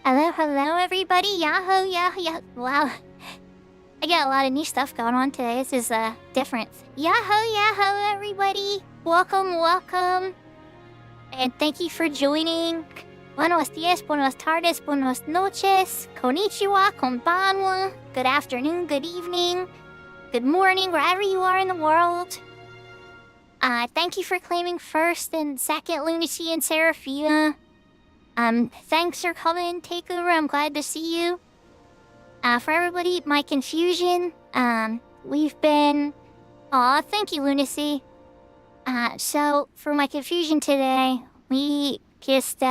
Hello, everybody. Yahoo, yahoo, yahoo. Wow. I got a lot of new stuff going on today. This is, different. Yahoo, everybody. Welcome. And thank you for joining. Buenos dias, buenas tardes, buenas noches. Konnichiwa, konbanwa. Good afternoon, good evening, good morning, wherever you are in the world. Thank you for claiming first and second, Lunacy and Seraphia. Thanks for coming, Takeover. I'm glad to see you. For everybody, my confusion, we've been... Aw, thank you, Lunacy. So, for my confusion today, we just,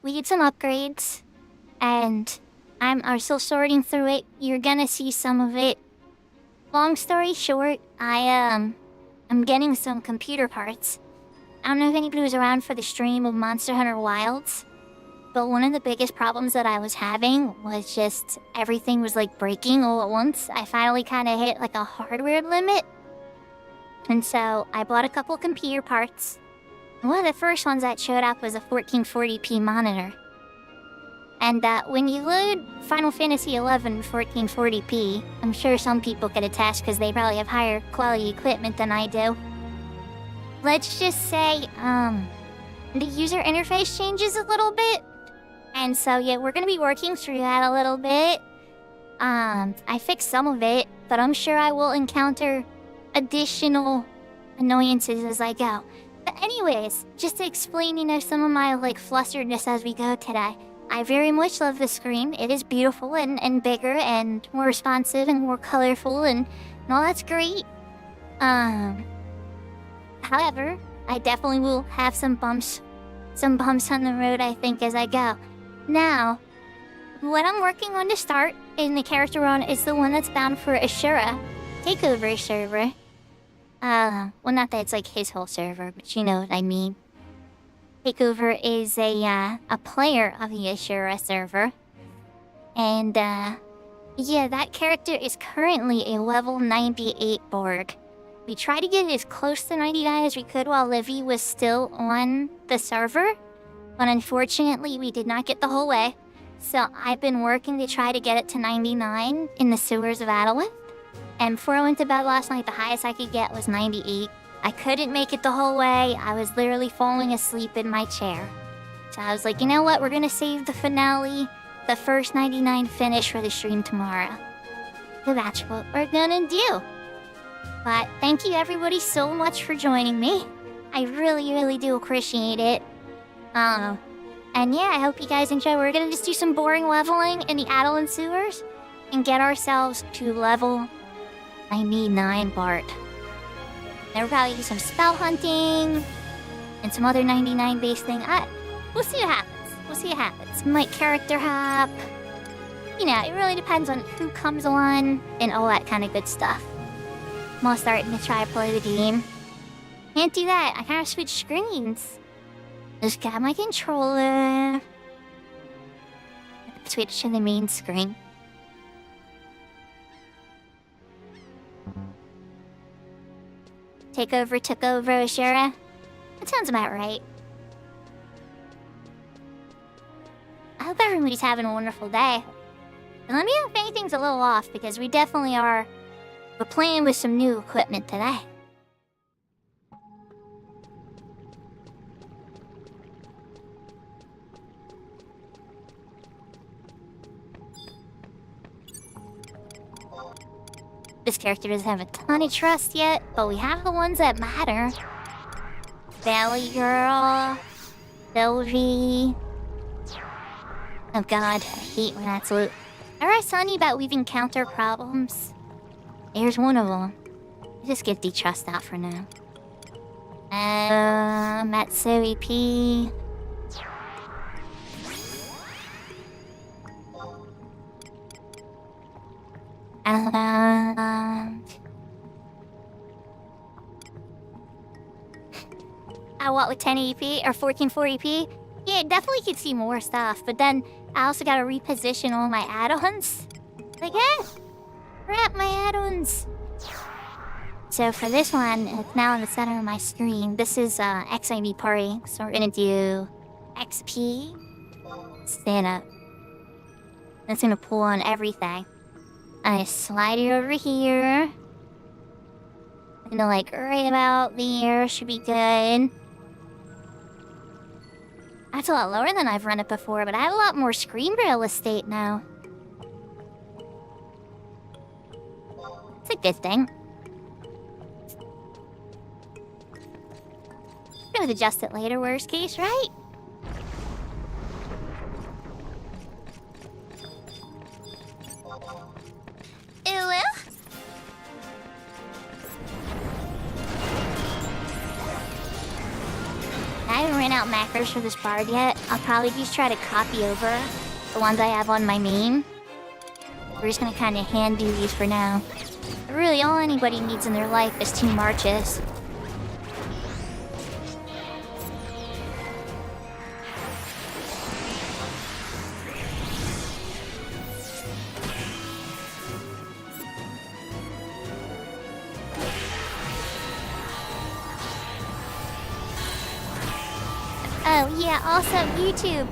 we did some upgrades, and I'm still sorting through it. You're gonna see some of it. Long story short, I'm getting some computer parts. I don't know if anybody was around for the stream of Monster Hunter Wilds, but one of the biggest problems that I was having was just everything was like breaking all at once. I finally kind of hit like a hardware limit. And so I bought a couple computer parts. One of the first ones that showed up was a 1440p monitor. And when you load Final Fantasy XI 1440p, I'm sure some people could attest because they probably have higher quality equipment than I do. Let's just say, the user interface changes a little bit. And so, yeah, we're gonna be working through that a little bit. I fixed some of it, but I'm sure I will encounter additional annoyances as I go. But anyways, just to explain, some of my, flusteredness as we go today. I very much love the screen. It is beautiful and bigger and more responsive and more colorful and all that's great. However, I definitely will have some bumps on the road, I think, as I go. Now, what I'm working on to start in the character on is the one that's bound for Ashura, Takeover server. Well, not that it's like his whole server, but you know what I mean. Takeover is a player of the Ashura server. And, yeah, that character is currently a level 98 Borg. We tried to get it as close to 99 as we could while Livy was still on the server. But unfortunately, we did not get the whole way. So I've been working to try to get it to 99 in the sewers of Adelaide. And before I went to bed last night, the highest I could get was 98. I couldn't make it the whole way. I was literally falling asleep in my chair. So I was like, you know what? We're gonna save the finale, the first 99 finish for the stream tomorrow. So that's what we're gonna do. But thank you everybody so much for joining me. I really do appreciate it. And yeah, I hope you guys enjoy. We're gonna just do some boring leveling in the Adeline sewers and get ourselves to level 99 Bart. Then we'll probably do some spell hunting and some other 99 base thing. We'll see what happens. Might character hop. You know, it really depends on who comes on and all that kind of good stuff. I'm all starting to try to play the game. Can't do that. I gotta switch screens. Just got my controller. Switch to the main screen. Takeover took over Ashura. That sounds about right. I hope everybody's having a wonderful day. And let me know if anything's a little off, because we definitely are... We're playing with some new equipment today. This character doesn't have a ton of trust yet, but we have the ones that matter. Valley Girl, Sylvie. Oh god, I hate when that's loot. Remember I was telling you about we've encountered problems? Here's one of them. Just get the trust out for now. Matsui P. What with 1080p or 1440p? Yeah, definitely could see more stuff, but then I also gotta reposition all my add-ons. Like, crap, my add-ons. So for this one, it's now in the center of my screen. This is XIV Party, so we're gonna do XP, stand up, That's gonna pull on everything. I slide it over here. And like right about there should be good. That's a lot lower than I've run it before, but I have a lot more screen real estate now. It's a good thing. Could adjust it later, worst case, right? I haven't ran out macros for this bard yet. I'll probably just try to copy over the ones I have on my main. We're just gonna kind of hand do these for now. But really, all anybody needs in their life is 2 marches. Oh yeah, also YouTube.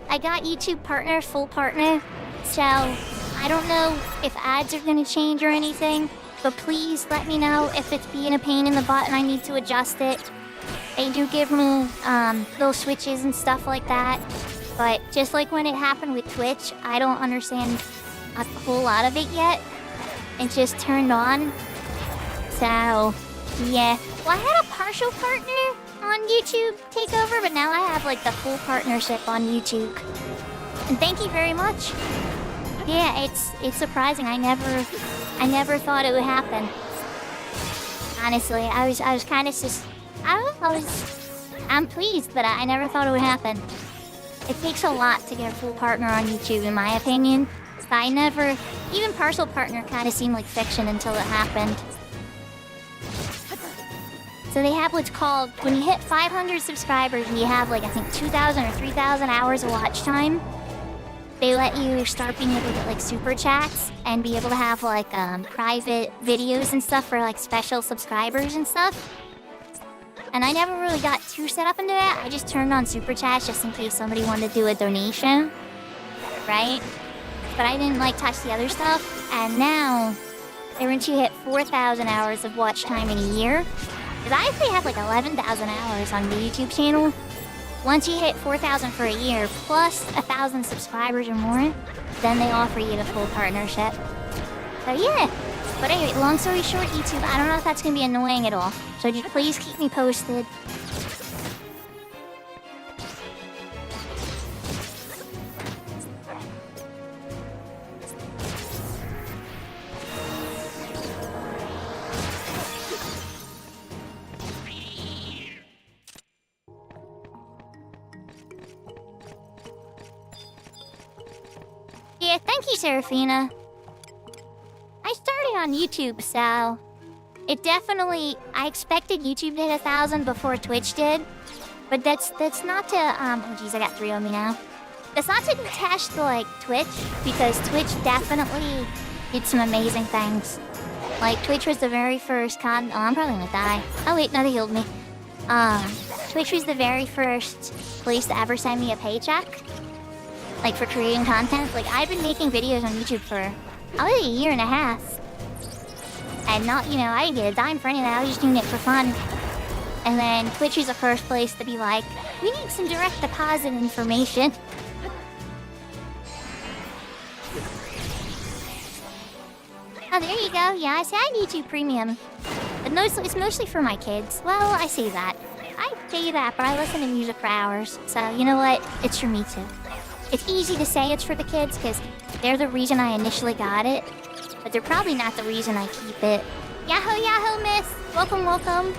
I got YouTube partner, full partner. So I don't know if ads are gonna change or anything, but please let me know if it's being a pain in the butt and I need to adjust it. They do give me little switches and stuff like that. But just like when it happened with Twitch, I don't understand a whole lot of it yet. It just turned on. So yeah. Well, I had a partial partner on YouTube take over, but now I have like the full partnership on YouTube. And thank you very much. Yeah, it's surprising. I never thought it would happen. Honestly, I was kind of just I'm pleased, but I never thought it would happen. It takes a lot to get a full partner on YouTube, in my opinion. So I never, even partial partner kind of seemed like fiction until it happened. So they have what's called, when you hit 500 subscribers and you have like, I think 2,000 or 3,000 hours of watch time, they let you start being able to get like super chats and be able to have like private videos and stuff for like special subscribers and stuff. And I never really got too set up into that. I just turned on super chats just in case somebody wanted to do a donation, right? But I didn't like touch the other stuff. And now, once you hit 4,000 hours of watch time in a year, because I actually have like 11,000 hours on the YouTube channel. Once you hit 4,000 for a year, plus 1,000 subscribers or more, then they offer you the full partnership. So yeah. But anyway, long story short, YouTube, I don't know if that's going to be annoying at all. So just please keep me posted. Yeah, thank you, Serafina. I started on YouTube, so it definitely, I expected YouTube to hit 1,000 before Twitch did, but that's not to, oh geez, I got 3 on me now. That's not to detach to, like, Twitch, because Twitch definitely did some amazing things. Like, Twitch was the very first oh, I'm probably gonna die. Oh wait, no, they healed me. Twitch was the very first place to ever send me a paycheck. Like, for creating content. Like, I've been making videos on YouTube for probably a year and a half. And not, you know, I didn't get a dime for any of that. I was just doing it for fun. And then Twitch is the first place to be like, we need some direct deposit information. Oh, there you go. Yeah, I say I need YouTube Premium. But it's mostly for my kids. Well, I say that. I say that, but I listen to music for hours. So, you know what? It's for me, too. It's easy to say it's for the kids, because they're the reason I initially got it. But they're probably not the reason I keep it. Yahoo, yahoo, miss! Welcome, welcome.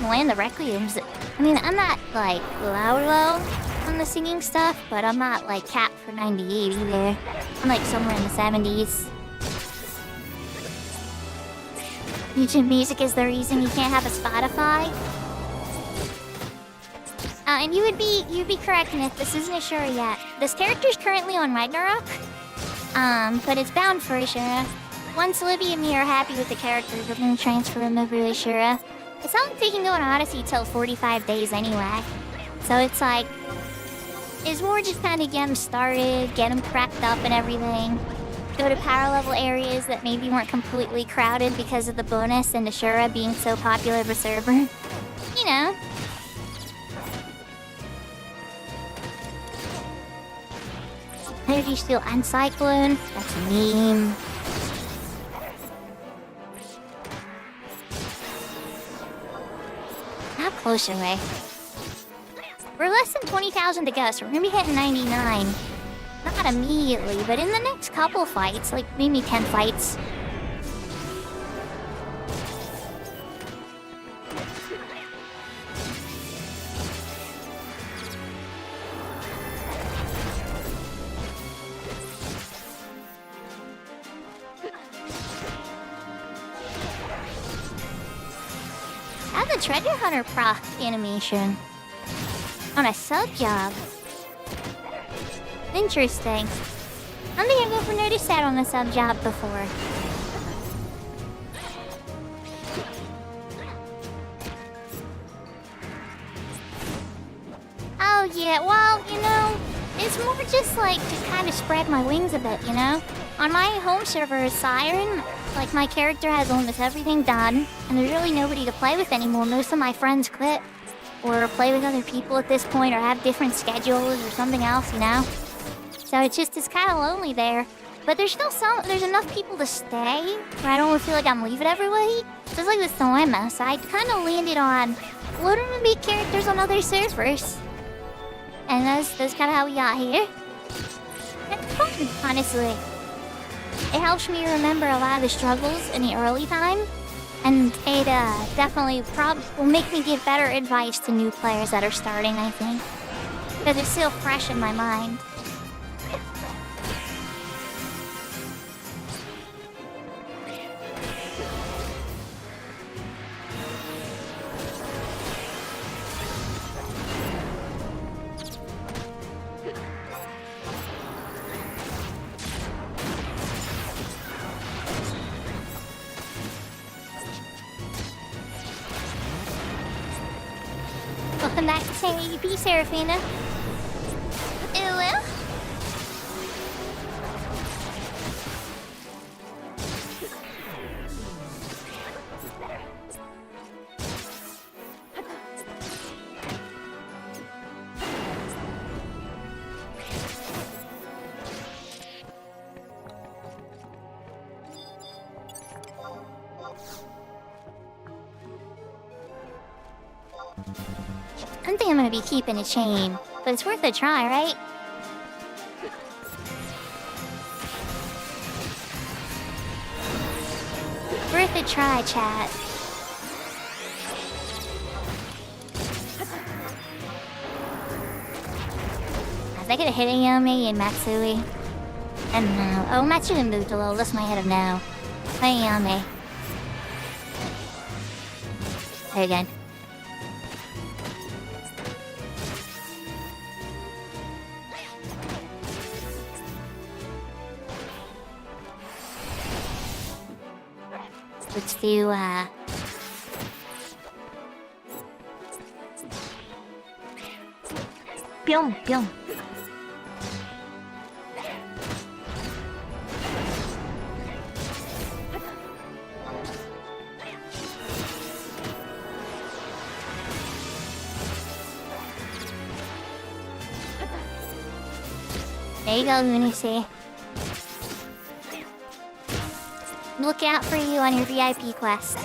can land the requiems. I mean, I'm not like loud on the singing stuff, but I'm not like capped for 98 either. I'm like somewhere in the 70s. YouTube Music is the reason you can't have a Spotify. And you'd be correct, Nick. This isn't sure yet. This character's currently on Ragnarok, but it's bound for Ashura. Once Libby and me are happy with the character, we're gonna transfer him over to Ashura. It's not like they can go on Odyssey till 45 days anyway. So it's like, it's more just kind of get him started, get him cracked up and everything. Go to power level areas that maybe weren't completely crowded because of the bonus and Ashura being so popular of a server. You know. Energy Steel and Cyclone. That's a meme. How close are we? We're less than 20,000 to go, so we're gonna be hitting 99. Not immediately, but in the next couple fights, like maybe 10 fights. How's the Treasure Hunter proc animation? On a sub job. Interesting. I don't think I've ever noticed that on a sub job before. Oh yeah, well, you know, it's more just like to kind of spread my wings a bit, you know? On my home server, Siren, like my character has almost everything done, and there's really nobody to play with anymore. Most of my friends quit, or play with other people at this point, or have different schedules or something else, you know? So it's kind of lonely there. But there's still there's enough people to stay, where I don't feel like I'm leaving everybody. So it's like this dilemma, so I kind of landed on, what are the big characters on other servers? And that's kind of how we got here. It's fun, honestly. It helps me remember a lot of the struggles in the early time. And it definitely will make me give better advice to new players that are starting, I think. Because it's still fresh in my mind. Welcome back to 1080p, Serafina. Hello? I think I'm gonna be keeping a chain, but it's worth a try, right? Worth a try, chat. Is that gonna hit Ayame and Matsui? I don't know. Oh, Matsui moved a little. This might hit him now. Ayame. There again. Let's do, Pyong, pyong. There you go, Lunacy. Look out for you on your VIP quest.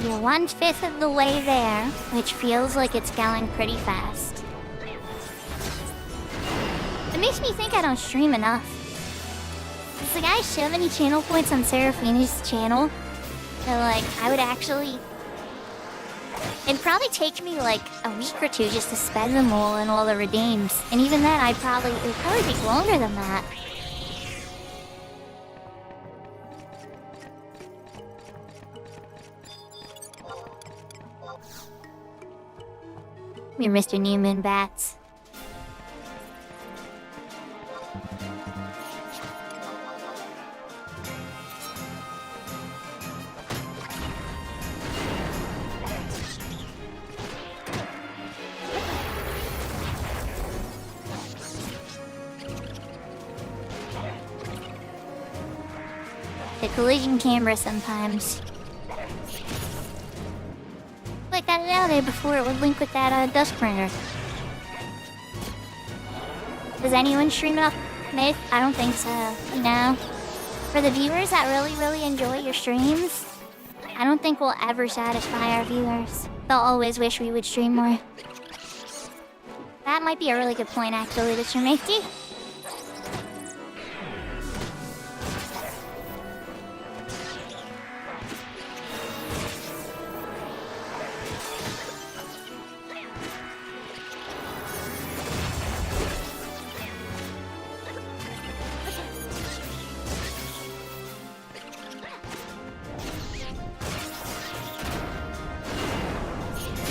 You're 1/5 of the way there, which feels like it's going pretty fast. It makes me think I don't stream enough. Does the guy shove any channel points on Seraphina's channel? So, like, I would actually... It'd probably take me, like, a week or two just to spend them all in all the redeems. And even then, it would probably take longer than that. You're Mr. Newman Bats. The collision camera sometimes. Like that out there before it would link with that dust printer. Does anyone stream enough Myth? I don't think so. No. For the viewers that really enjoy your streams, I don't think we'll ever satisfy our viewers. They'll always wish we would stream more. That might be a really good point actually, Mr. Mickey.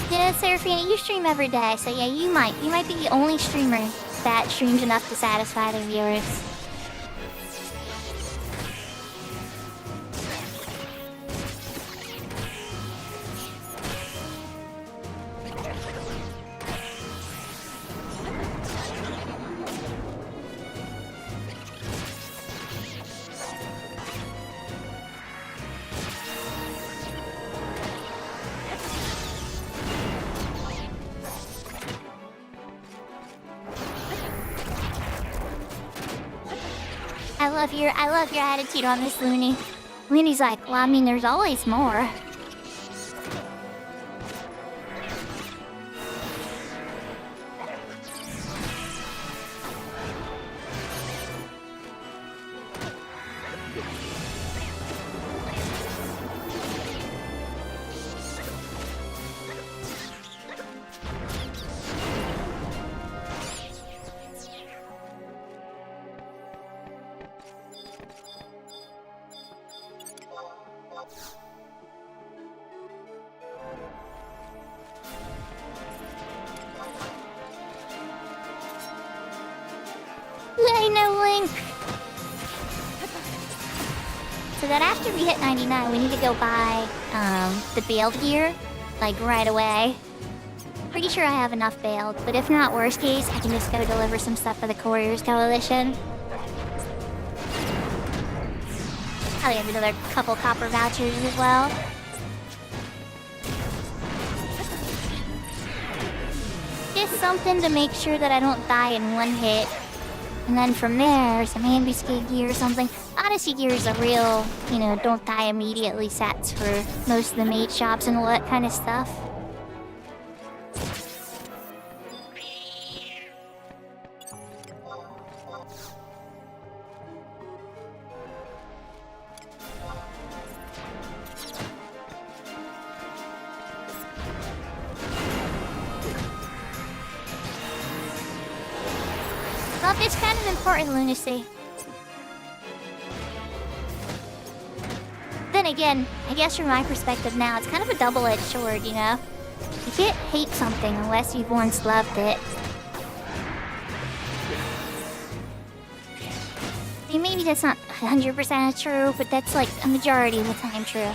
Yeah, Seraphina, you stream every day, so yeah, you might be the only streamer that streams enough to satisfy their viewers. I love your attitude on this, Looney. Looney's like, well, I mean, there's always more. Yay, no link! So that after we hit 99, we need to go buy, the bailed gear, like, right away. Pretty sure I have enough bailed, but if not, worst case, I can just go deliver some stuff for the Couriers Coalition. I'll have another couple copper vouchers as well. Just something to make sure that I don't die in one hit. And then from there, some ambuscade gear or something. Odyssey gear is a real, you know, don't die immediately sets for most of the maid shops and all that kind of stuff. Well, it's kind of important, Lunacy. Then again, I guess from my perspective now, it's kind of a double-edged sword, you know? You can't hate something unless you've once loved it. I mean, maybe that's not 100% true, but that's like a majority of the time true.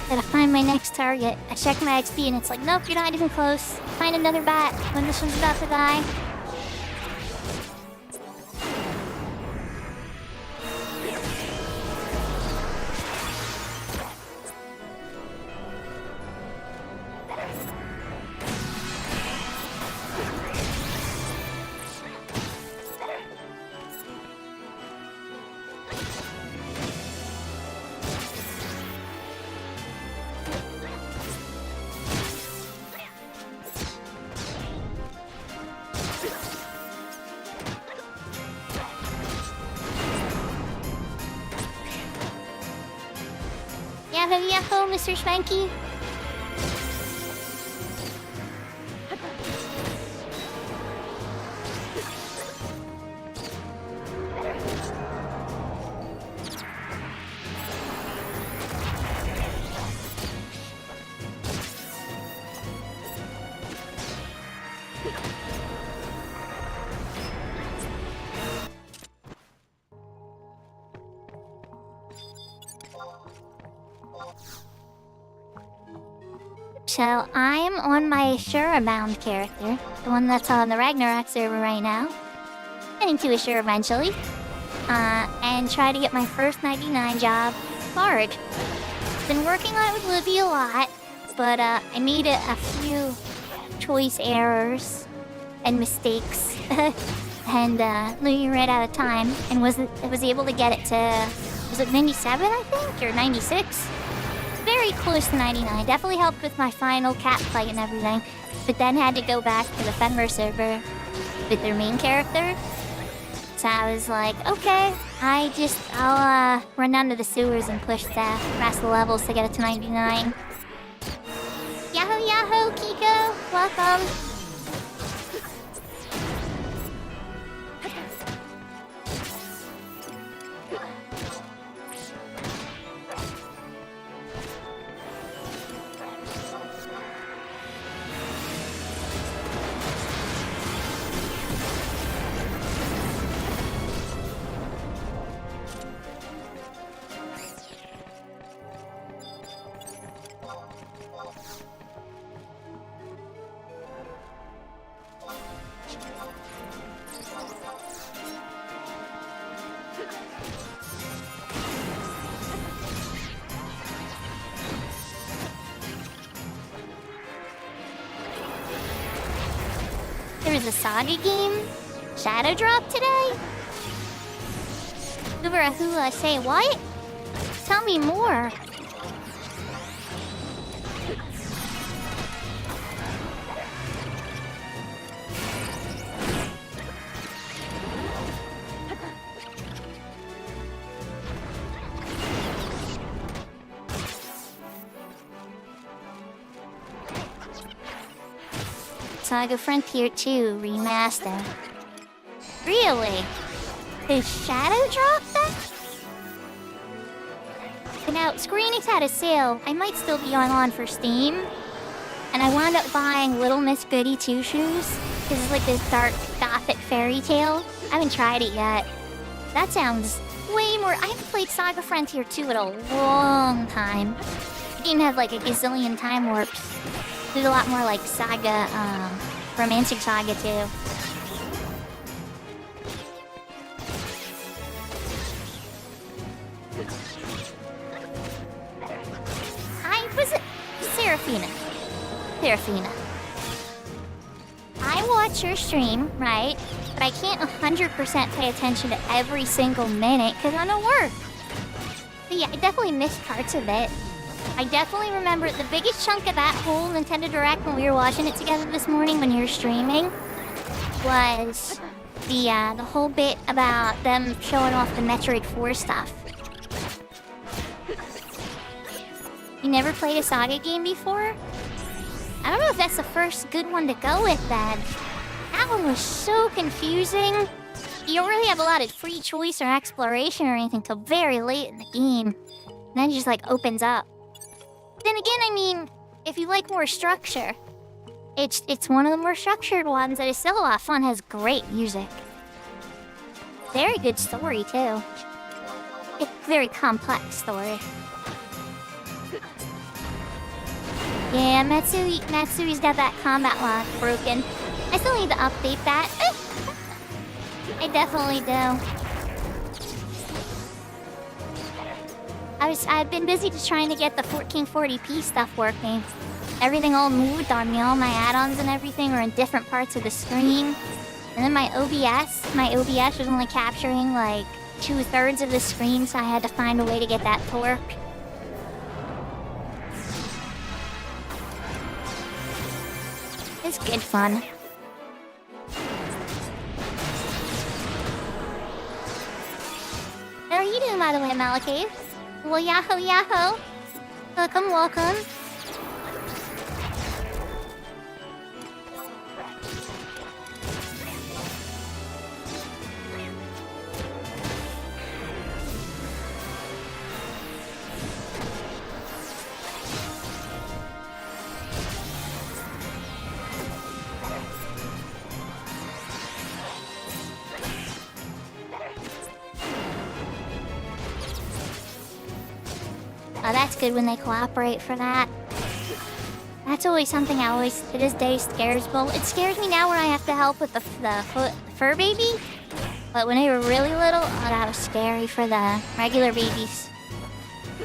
Gotta find my next target. I check my XP and it's like, nope, you're not even close. Find another bat when this one's about to die. Yahoo, yahoo, Mr. Spanky. So, I'm on my Shura-bound character, the one that's on the Ragnarok server right now. Heading to Ashura eventually. And try to get my first 99 job, Bard. Been working on it with Libby a lot, but I made a few choice errors and mistakes. And Libby ran out of time and was able to get it to, was it 97 I think, or 96? Very close to 99. Definitely helped with my final cat fight and everything. But then had to go back to the Fenrir server with their main character. So I was like, okay, I'll run down to the sewers and push the rest of the levels to get it to 99. Yahoo, yahoo, Kiko! Welcome! There was a Saga game? Shadow drop today? Uberahula, say what? Tell me more. Saga Frontier 2 Remaster. Really? Is Shadow drop that? Now, Square Enix had a sale. I might still be on for Steam. And I wound up buying Little Miss Goody 2 Shoes. Because it's like this dark gothic fairy tale. I haven't tried it yet. That sounds way more... I haven't played Saga Frontier 2 in a long time. The game had like a gazillion time warps. There's a lot more like Saga, Romantic Saga too. Was it Seraphina? Seraphina. I watch your stream, right? But I can't 100% pay attention to every single minute because I'm at work. But yeah, I definitely missed parts of it. I definitely remember the biggest chunk of that whole Nintendo Direct when we were watching it together this morning when you were streaming was the whole bit about them showing off the Metroid 4 stuff. You never played a Saga game before? I don't know if that's the first good one to go with then. That one was so confusing. You don't really have a lot of free choice or exploration or anything till very late in the game. And then it just like opens up. Then again, I mean, if you like more structure, it's one of the more structured ones that is still a lot of fun, has great music. Very good story too. It's a very complex story. Yeah, Matsui's got that combat lock broken. I still need to update that. I definitely do. I've been busy just trying to get the 1440p stuff working. Everything all moved on me, all my add-ons and everything were in different parts of the screen. And then my OBS was only capturing like 2/3 of the screen, so I had to find a way to get that to work. It's good fun. How are you doing, by the way, Malakave? Well, yahoo, yahoo. Welcome, welcome. Oh, that's good when they cooperate for that. That's always something I always, to this day, scares. Well, it scares me now when I have to help with the fur baby. But when they were really little, oh, that was scary for the regular babies.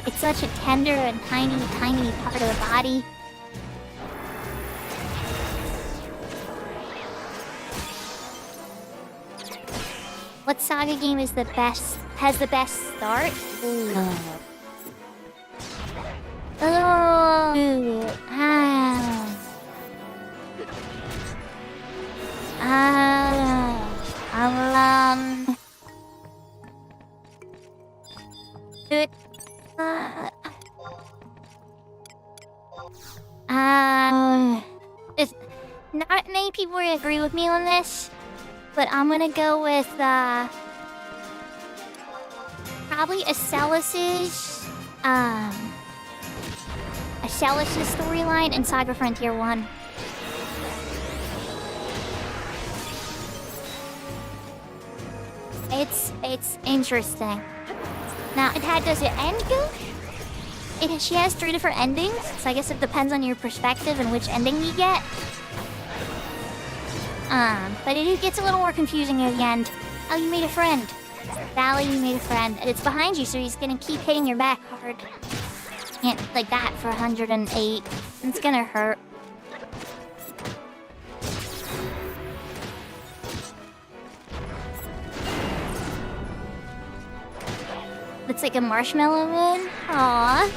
It's such a tender and tiny, tiny part of the body. What saga game is the best, has the best start? Ooh. Not many people would agree with me on this, but I'm gonna go with probably Acelus's storyline in Saga Frontier 1. It's interesting. Now, does it end good? She has 3 different endings, so I guess it depends on your perspective and which ending you get. But it gets a little more confusing near the end. Oh, you made a friend. Valley, you made a friend. And it's behind you, so he's gonna keep hitting your back hard. Can't like that for 108. It's gonna hurt. It's like a marshmallow moon. Aww.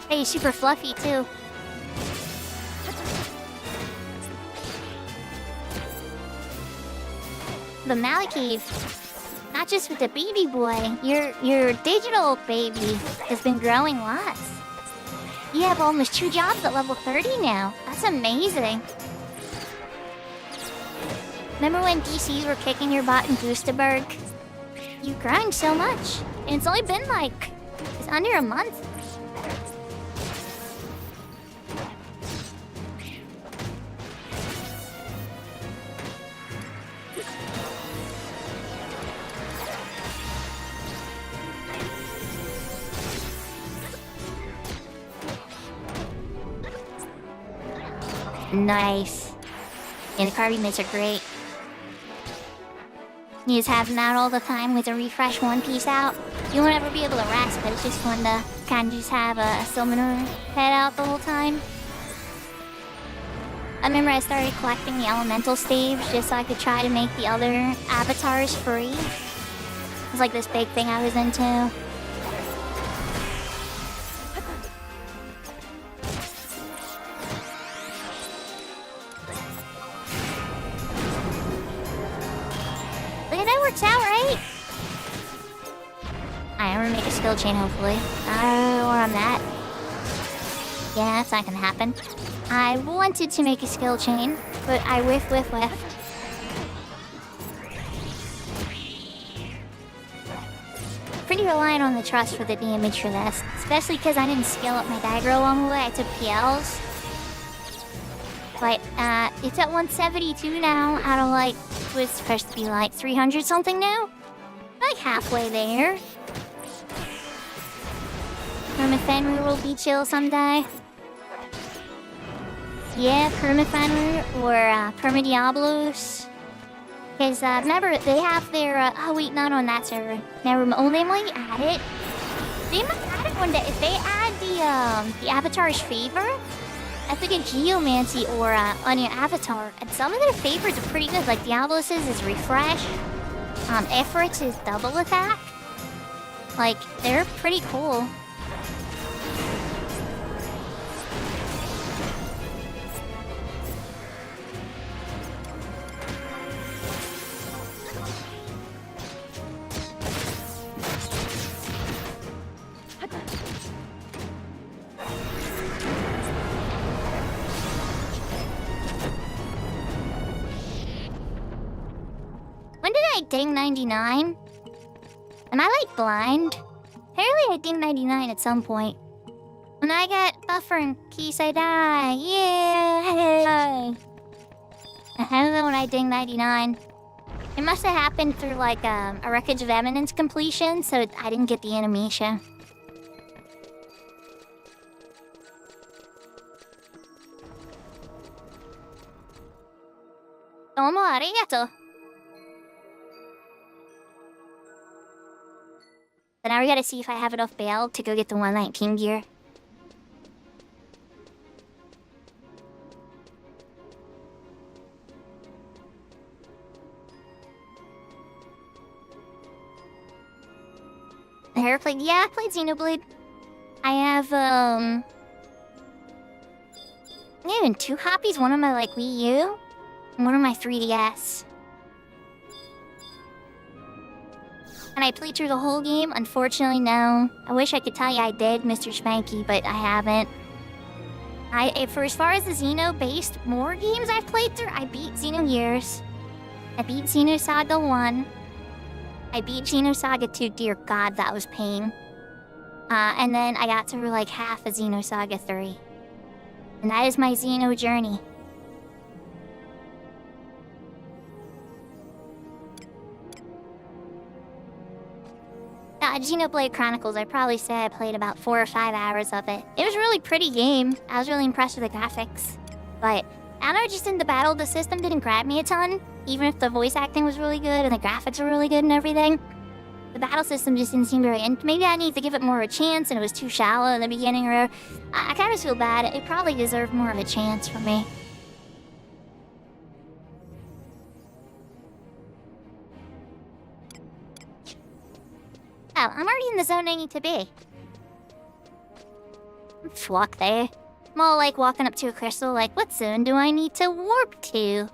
Hey, he's super fluffy too. The Malakave, not just with the baby boy, your digital baby has been growing lots. You have almost 2 jobs at level 30 now. That's amazing. Remember when DCs were kicking your butt in Boosterberg? You've grown so much. And it's only been like, it's under a month. Nice. Yeah, the Carby mates are great. You just have them out all the time with a refresh One Piece out. You won't ever be able to rest, but it's just fun to kind of just have a summoner head out the whole time. I remember I started collecting the elemental staves just so I could try to make the other avatars free. It was like this big thing I was into. Works out, right? I'm gonna make a skill chain, hopefully. I don't know where I'm at. Yeah, that's not gonna happen. I wanted to make a skill chain, but I whiffed. Pretty reliant on the trust for the damage for this, especially because I didn't scale up my dagger along the way. I took PLs. But, it's at 172 now, out of like, was supposed to be like 300 something now? Like halfway there. Permafenrir will be chill someday. Yeah, Permafenrir or Permadiablos. Because remember, they have their. Oh, wait, not on that server. Never mind. Oh, they might add it. They might add it one day. If they add the avatar's favor, that's like a geomancy aura on your avatar. And some of their favors are pretty good. Like Diabolos's is refresh. Efforts is double attack. Like, they're pretty cool. When did I ding 99? Am I like blind? Apparently I ding 99 at some point. When I get buffer in case I die. Yeah! I don't know when I ding 99. It must have happened through like a Wreckage of Eminence completion, so I didn't get the animation. Domo arigato. But now we gotta see if I have enough bail to go get the 119 gear. I ever played? Yeah, I played Xenoblade. I have, even 2 copies. One on my, like, Wii U, and one on my 3DS. And I played through the whole game? Unfortunately, no. I wish I could tell you I did, Mr. Spanky, but I haven't. For as far as the Xeno-based more games I've played through, I beat Xenogears. I beat Xenosaga 1. I beat Xenosaga 2. Dear God, that was pain. And then I got through like half of Xenosaga 3. And that is my Xeno journey. Xenoblade Chronicles, I'd probably say I played about 4 or 5 hours of it. It was a really pretty game. I was really impressed with the graphics. But, I don't know, just in the battle, the system didn't grab me a ton. Even if the voice acting was really good and the graphics were really good and everything. The battle system just didn't seem very... And maybe I need to give it more of a chance and it was too shallow in the beginning, or... I kind of feel bad. It probably deserved more of a chance for me. Oh, I'm already in the zone I need to be. Let's walk there. I'm all like walking up to a crystal like, what zone do I need to warp to?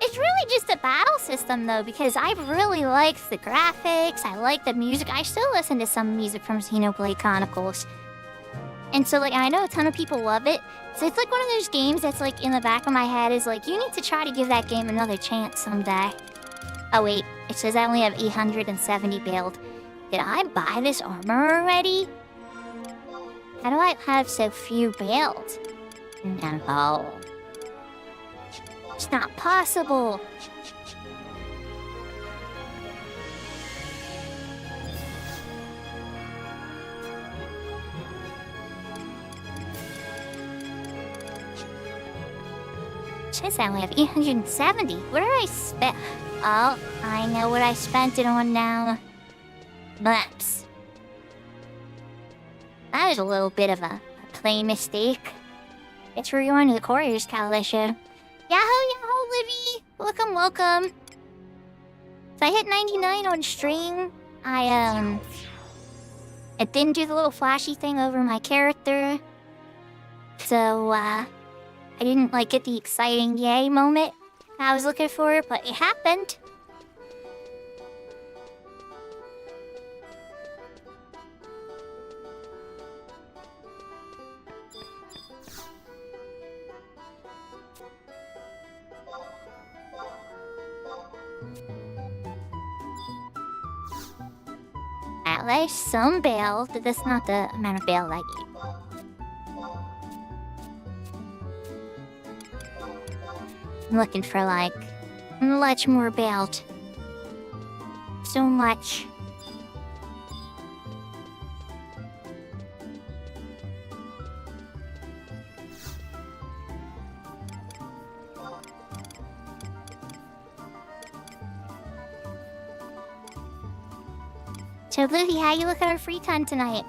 It's really just a battle system though, because I really like the graphics, I like the music. I still listen to some music from Xenoblade Chronicles. And so, like, I know a ton of people love it. So it's like one of those games that's, like, in the back of my head is, like, you need to try to give that game another chance someday. Oh, wait. It says I only have 870 build. Did I buy this armor already? How do I have so few build? No. It's not possible. Says I only have 870. What did I spend? Oh, I know what I spent it on now. Maps. That was a little bit of a play mistake. It's where you are in the Couriers Coalition. Yahoo, yahoo, Livy! Welcome, welcome. So I hit 99 on stream. I didn't do the little flashy thing over my character. So, I didn't, like, get the exciting yay moment I was looking for, but it happened. At least some bail, but that's not the amount of bail I need. I'm looking for like much more belt. So much. So Luffy, how you looking on free time tonight?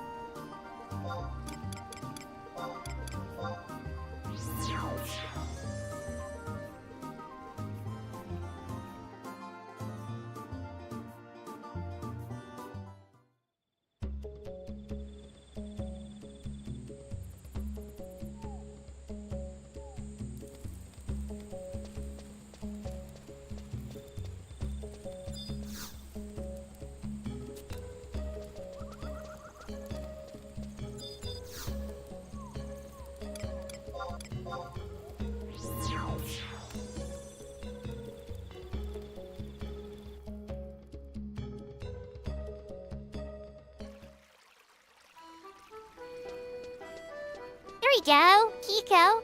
Here we go, Kiko.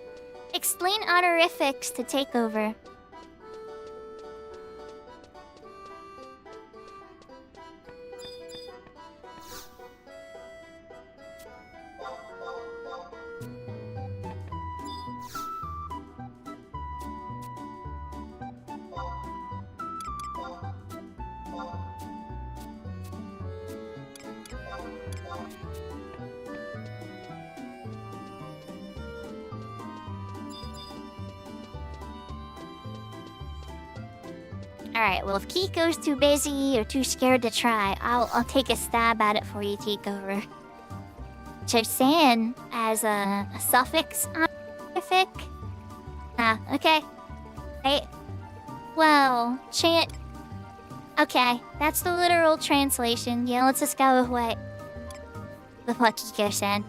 Explain honorifics to take over. Alright, well if Kiko's too busy or too scared to try, I'll take a stab at it for you, Takeover. So San as a suffix honorific? Ah, okay. Right. Well, chant. Okay, that's the literal translation. Yeah, let's just go with what Kiko said.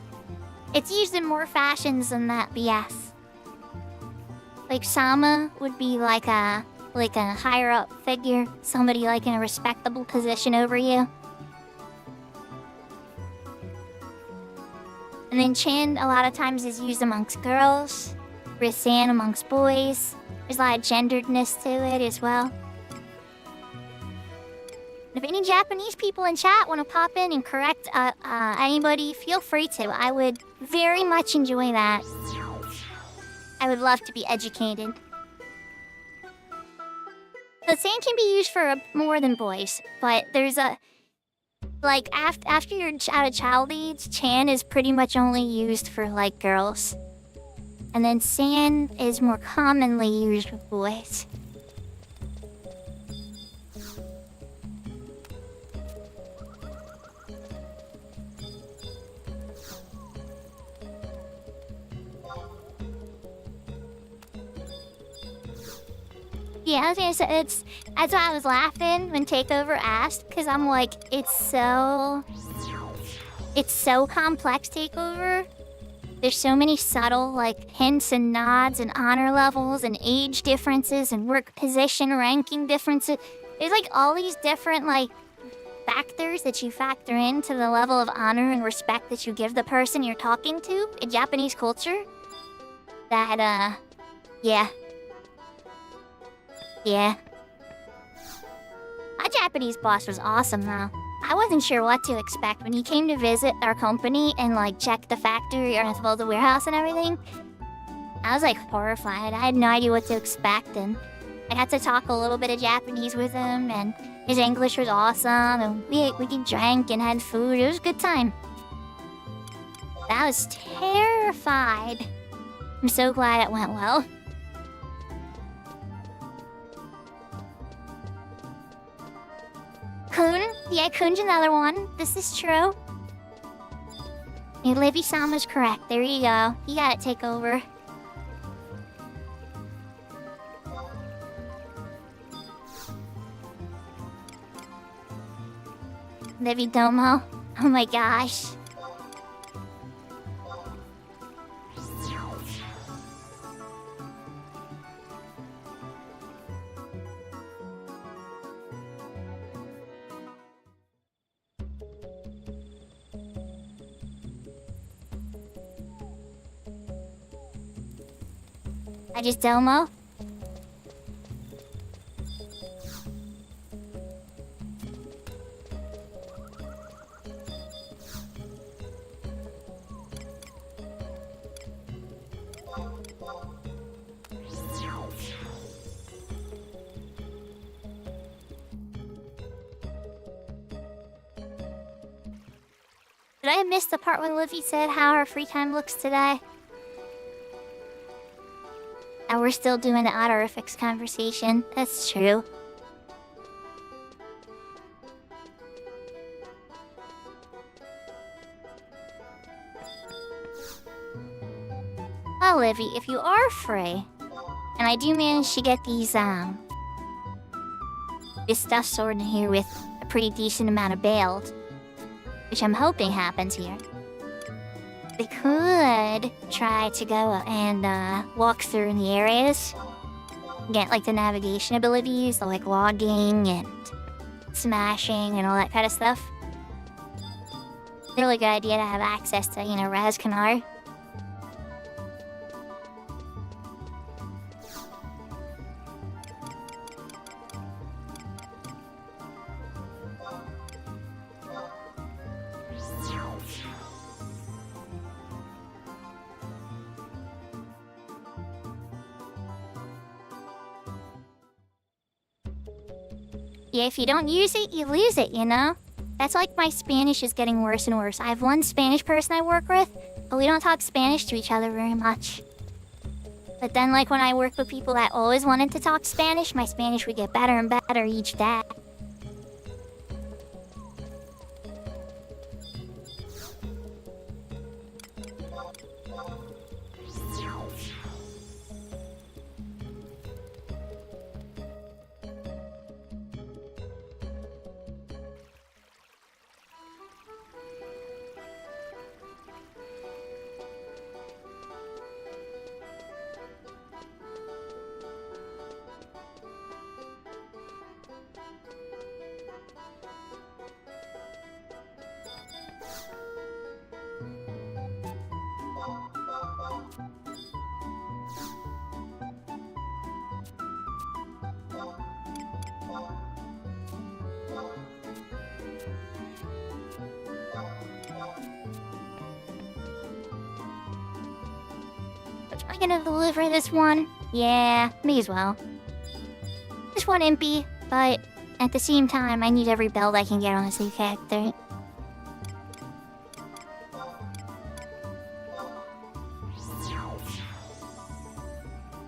It's used in more fashions than that, but yes. Like Sama would be like a higher up figure, somebody like in a respectable position over you. And then Chan a lot of times is used amongst girls, Risan amongst boys. There's a lot of genderedness to it as well. If any Japanese people in chat want to pop in and correct anybody, feel free to. I would very much enjoy that. I would love to be educated. The same can be used for more than boys, but there's a... Like, after you're out of child age, Chan is pretty much only used for, like, girls. And then San is more commonly used with boys. Yeah, I was gonna say, that's why I was laughing when Takeover asked, because I'm like, it's so complex, Takeover. There's so many subtle, like, hints and nods and honor levels and age differences and work position ranking differences. There's, like, all these different, like, factors that you factor into the level of honor and respect that you give the person you're talking to in Japanese culture. That, yeah. Yeah. My Japanese boss was awesome, though. I wasn't sure what to expect when he came to visit our company and, like, check the factory or as well as the warehouse and everything. I was, like, horrified. I had no idea what to expect, and I got to talk a little bit of Japanese with him, and his English was awesome, and we drank and had food. It was a good time. I was terrified. I'm so glad it went well. Kun? Yeah, Kun's another one. This is true. Yeah, Livy-sama's correct. There you go. You gotta take over. Livy-domo. Oh my gosh. I just Domo? Did I miss the part when Livy said how her free time looks today? And we're still doing the auto-fix conversation. That's true. Well, Livy, if you are free, and I do manage to get these, this stuff sorted in here with a pretty decent amount of build, which I'm hoping happens here, we could try to go and, walk through in the areas, get, like, the navigation abilities, like logging and smashing and all that kind of stuff. Really good idea to have access to, you know, Razkanar. Yeah, if you don't use it, you lose it, you know? That's like my Spanish is getting worse and worse. I have one Spanish person I work with, but we don't talk Spanish to each other very much. But then, like, when I work with people that always wanted to talk Spanish, my Spanish would get better and better each day. Am I gonna deliver this one? Yeah, may as well. Just one impy, but at the same time, I need every build I can get on this new character.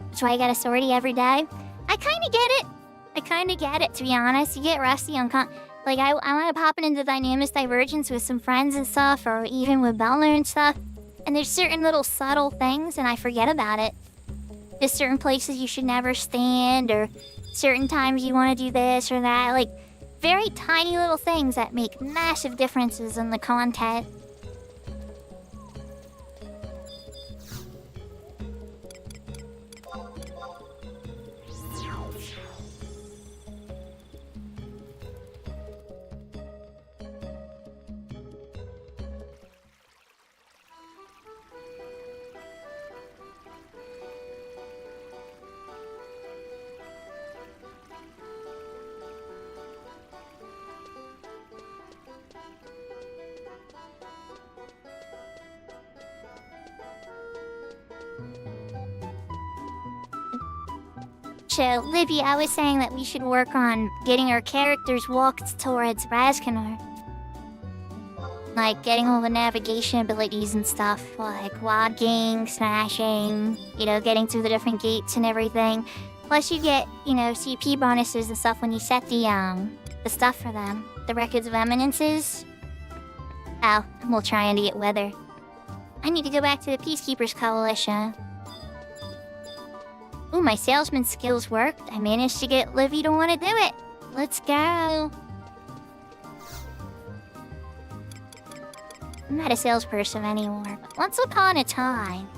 That's why I got a sortie every day. I kinda get it. To be honest. You get rusty on like, I wanna pop it into Dynamis Divergence with some friends and stuff, or even with Butler and stuff. And there's certain little subtle things, and I forget about it. There's certain places you should never stand, or certain times you want to do this or that. Like, very tiny little things that make massive differences in the content. So, Libby, I was saying that we should work on getting our characters walked towards Razkanar. Like, getting all the navigation abilities and stuff, like logging, smashing, you know, getting through the different gates and everything. Plus you get, you know, CP bonuses and stuff when you set the stuff for them. The Records of Eminences. Oh, we'll try to get weather. I need to go back to the Peacekeepers Coalition. Ooh, my salesman skills worked. I managed to get Livy to want to do it. Let's go. I'm not a salesperson anymore, but once upon a time.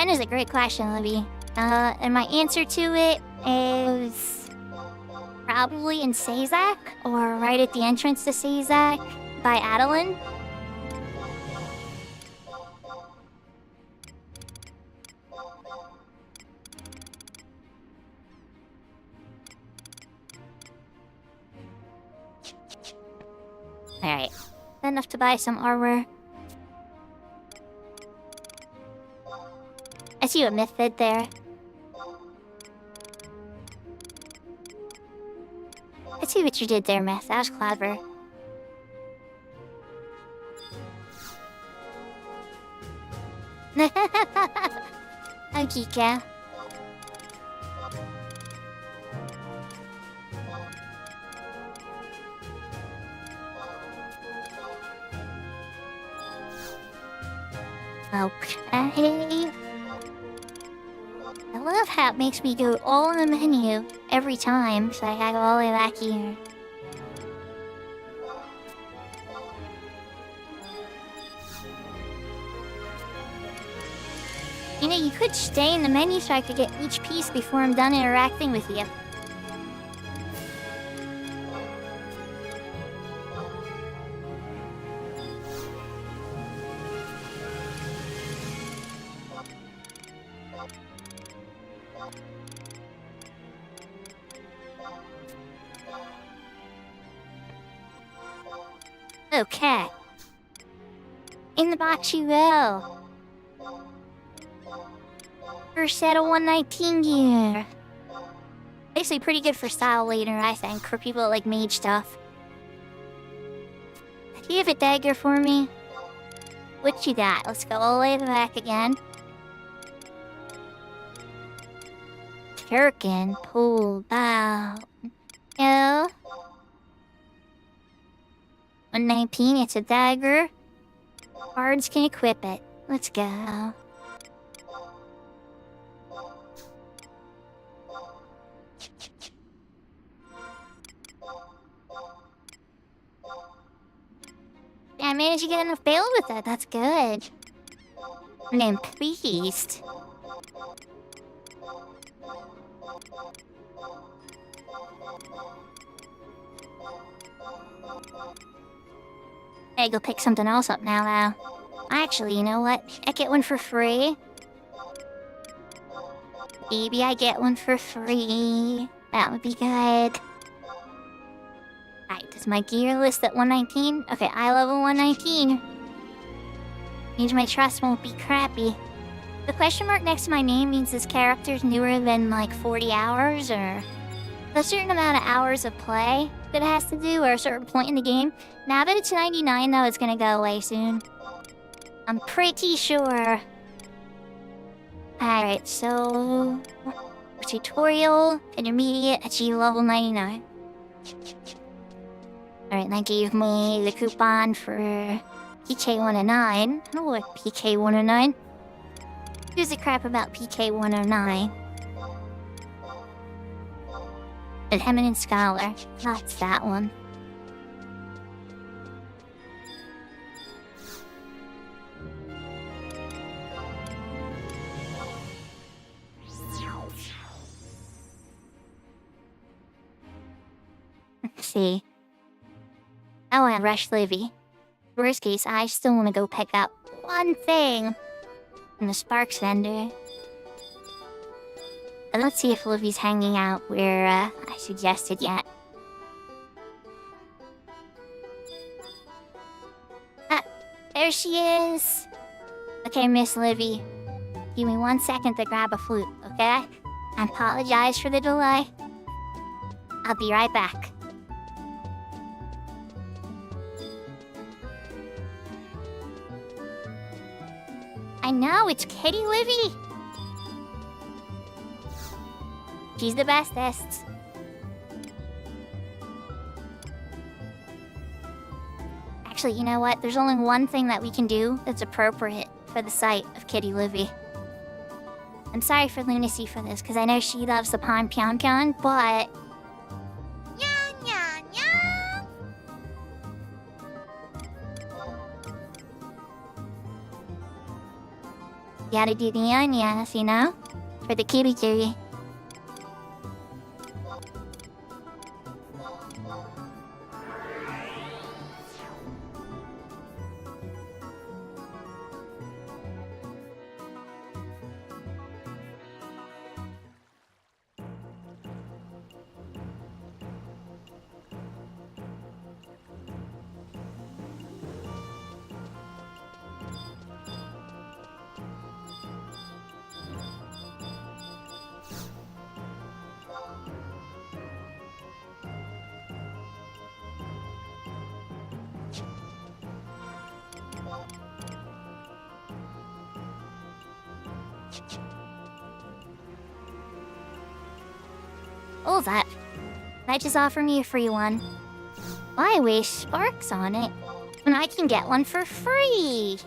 That is a great question, Libby. And my answer to it is probably in Sazak, or right at the entrance to Sazak by Adeline. Alright, enough to buy some armor. I see a Mythid there. I see what you did there, Myth. That was clever. I'm Kika. Okay. I love how it makes me go all in the menu every time, so I gotta go all the way back here. You know, you could stay in the menu so I could get each piece before I'm done interacting with you. Okay. In the box you go. First set of 119 gear. Actually pretty good for style later, I think, for people that like mage stuff. Do you have a dagger for me? What you got? Let's go all the way back again. Turkin pulled out. No. 119, it's a dagger. Bards can equip it. Let's go. Yeah, I managed to get enough bail with that. That's good. Name Priest. Hey, go pick something else up now, though. Actually, you know what? I get one for free. Maybe I get one for free. That would be good. Alright, does my gear list at 119? Okay, I level 119. Means my trust won't be crappy. The question mark next to my name means this character's newer than like 40 hours, or a certain amount of hours of play that it has to do, or a certain point in the game. Now that it's 99, though, it's gonna go away soon. I'm pretty sure. Alright, so... tutorial, intermediate, achieve level 99. Alright, that gave me the coupon for PK109. I don't know what PK109. Who's the crap about PK109? An eminent scholar. That's that one. Let's see. I want to rush Livy. Worst case, I still want to go pick up one thing in the Sparks vendor. And let's see if Livy's hanging out where I suggested yet. Ah, there she is. Okay, Miss Livy. Give me 1 second to grab a flute, okay? I apologize for the delay. I'll be right back. I know, it's Kitty Livy! She's the bestest. Actually, you know what? There's only one thing that we can do that's appropriate for the sight of Kitty Livy. I'm sorry for Lunacy for this, because I know she loves the Pon Pion Pion, but... gotta do the onions, you know? For the kitty. What was that? Might just offer me a free one. Why waste sparks on it when I can get one for free?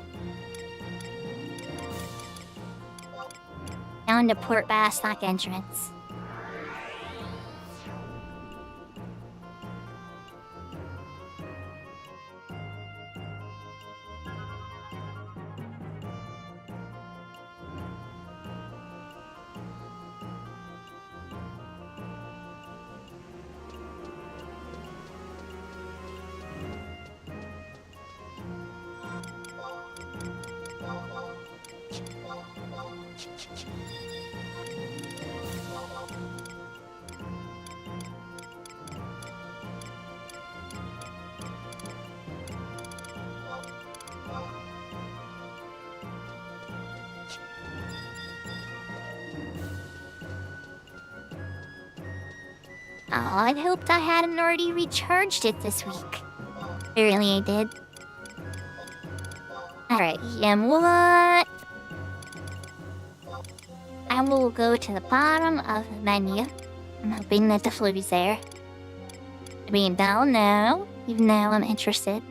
Down to Port Bastok entrance. Oh, I'd hoped I hadn't already recharged it this week. Really, I did. Alright, and what? I will go to the bottom of the menu. I'm hoping that the flute's there. I mean, no, even though I'm interested.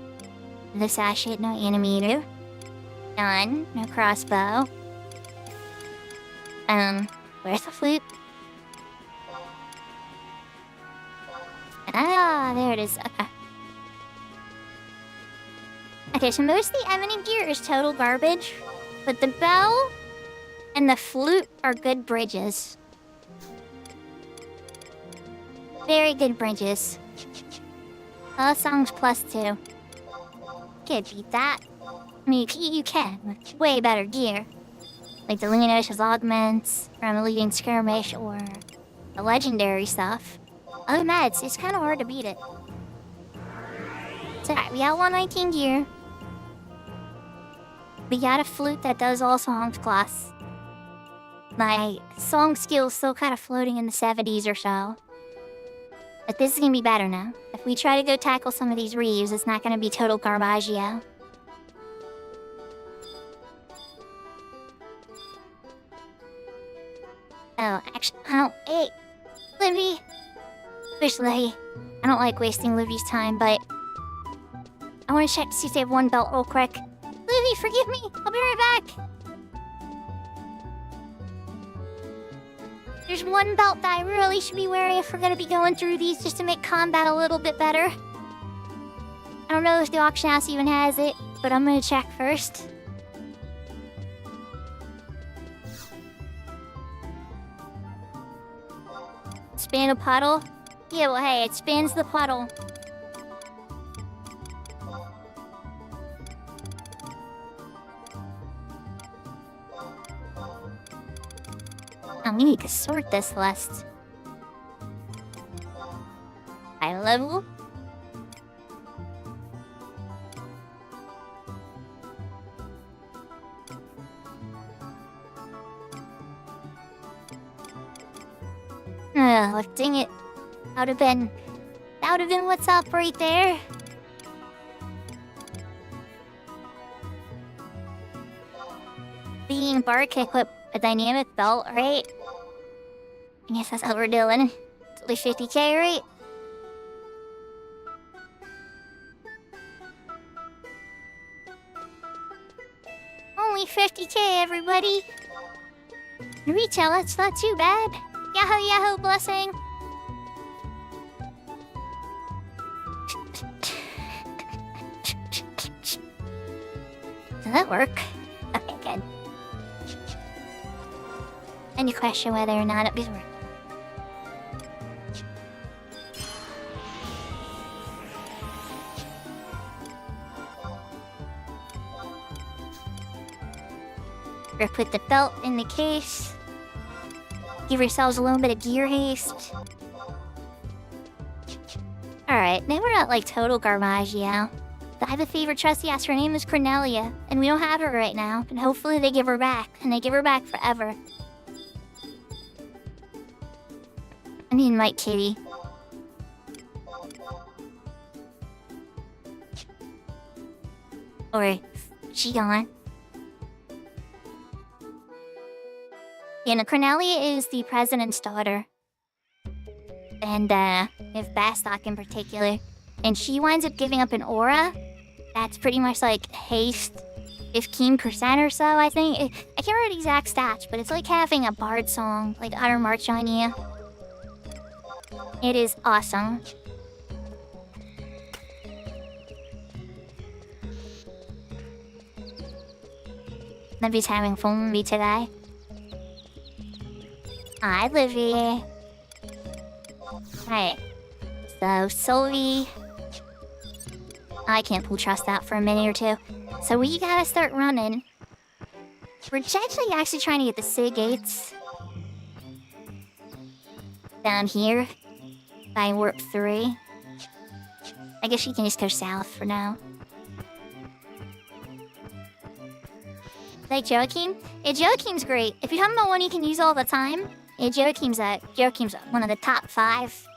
The sachet, no animator. None, no crossbow. Where's the flute? Ah, there it is. Okay. Okay, so most of the eminent gear is total garbage, but the bell and the flute are good bridges. Very good bridges. Songs +2. Can't beat that. I mean, you can, with way better gear. Like the Luminos's augments from Leading Skirmish or the legendary stuff. Other than that, it's kind of hard to beat it. So, we got 119 gear. We got a flute that does all songs plus. My song skill's still kind of floating in the 70s or so. But this is gonna be better now. If we try to go tackle some of these reeves, it's not gonna be total garbaggio. Oh, actually, hey, Livy. Especially, I don't like wasting Livy's time, but I want to check to see if they have one belt real quick. Livy, forgive me. I'll be right back. There's one belt that I really should be wearing if we're going to be going through these just to make combat a little bit better. I don't know if the auction house even has it, but I'm going to check first. Span a puddle? Yeah, well, hey, it spans the puddle. Oh, we need to sort this list. High level? Oh, dang it. That would have been what's up right there. Being bark equipped a dynamic belt, right? I guess that's what we're doing. It's only 50k, right? Only 50k, everybody. Retail, that's not too bad. Yahoo, yahoo, blessing. Does that work? Okay, good. and you question whether or not it was worth it. Or put the belt in the case. Give yourselves a little bit of gear haste. Alright, now we're not like total garbage, yeah. I have a favorite trusty ass, her name is Cornelia, and we don't have her right now, but hopefully they give her back, and they give her back forever. I mean, Mike Kitty. Or, she gone. Yeah, no, Cornelia is the president's daughter. And, if Bastock in particular. And she winds up giving up an aura. That's pretty much like haste 15% or so, I think. I can't remember the exact stats, but it's like having a bard song, like Utter March on you. It is awesome. Libby's having fun with me today. Hi, Livy. Right. So, Sylvie. I can't pull trust out for a minute or two. So we gotta start running. We're actually trying to get the Sig Gates. Down here. By Warp 3. I guess you can just go south for now. Like Joachim? Yeah, Joachim's great. If you have one you can use all the time, yeah, Joachim's one of the top 5.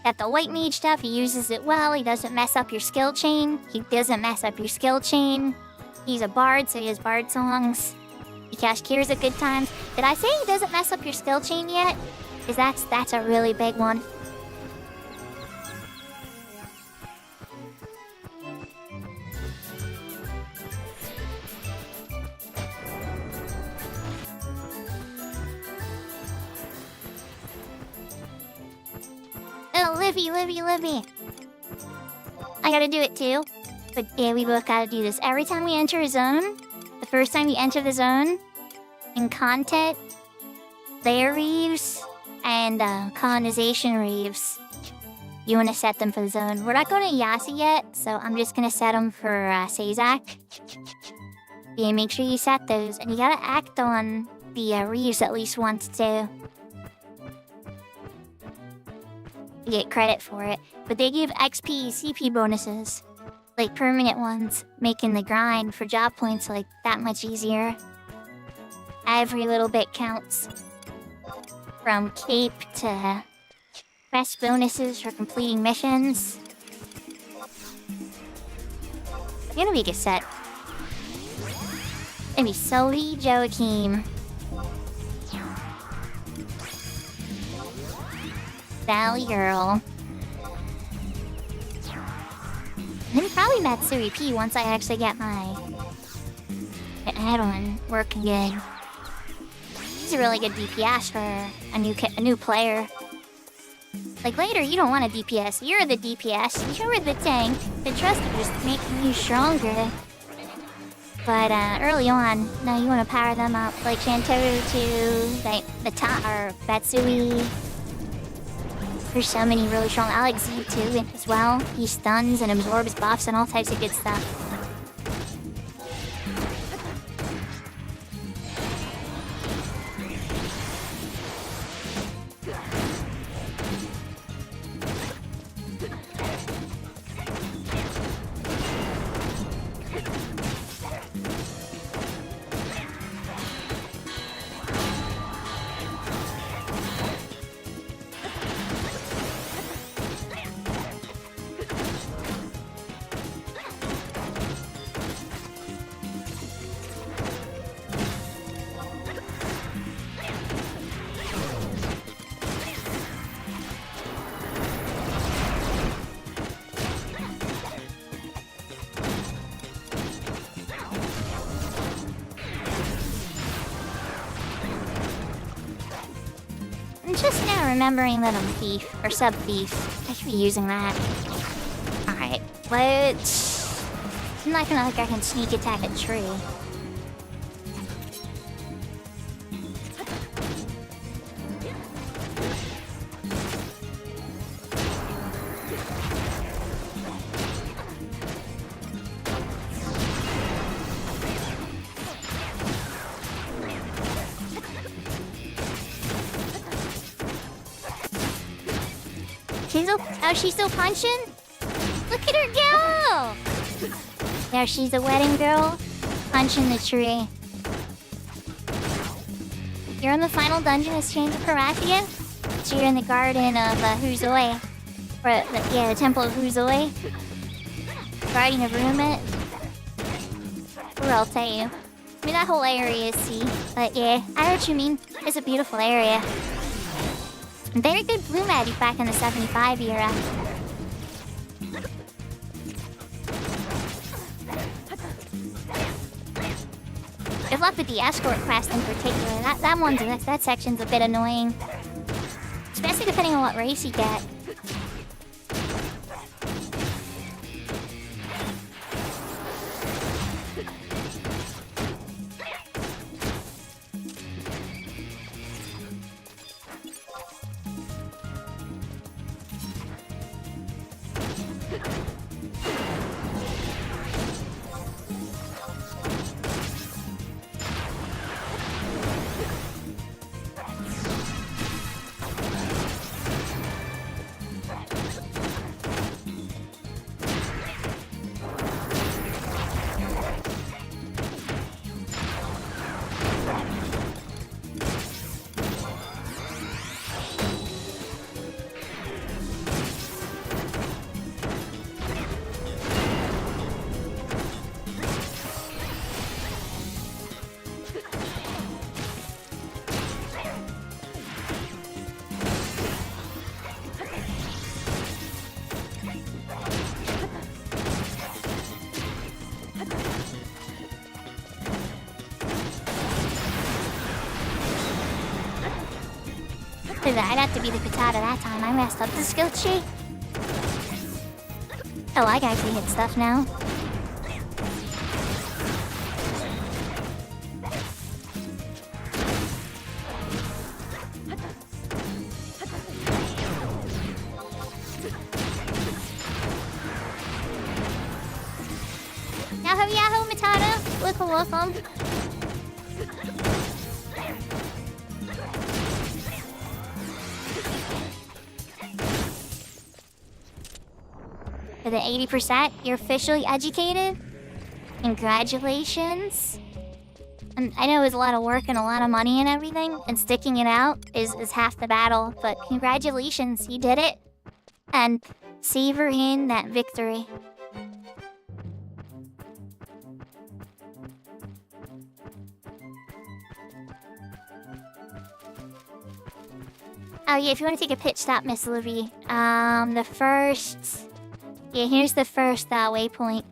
Got the white mage stuff, he uses it well, he doesn't mess up your skill chain. He's a bard, so he has bard songs. He casts cures at good times. Did I say he doesn't mess up your skill chain yet? Because that's a really big one. Oh, Livy. I gotta do it too. But yeah, we both gotta do this. Every time we enter a zone, the first time you enter the zone, in content, layer reeves, and colonization reeves, you wanna set them for the zone. We're not going to Yasi yet, so I'm just gonna set them for Sazak. Yeah, make sure you set those, and you gotta act on the reeves at least once too. You get credit for it, but they give XP, CP bonuses, like permanent ones, making the grind for job points like that much easier. Every little bit counts. From cape to quest bonuses for completing missions. It's gonna be a good set. It's gonna be Sylvie, Joachim. Valley Girl. And then probably Matsuri P once I actually get my add-on working good. He's a really good DPS for a new player. Like later, you don't want a DPS. You're the DPS. You're the tank. The trust is just making you stronger. But early on, no, you want to power them up. Like Shantoru to like the top or Matsui. There's so many really strong. I like Z too as well. He stuns and absorbs buffs and all types of good stuff. I'm just now remembering that I'm thief, or sub-thief. I should be using that. Alright, let's... I'm not gonna like I can sneak attack a tree. she's still punching? Look at her go! There she's a wedding girl, punching the tree. You're in the final dungeon of Chains of Parathia? So you're in the garden of Huzoi. The temple of Huzoi. Guardian of Rumet. Or I'll tell you. I mean, that whole area is sea. But yeah, I know what you mean. It's a beautiful area. Very good blue magic back in the 75 era. Good luck with the escort quest in particular. That section's a bit annoying. Especially depending on what race you get. I'd have to be the Katata that time. I messed up the skill tree. Oh, I can actually hit stuff now. Yahoo, yahoo, Matata! Welcome, welcome. For the 80%, you're officially educated. Congratulations. And I know it was a lot of work and a lot of money and everything, and sticking it out is half the battle, but congratulations, you did it. And savor in that victory. Oh yeah, if you want to take a pitch stop, Miss Livy, the first... Yeah, here's the first waypoint.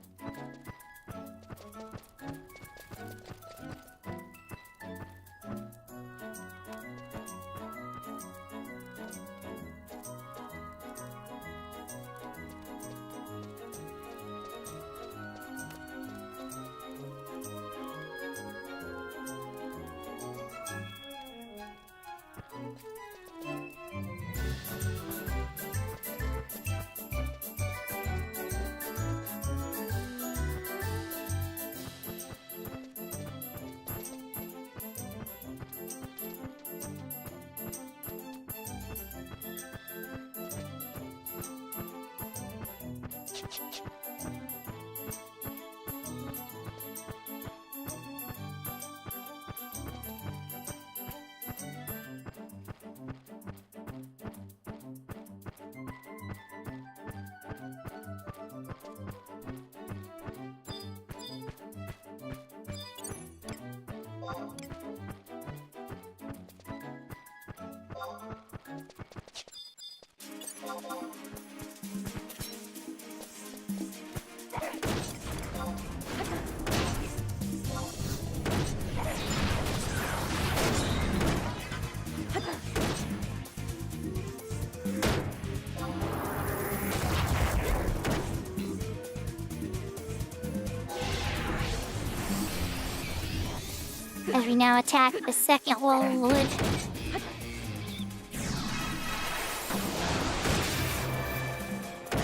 As we now attack the second wall of wood.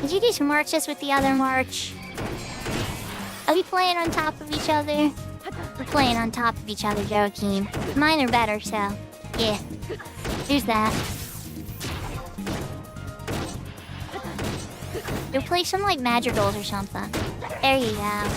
Did you just march us with the other march? Are we playing on top of each other? We're playing on top of each other, Joaquin. Mine are better, so yeah. Here's that. You'll play some like madrigals or something. There you go.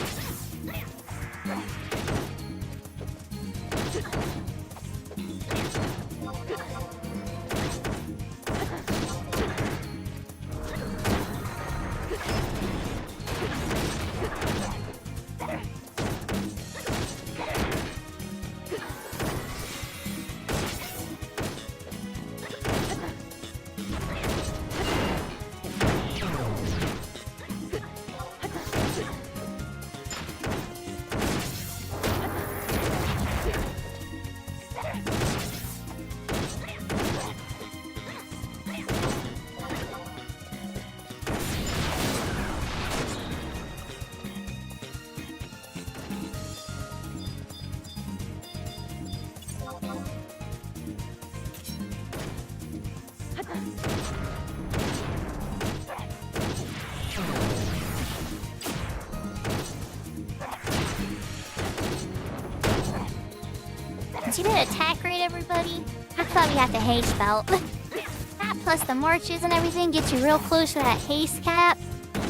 See that attack rate, everybody? That's why we have the haste belt. That plus the marches and everything gets you real close to that haste cap.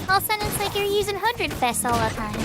All of a sudden it's like you're using 100 Fest all the time.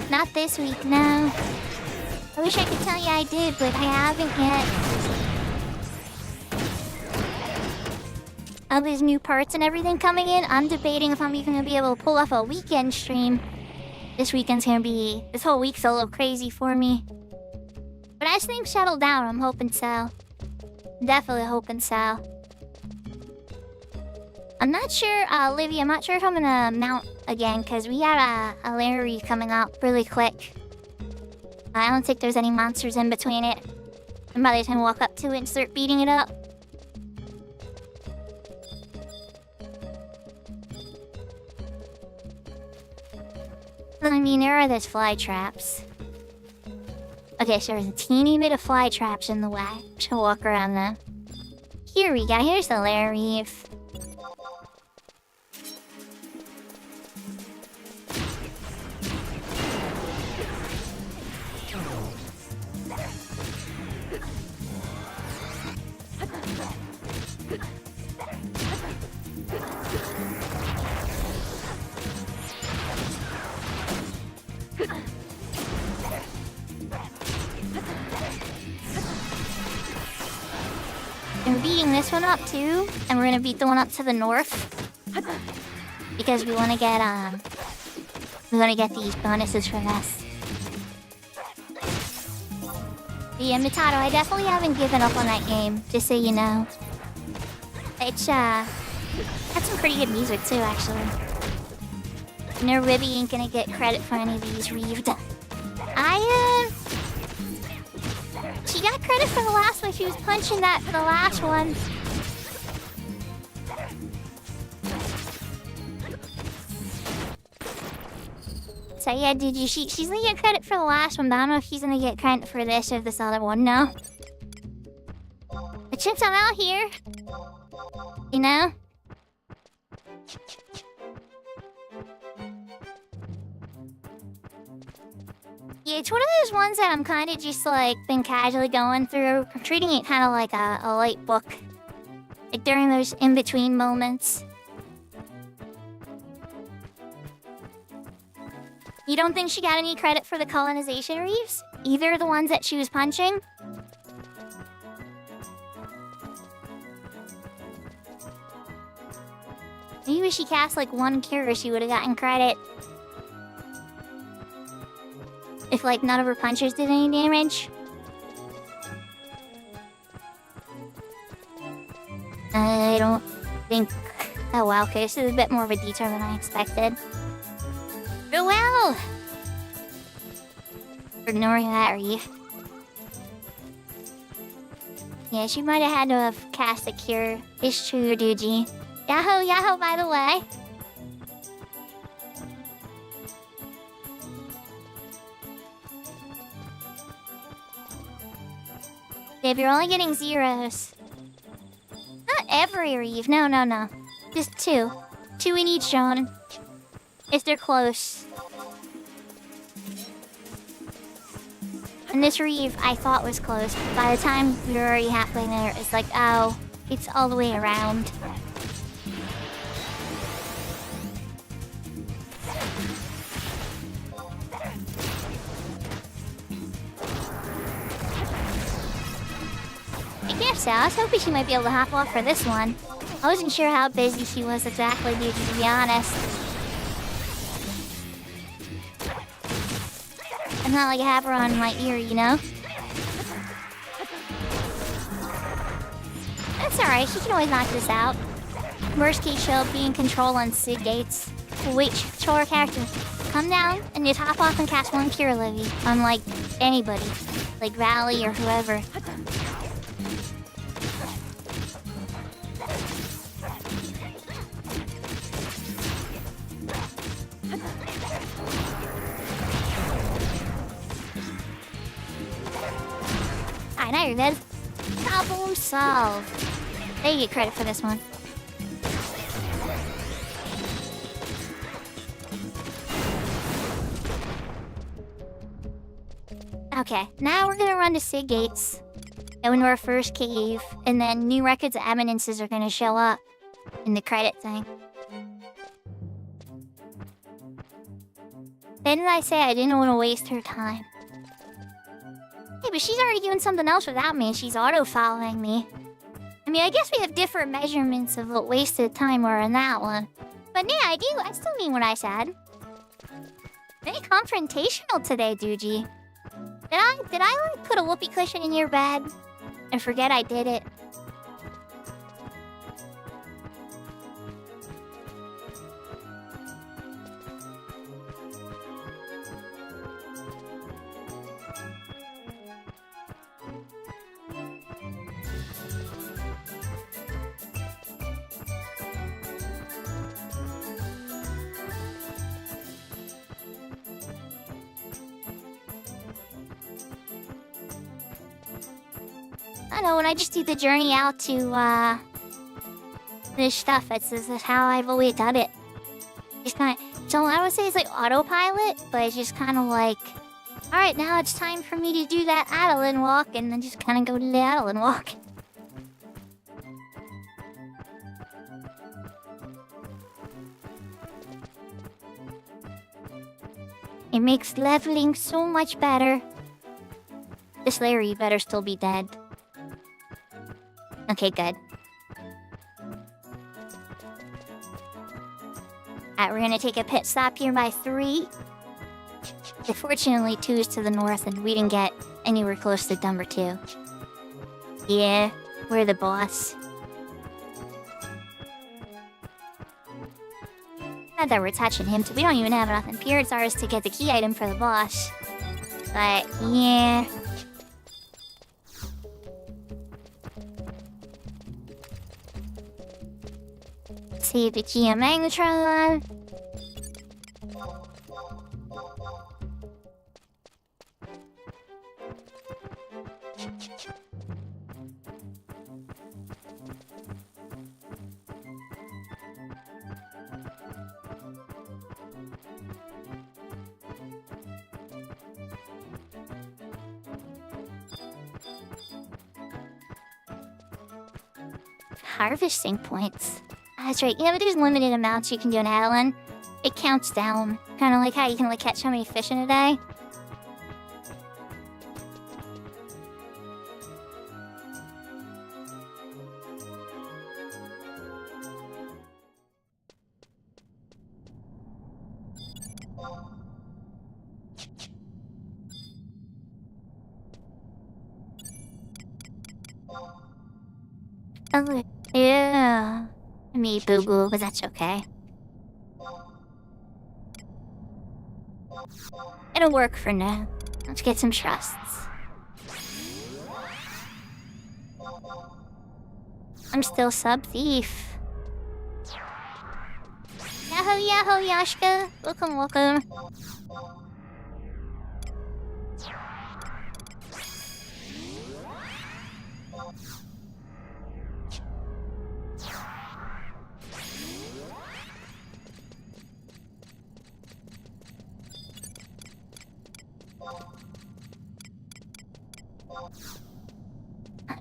Not this week, no. I wish I could tell you I did, but I haven't yet. All these new parts and everything coming in, I'm debating if I'm even gonna be able to pull off a weekend stream. This whole week's a little crazy for me. But as things settle down, I'm hoping so. Definitely hoping so. I'm not sure, Livy, I'm not sure if I'm gonna mount again, because we got a Larry coming up really quick. I don't think there's any monsters in between it. And by the time I walk up to it and start beating it up. I mean, there are those fly traps. Okay, so there's a teeny bit of fly traps in the way. Just gonna walk around them. Here we go, here's the Larry. We're beating this one up too, and we're gonna beat the one up to the north because we want to get these bonuses for this. But yeah, Mitato, I definitely haven't given up on that game, just so you know. It's had some pretty good music too, actually. No, Ribby ain't gonna get credit for any of these reeved. She got credit for the last one. She was punching that for the last one. So yeah, she's gonna get credit for the last one, but I don't know if she's gonna get credit for this or this other one now. But since I'm out here, you know? Yeah, it's one of those ones that I'm kind of just like been casually going through. I'm treating it kind of like a light book. Like during those in-between moments. You don't think she got any credit for the colonization reefs? Either the ones that she was punching? Maybe if she cast like one cure, she would have gotten credit. If like none of her punches did any damage. I don't think... Oh wow, okay, this is a bit more of a detail than I expected. But well! Ignoring that reef. Yeah, she might have had to have cast a cure. It's true, Doogie. Yahoo, Yahoo, by the way. If you're only getting zeros. Not every reef, no. Just two. Two in each zone. If they're close. And this reef I thought was close. By the time we were already halfway there, it's like, oh, it's all the way around. I guess so. I was hoping she might be able to hop off for this one. I wasn't sure how busy she was exactly, dude, to be honest. It's not like I have her on my ear, you know? That's alright, she can always knock this out. Worst case, she'll be in control on Sig Gates. Wait, control her character. Come down and just hop off and cast one Cure Levy. Unlike anybody. Like Rally or whoever. Alright, now you're dead. Problem solved. They get credit for this one. Okay, now we're gonna run to Sig Gates. Go into our first cave, and then new records of eminences are gonna show up in the credit thing. Then did I say I didn't want to waste her time? Hey, but she's already doing something else without me, and she's auto-following me. I mean, I guess we have different measurements of what wasted time were in that one. But yeah, I still mean what I said. Very confrontational today, Doogie. Did I like put a whoopee cushion in your bed and forget I did it? I know, when I just do the journey out to, this stuff, this is how I've always done it. Just kind of, so I would say it's like autopilot, but it's just kind of like, alright, now it's time for me to do that Adeline walk, and then just kind of go to the Adeline walk. It makes leveling so much better. This Larry better still be dead. Okay, good. Alright, we're gonna take a pit stop here by 3. Unfortunately, 2 is to the north, and we didn't get anywhere close to number 2. Yeah, we're the boss. Not that we're touching him, so we don't even have enough Imperial Stars to get the key item for the boss. But, yeah. Save the key on Magnetron. Harvesting points. That's right. Yeah, but there's limited amounts you can do in Adeline. It counts down. Kind of like how you can like catch how many fish in a day. Oh, yeah. Me boo-boo, but that's okay. It'll work for now. Let's get some trusts. I'm still sub-thief. Yahoo, yahoo, Yashka. Welcome, welcome.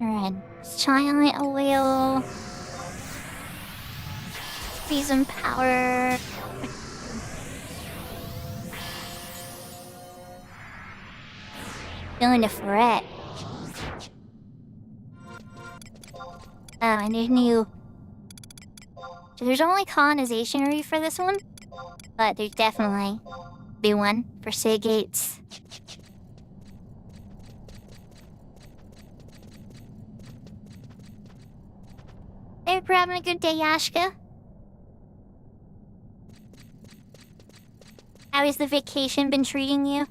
Alright, giant whale. Be some power. Feeling the fret. Oh, I need new. So there's only colonizationary for this one, but there's definitely be one for Sig Gates. Hey, we're having a good day, Yashka. How has the vacation been treating you?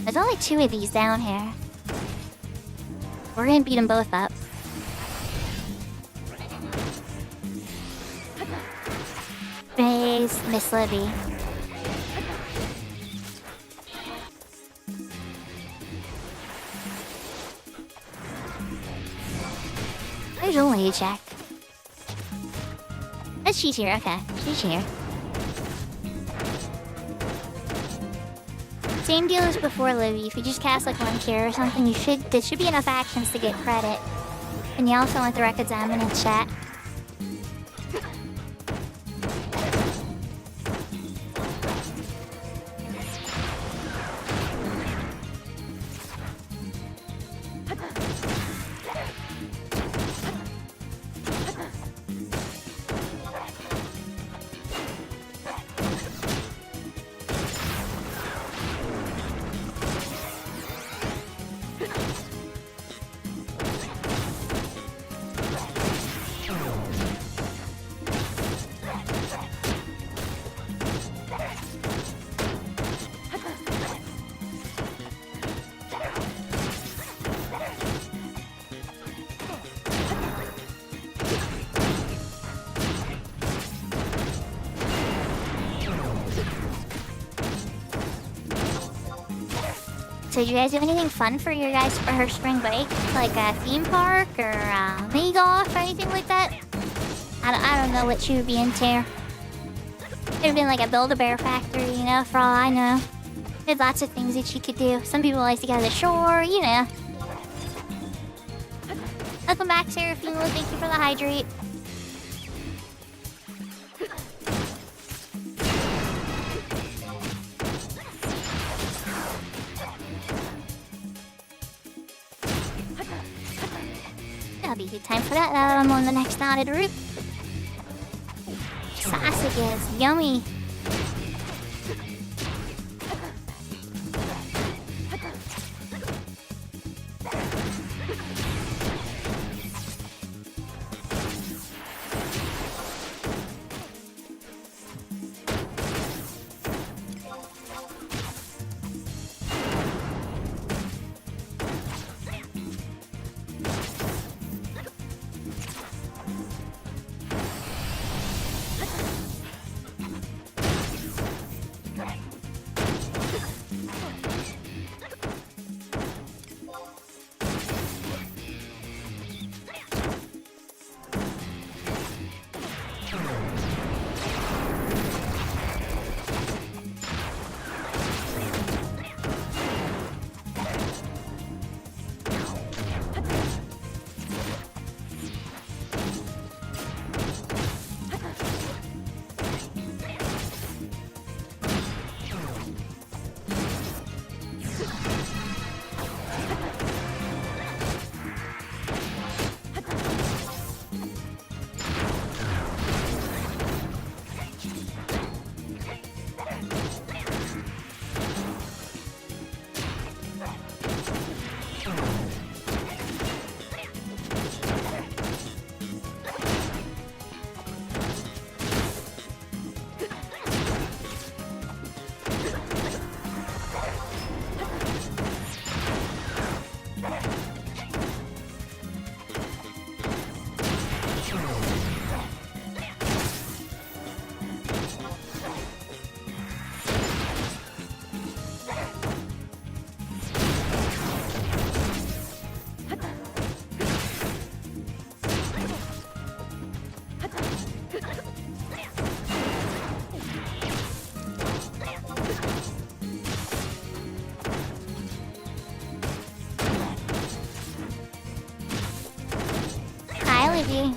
There's only 2 of these down here. We're gonna beat them both up. Praise Miss Libby. There's only a check. Oh, she's here, okay. She's here. Same deal as before, Libby. If you just cast like 1 cure or something, there should be enough actions to get credit. And you also want the rec examine in chat. So did you guys do anything fun for your guys for her spring break? Like a theme park or mini golf or anything like that? I don't know what she would be into. Could have been like a Build-A-Bear factory, you know, for all I know. There's lots of things that she could do. Some people like to go to the shore, you know. Welcome back, Seraphine. Thank you for the hydrate. That'll be a good time for that. I'm on the next knotted route. Sausages, yummy. Olivia.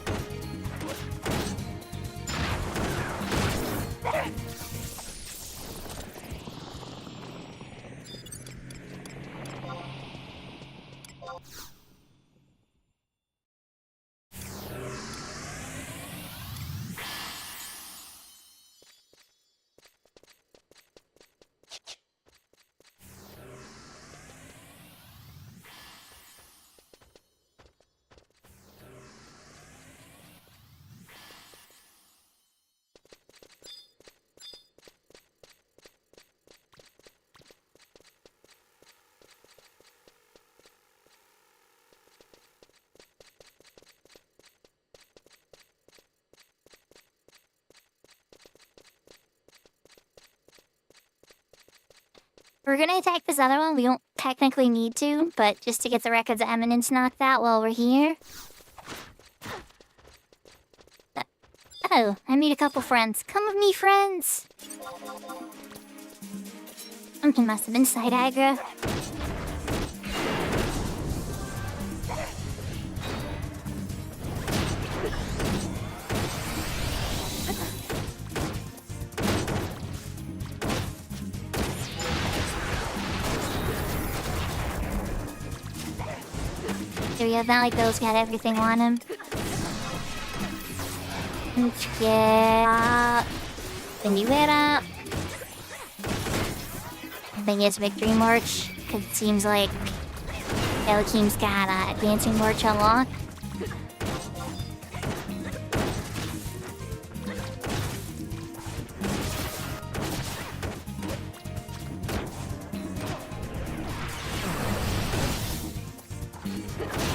We're gonna attack this other one. We don't technically need to, but just to get the Records of Eminence knocked out while we're here. Oh, I made a couple friends. Come with me, friends! Something must have been side aggro. There we go, Valley Girl's got everything on him. Yeah. Benjuera. I think it's Victory March, because it seems like Elakim's got Advancing March unlocked.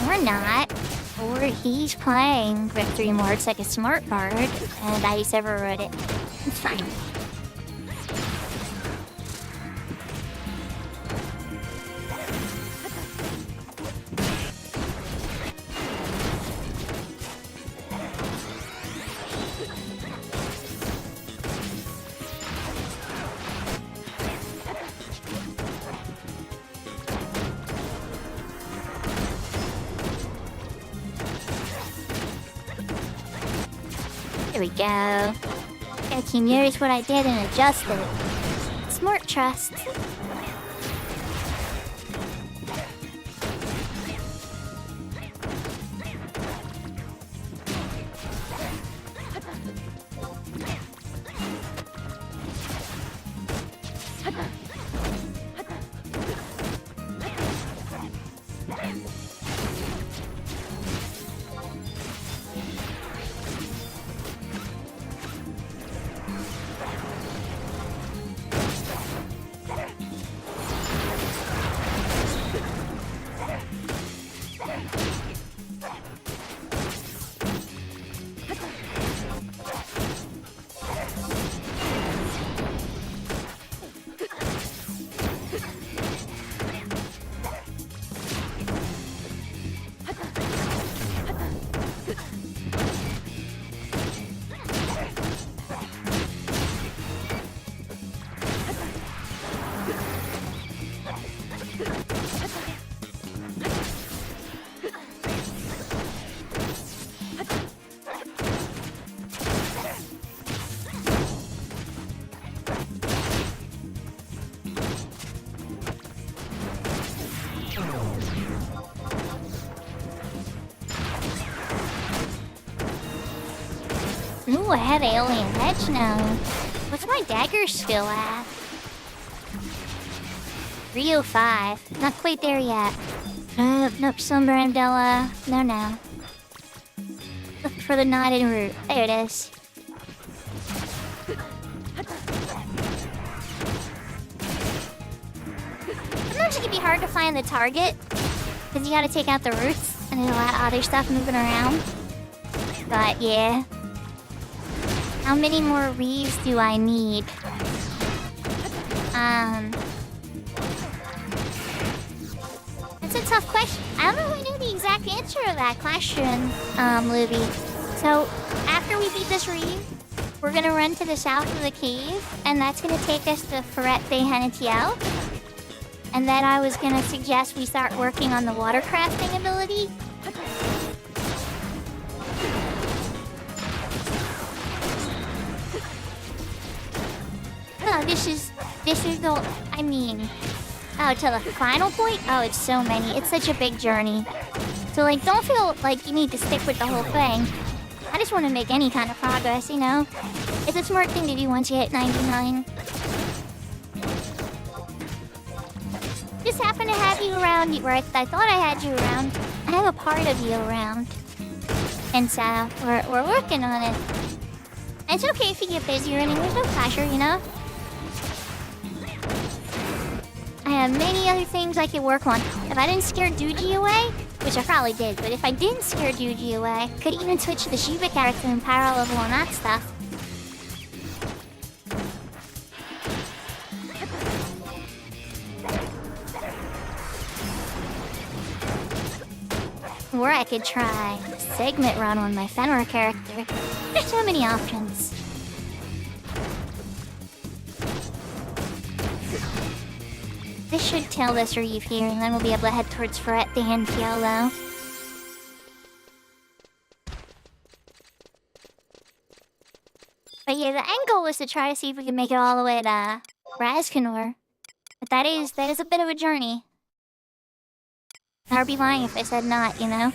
Or not. Or he's playing Victory March like a smart card, and I just overrode it. It's fine. There we go. Okay, here's what I did and adjusted. Smart trust. Ooh, I have alien edge now. What's my dagger skill at? 305. Not quite there yet. Nope, Somber Amdella. No. Look for the knotted root. There it is. Sometimes it can be hard to find the target, because you gotta take out the roots, and there's a lot of other stuff moving around. But yeah. How many more Reeves do I need? That's a tough question. I don't know if I know the exact answer to that question, Libby. So, after we beat this Reeve, we're gonna run to the south of the cave, and that's gonna take us to Ferret de Hanetiel. And then I was gonna suggest we start working on the water crafting ability. Oh, this is the, I mean, oh, to the final point? Oh, it's so many. It's such a big journey. So, like, don't feel like you need to stick with the whole thing. I just want to make any kind of progress, you know? It's a smart thing to do once you hit 99. Just happen to have you around where I thought I had you around. I have a part of you around. And so, we're working on it. It's okay if you get busier and there's no pressure, you know? I have many other things I could work on. If I didn't scare Doogie away, which I probably did, but if I didn't scare Doogie away, I could even switch to the Shiva character and power level and that stuff. Or I could try a segment run on my Fenrir character. There's so many options. This should tell this Reeve here, and then we'll be able to head towards Ferret de Hanetiel. But yeah, the end goal was to try to see if we can make it all the way to Razkanor. But that is a bit of a journey. I'd be lying if I said not, you know?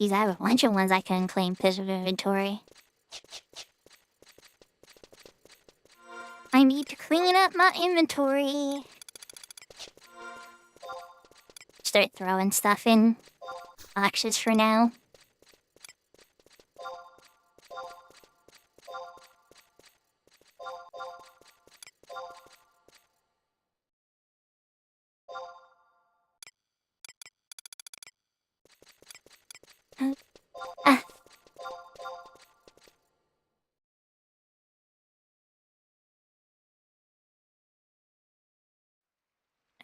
I have a bunch of ones I can claim piece of inventory. I need to clean up my inventory. Start throwing stuff in boxes for now.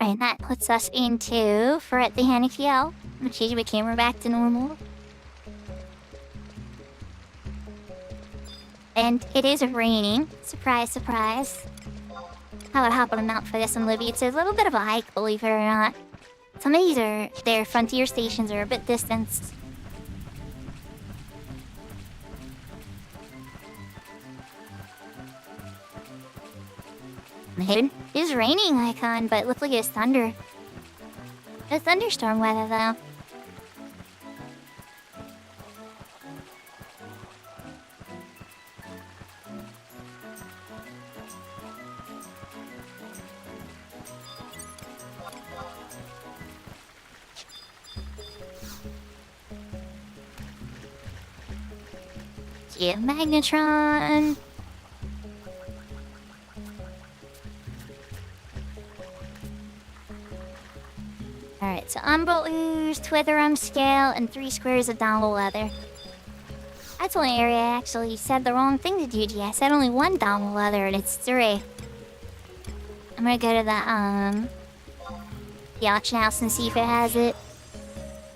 And that puts us into Fret the Hanikiel. Change my camera back to normal. And it is raining. Surprise, surprise. I would hop on a mount for this one, Libby. It's a little bit of a hike, believe it or not. Some of these their frontier stations are a bit distanced. It is raining, Icon, but it looks like it's thunder. It's thunderstorm weather, though. Yeah, Magnetron. Alright, so Umbral Ooze, Twither Scale, and 3 squares of Dongle Leather. That's one area I actually said the wrong thing to do, G. I said only 1 Dongle Leather, and it's 3. I'm gonna go to the auction house and see if it has it.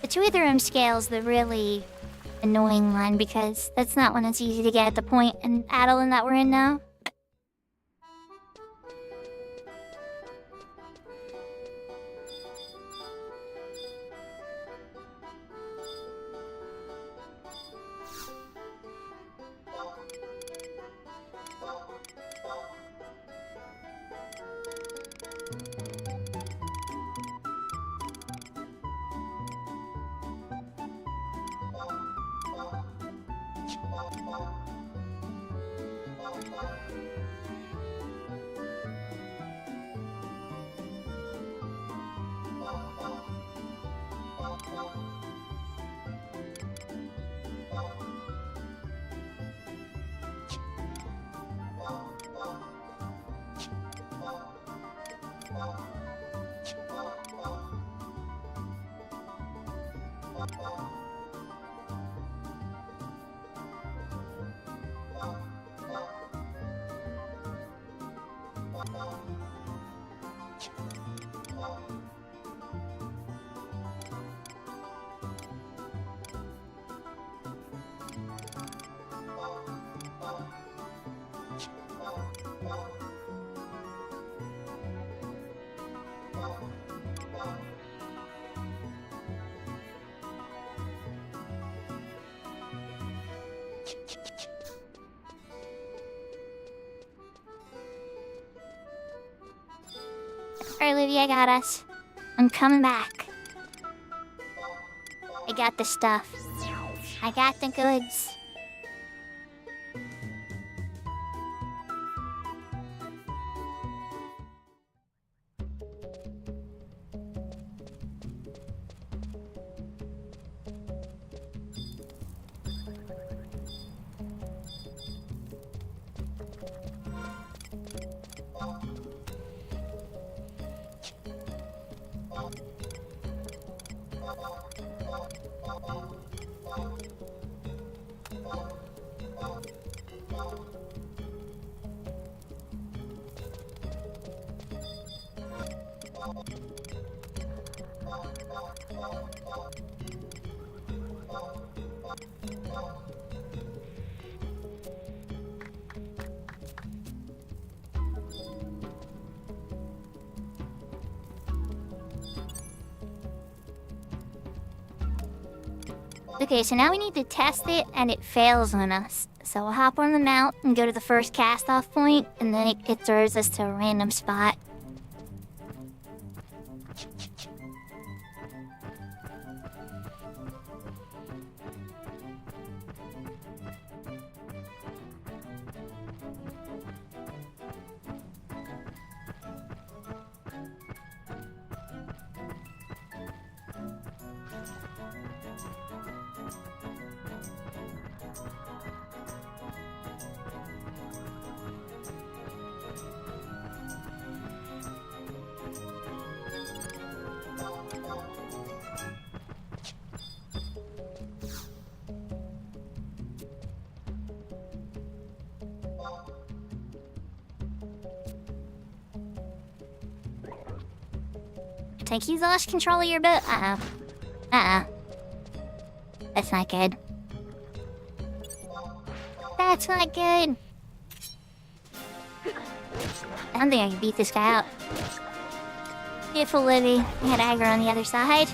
The Twither Scale's the really annoying one, because that's not one that's easy to get at the point in Adeline that we're in now. Alright, Olivia, I got us. I'm coming back. I got the stuff. I got the goods. Okay, so now we need to test it, and it fails on us. So we'll hop on the mount and go to the first cast-off point, and then it throws us to a random spot. think he's lost control of your boat. Uh-oh. That's not good. That's not good. I don't think I can beat this guy out. Beautiful Livy. I had aggro on the other side.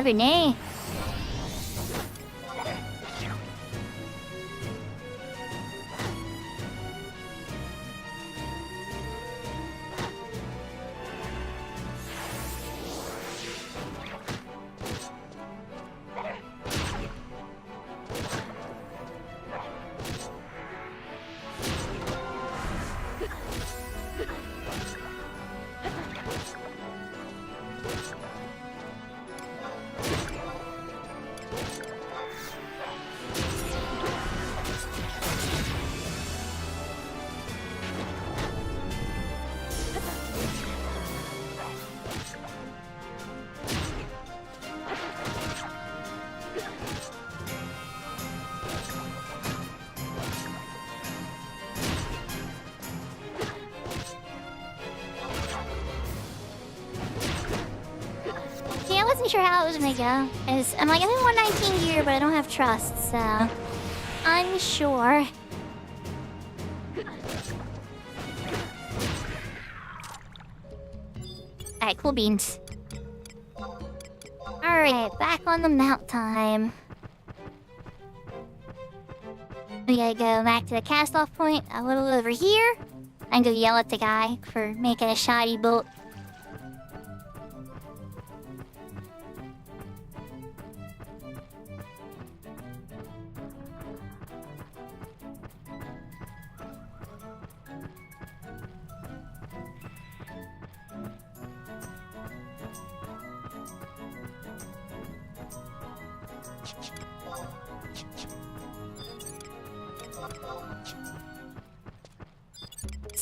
Renee. I wasn't sure how it was gonna go. I'm like, I'm in 119 gear, but I don't have trust, so... unsure. Alright, cool beans. Alright, back on the mount time. We gotta go back to the cast-off point a little over here. And go yell at the guy for making a shoddy boat.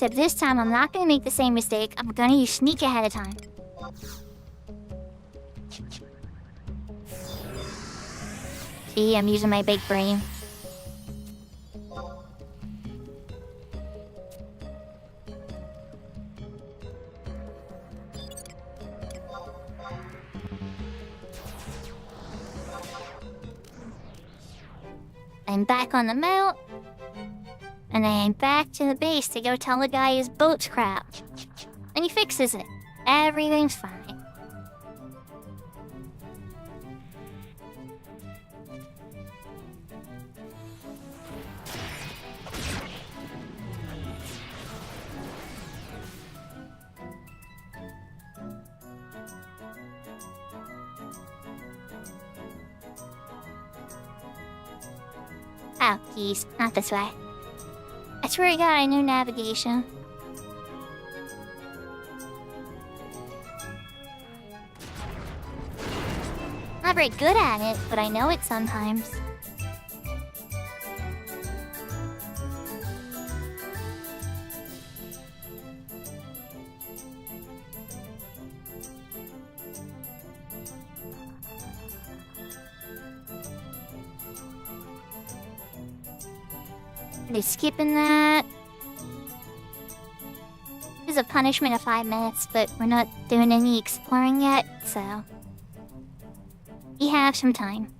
Except this time, I'm not gonna make the same mistake. I'm gonna use sneak ahead of time. See, I'm using my big brain. I'm back on the mount. And then back to the base to go tell the guy his boat's crap. And he fixes it. Everything's fine. Oh, geez, not this way. I swear to God, I knew navigation. Not very good at it, but I know it sometimes. Are they skipping that? There's a punishment of 5 minutes, but we're not doing any exploring yet, so... we have some time.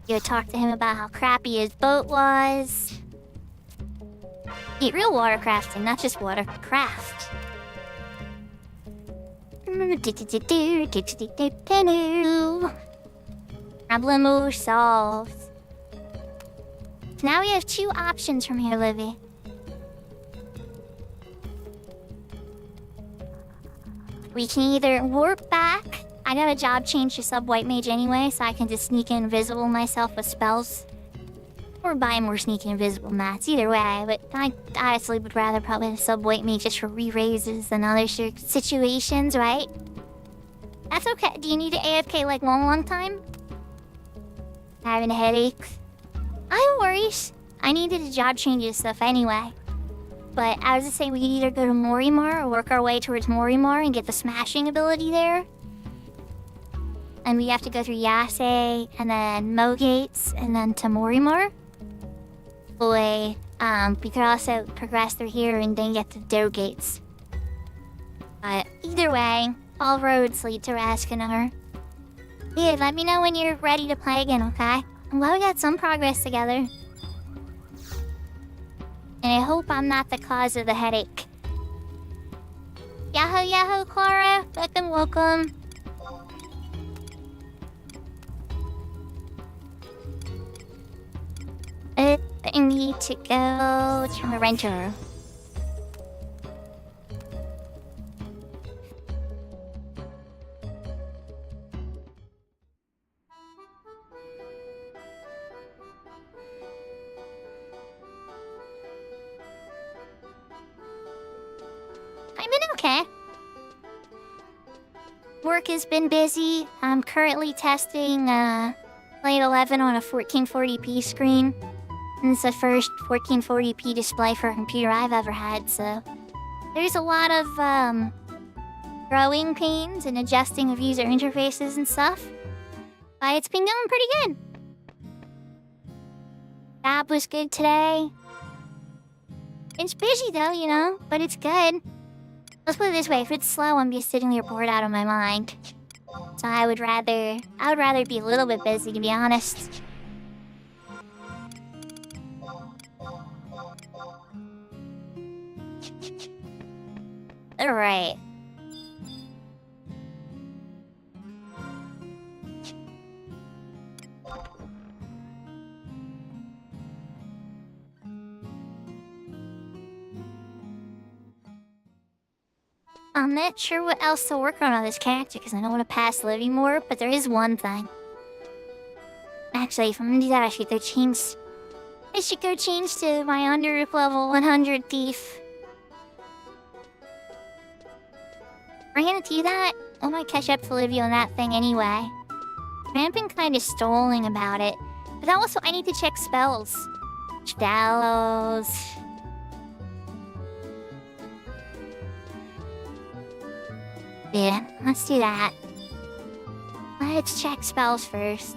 You talk to him about how crappy his boat was. Eat real watercrafting, not just watercraft. Problem solved. Now we have 2 options from here, Livy. We can either warp back. I got a job change to sub white mage anyway, so I can just sneak invisible myself with spells. Or buy more sneak invisible mats, either way, but I honestly would rather probably sub white mage just for re-raises than other situations, right? That's okay. Do you need to AFK like long time? having a headache. No worries. I needed a job change and stuff anyway. But I was to say we could either go to Morimar or work our way towards Morimar and get the smashing ability there. And we have to go through Yase and then Mogates and then to Morimar. Boy, we could also progress through here and then get to Dogates. But either way, all roads lead to Rascanar. Yeah, let me know when you're ready to play again, okay? I'm glad we got some progress together. And I hope I'm not the cause of the headache. Yahoo, yahoo, Clara. Welcome, welcome. I need to go to the renter. I've been okay. Work has been busy. I'm currently testing Late 11 on a 1440p screen. And it's the first 1440p display for a computer I've ever had, so there's a lot of growing pains and adjusting of user interfaces and stuff. But it's been going pretty good. Job was good today. It's busy though, you know, but it's good. Let's put it this way, if it's slow, I'm just sitting there bored out of my mind. So I would rather be a little bit busy, to be honest. Alright. I'm not sure what else to work on this character because I don't want to pass Livy more, but there is one thing. Actually, if I'm gonna do that, I should go change to my under level 100 thief. We're gonna do that. I might catch up to Livy on that thing anyway. I've been kind of stalling about it, but also I need to check spells. Spells. Yeah, let's do that. Let's check spells first.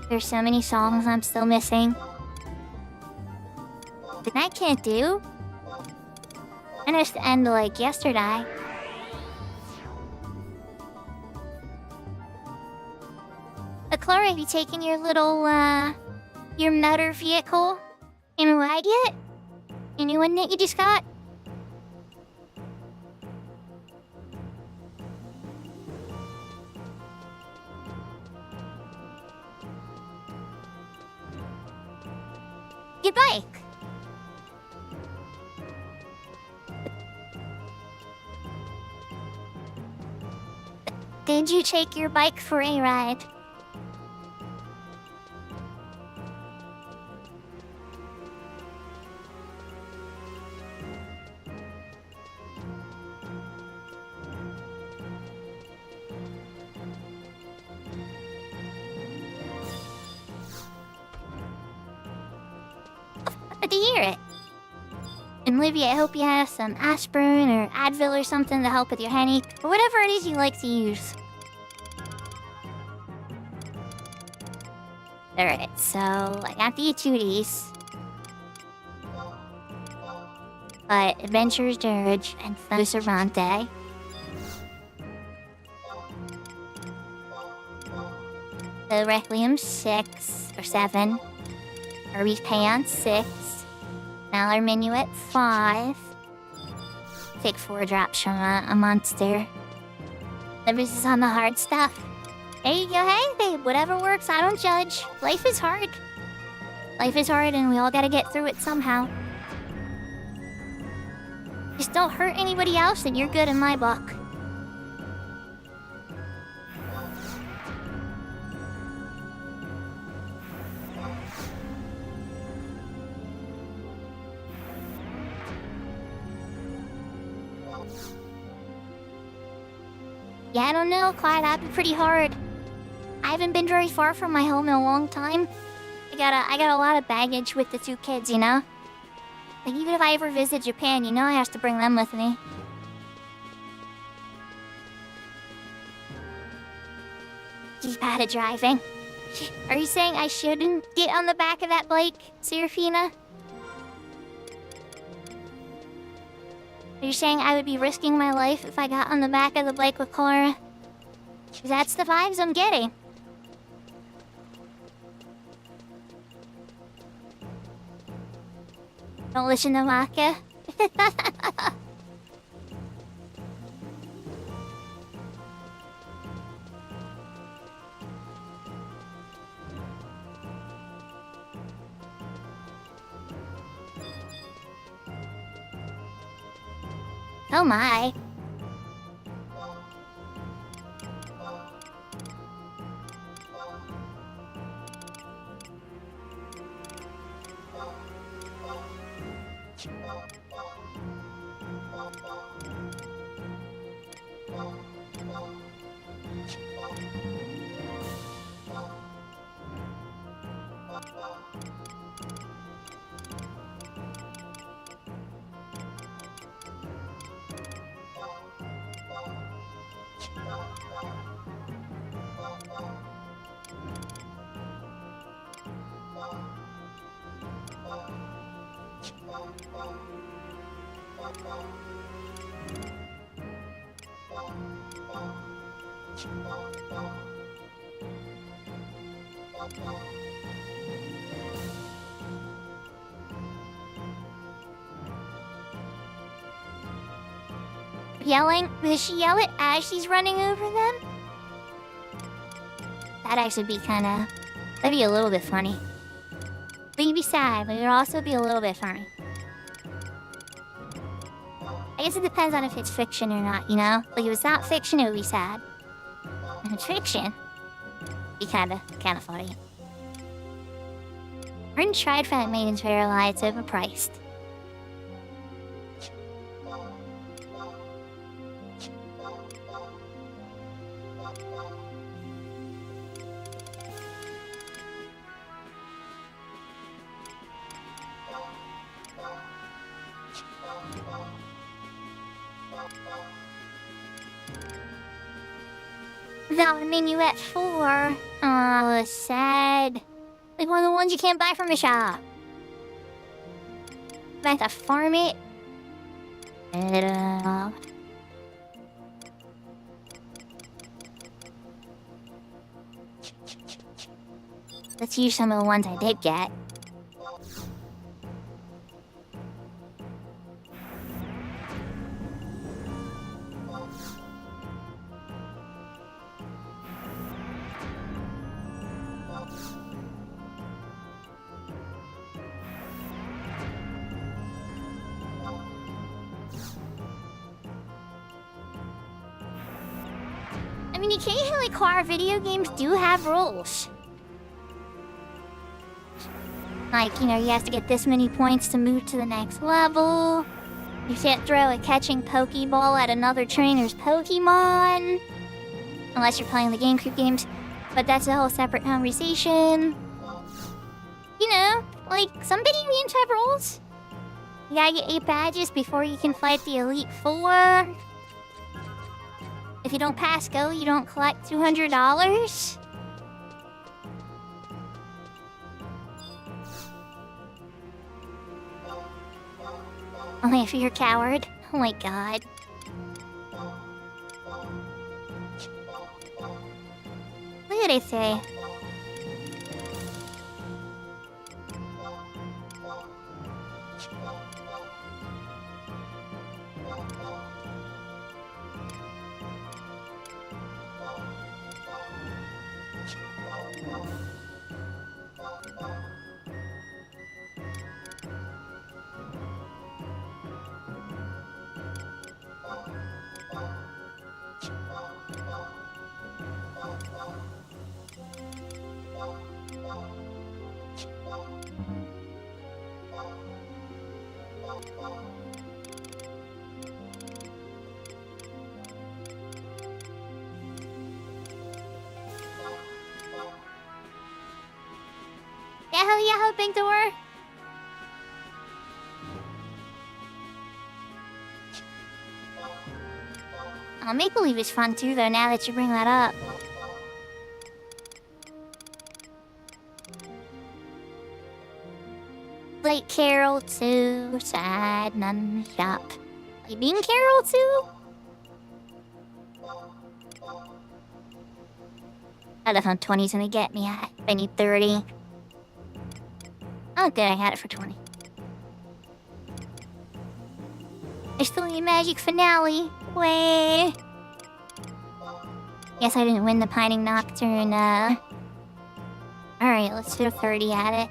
There's so many songs I'm still missing. That I can't do. I finished the end like yesterday. Clara, have you taken your little, your motor vehicle in a ride yet? Your new one that you just got? Your bike. Did you take your bike for a ride? To hear it. And Livy, I hope you have some aspirin or Advil or something to help with your headache, or whatever it is you like to use. Alright, so I got the Etudes. But Adventurer's Dirge and Focerante. The Requiem 6 or 7. Kirby's Pants 6. Mallard Minuet 5. Take 4 drops from a monster. Emphasis on the hard stuff. There you go, hey babe, whatever works, I don't judge. Life is hard. Life is hard and we all gotta get through it somehow. Just don't hurt anybody else and you're good in my book. Yeah, I don't know, Clyde. That'd be pretty hard. I haven't been very far from my home in a long time. I got a lot of baggage with the 2 kids, you know? Like, even if I ever visit Japan, you know I have to bring them with me. He's bad at driving. Are you saying I shouldn't get on the back of that bike, Serafina? Are you saying I would be risking my life if I got on the back of the bike with Clara? 'Cause that's the vibes I'm getting. Don't listen to Maka. Oh my. Yelling? Does she yell it as she's running over them? That'd actually be kinda... That'd be a little bit funny. But you'd be sad, but it'd also be a little bit funny. I guess it depends on if it's fiction or not, you know? Like, if it's not fiction, it would be sad. If it's fiction, it'd be kinda funny. Rin tried to find Maiden's Fair Alliance overpriced. That Minuet 4. Oh, sad. Like one of the ones you can't buy from the shop. I have to farm it. Let's use some of the ones I did get. I mean, occasionally car video games do have rules. Like, you know, you have to get this many points to move to the next level. You can't throw a catching Pokeball at another trainer's Pokemon. Unless you're playing the GameCube games. But that's a whole separate conversation. You know, like, some video games have rules. You gotta get 8 badges before you can fight the Elite Four. If you don't pass go, you don't collect $200. Only if you're a coward. Oh my god. What did I say? Yahoo, yahoo, big door. Oh, Make Believe is fun too, though, now that you bring that up. Late Carol too, sad, none shop. Bean Carol too? I left on 20's gonna get me. I need 30. Oh, good, I had it for 20. I still need Magic Finale. Way. Guess I didn't win the Pining Nocturne. Alright, let's do a 30 at it.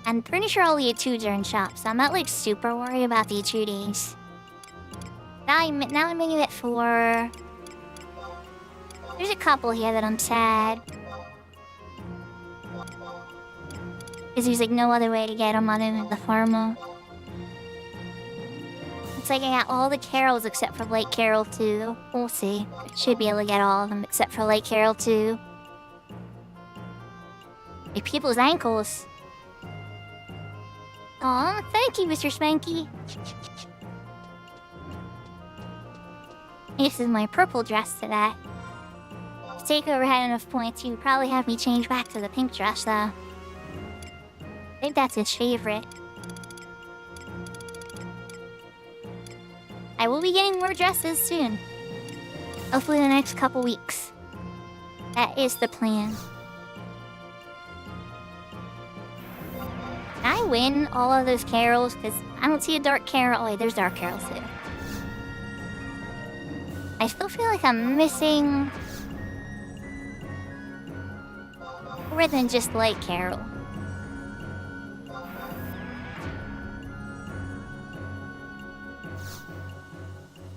I'm pretty sure all the etudes are in shops, so I'm not like super worried about the etudes. Now I'm making it for... There's a couple here that I'm sad. Because there's like no other way to get them other than the Pharma. Looks like I got all the Carols except for Late Carol 2. We'll see. I should be able to get all of them except for Late Carol 2. Like people's ankles. Aw, thank you, Mr. Spanky. This is my purple dress today. If Takeover had enough points, he would probably have me change back to the pink dress, though. I think that's his favorite. I will be getting more dresses soon. Hopefully the next couple weeks. That is the plan. Can I win all of those carols? Because I don't see a dark carol. Oh wait, there's dark carols too. I still feel like I'm missing more than just Light Carol.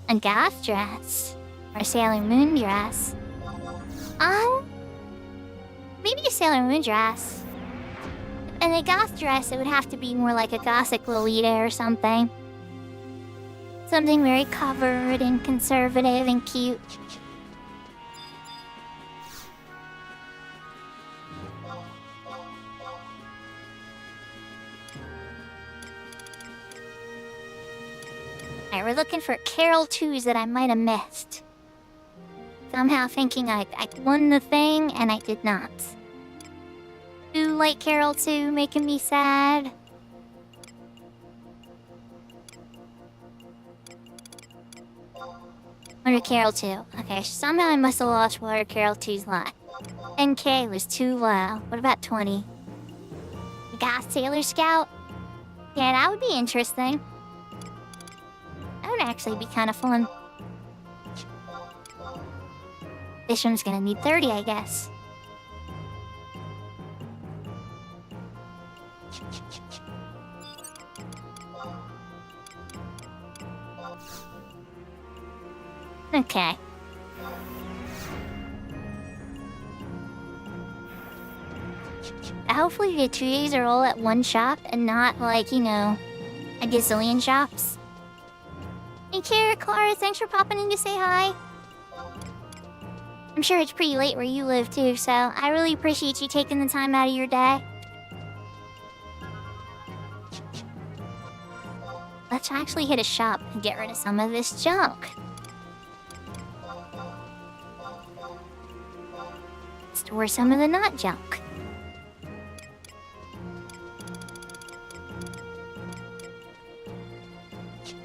A goth dress or a Sailor Moon dress. Maybe a Sailor Moon dress. And a goth dress, it would have to be more like a gothic Lolita or something. Something very covered and conservative and cute. Alright, we're looking for Carol 2s that I might have missed. Somehow thinking I won the thing, and I did not. Too Light Carol 2 making me sad. Water Carol 2. Okay, somehow I must have lost Water Carol 2's line. NK was too low. What about 20? We got Sailor Scout? Yeah, that would be interesting. That would actually be kind of fun. This one's gonna need 30, I guess. Okay. Hopefully the trees are all at one shop and not like, you know, a gazillion shops. Hey Carrot Clara, thanks for popping in to say hi. I'm sure it's pretty late where you live too, so I really appreciate you taking the time out of your day. Let's actually hit a shop and get rid of some of this junk. Store some of the not junk.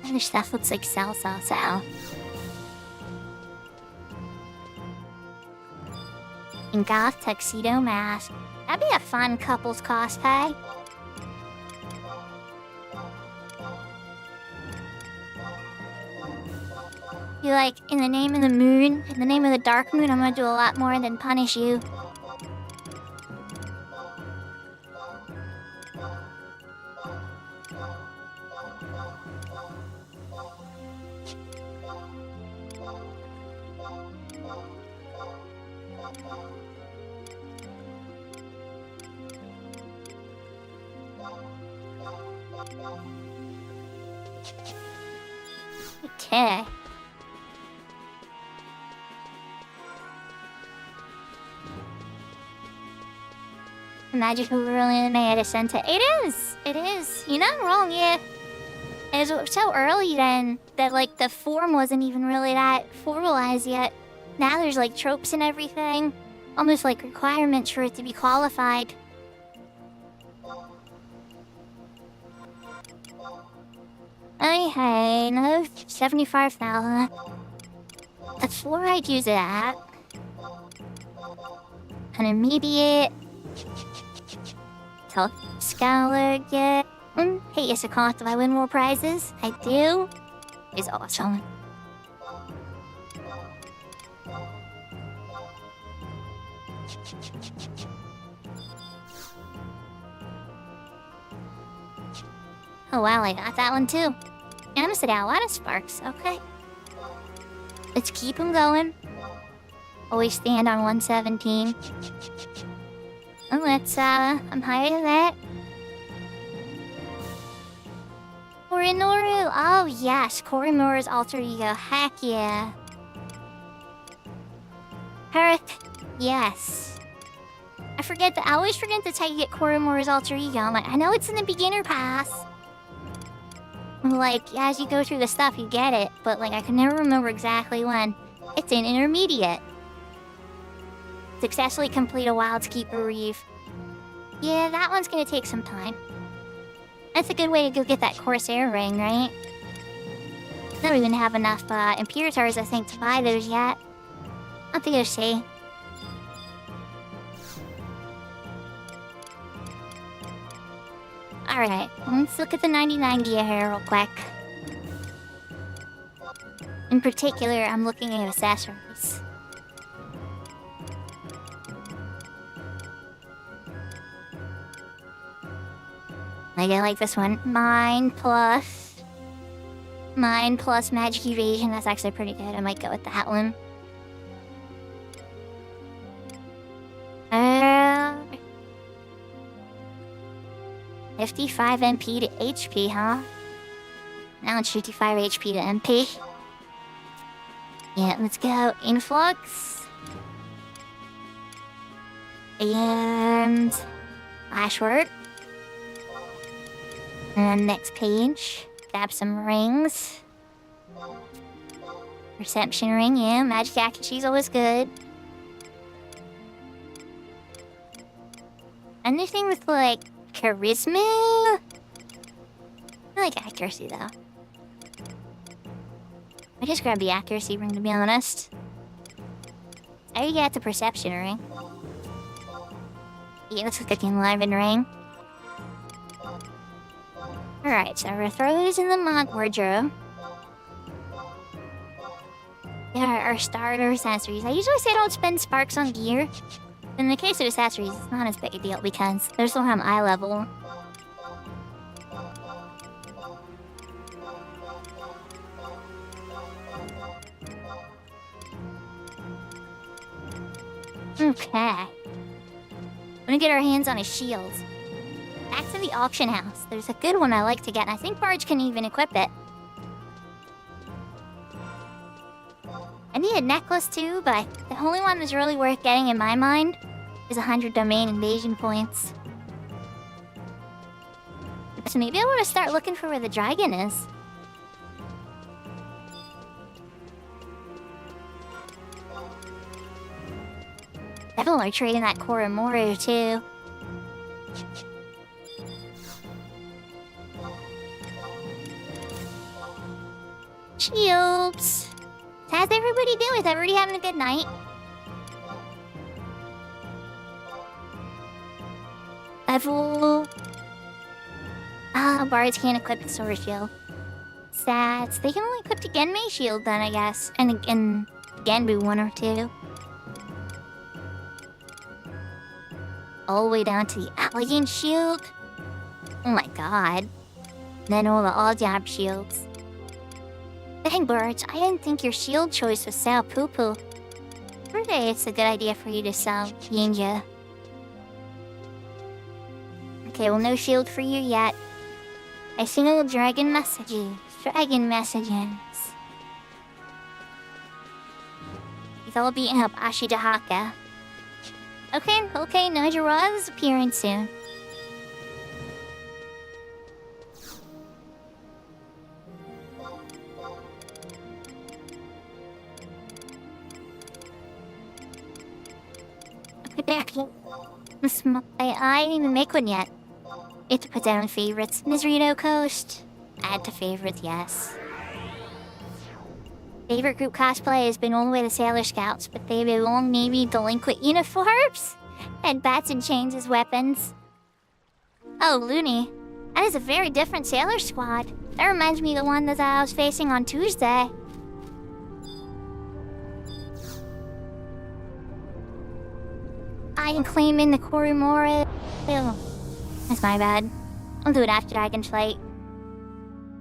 Other stuff looks like sell. And goth tuxedo mask. That'd be a fun couple's cosplay. You like, in the name of the moon, in the name of the dark moon, I'm gonna do a lot more than punish you. Okay. magical girl anime at a center. It is. It is. You're not wrong, yeah. It was so early then that like the form wasn't even really that formalized yet. Now there's like tropes and everything. Almost like requirements for it to be qualified. Okay, no 75,000. Before I do that, an immediate top scholar get. Hey, is it cost if I win more prizes? I do. It's awesome. Oh wow, I got that one too. And I got a lot of sparks, okay. Let's keep them going. Always stand on 117. And let's, I'm higher than that. Korinoru, oh yes, Korinoru's alter ego, heck yeah. Herrick, yes. I always forget that's how you get Korinoru's alter ego. I'm like, I know it's in the beginner pass. Like, as you go through the stuff, you get it, but like, I can never remember exactly when. It's in intermediate. Successfully complete a Wildskeeper Reef. Yeah, that one's gonna take some time. That's a good way to go get that Corsair ring, right? I don't even have enough Imperators, I think, to buy those yet. I'll have to go see. Alright, let's look at the 99 gear here real quick. In particular, I'm looking at accessories. I like this one. Mine plus magic evasion. That's actually pretty good. I might go with that one. 55 MP to HP, huh? Now it's 55 HP to MP. Yeah, let's go. Influx. And Flashwork. And next page. Grab some rings. Perception ring, yeah. Magic accuracy's always good. Anything with like charisma? I like accuracy though. I just grabbed the accuracy ring to be honest. I get the perception ring. Yeah, looks like I can enliven ring. Alright, so we're throw these in the mod wardrobe. Yeah, our starter accessories. I usually say don't spend sparks on gear. In the case of accessories, it's not as big a deal because they're still on eye level. Okay. We're gonna get our hands on a shield. Back to the auction house. There's a good one I like to get, and I think Barge can even equip it. I need a necklace too, but the only one that's really worth getting in my mind is 100 domain invasion points. So maybe I want to start looking for where the dragon is. Definitely trading that Korimoru too. Shields. How's everybody doing? Is everybody having a good night? Level. Bards can't equip the sword shield. Stats. They can only equip the Genmei shield then, I guess. And Genbu 1 or 2. All the way down to the elegant shield. Oh my god. Then all the all-jab shields. Dang, Bards, I didn't think your shield choice was Sao Poo-Poo. Maybe it's a good idea for you to sell Yinja. Okay, well, no shield for you yet. I single dragon messages. Dragon messages. He's all beating up Ashitahaka. Okay, Nigel is appearing soon. I didn't even make one yet. It to put down favorites. Miserito Coast. Add to favorites, yes. Favorite group cosplay has been all the way to Sailor Scouts, but they have long navy delinquent uniforms and bats and chains as weapons. Oh, Looney. That is a very different Sailor Squad. That reminds me of the one that I was facing on Tuesday. I can claim in the Korimori. Oh, that's my bad. I'll do it after Dragonflight.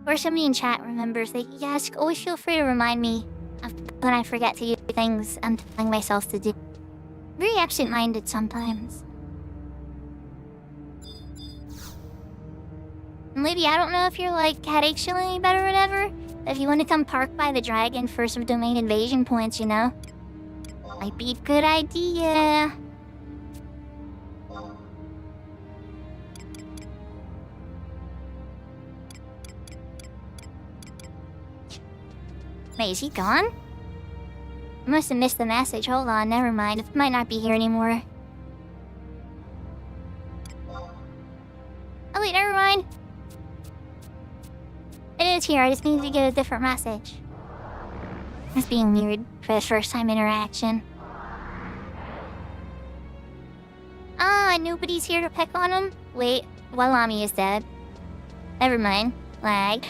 Or somebody in chat remembers that, yes, always feel free to remind me when I forget to do things I'm telling myself to do. Very absent-minded sometimes. Lady, I don't know if you're like headaches feeling any better or whatever. If you want to come park by the dragon for some domain invasion points, you know? Might be a good idea. Wait, is he gone? I must have missed the message. Hold on, never mind. It might not be here anymore. Oh wait, never mind. It is here, I just need to get a different message. It's being weird for the first time interaction. Ah, nobody's here to peck on him? Wait, Walami is dead. Never mind. Lag.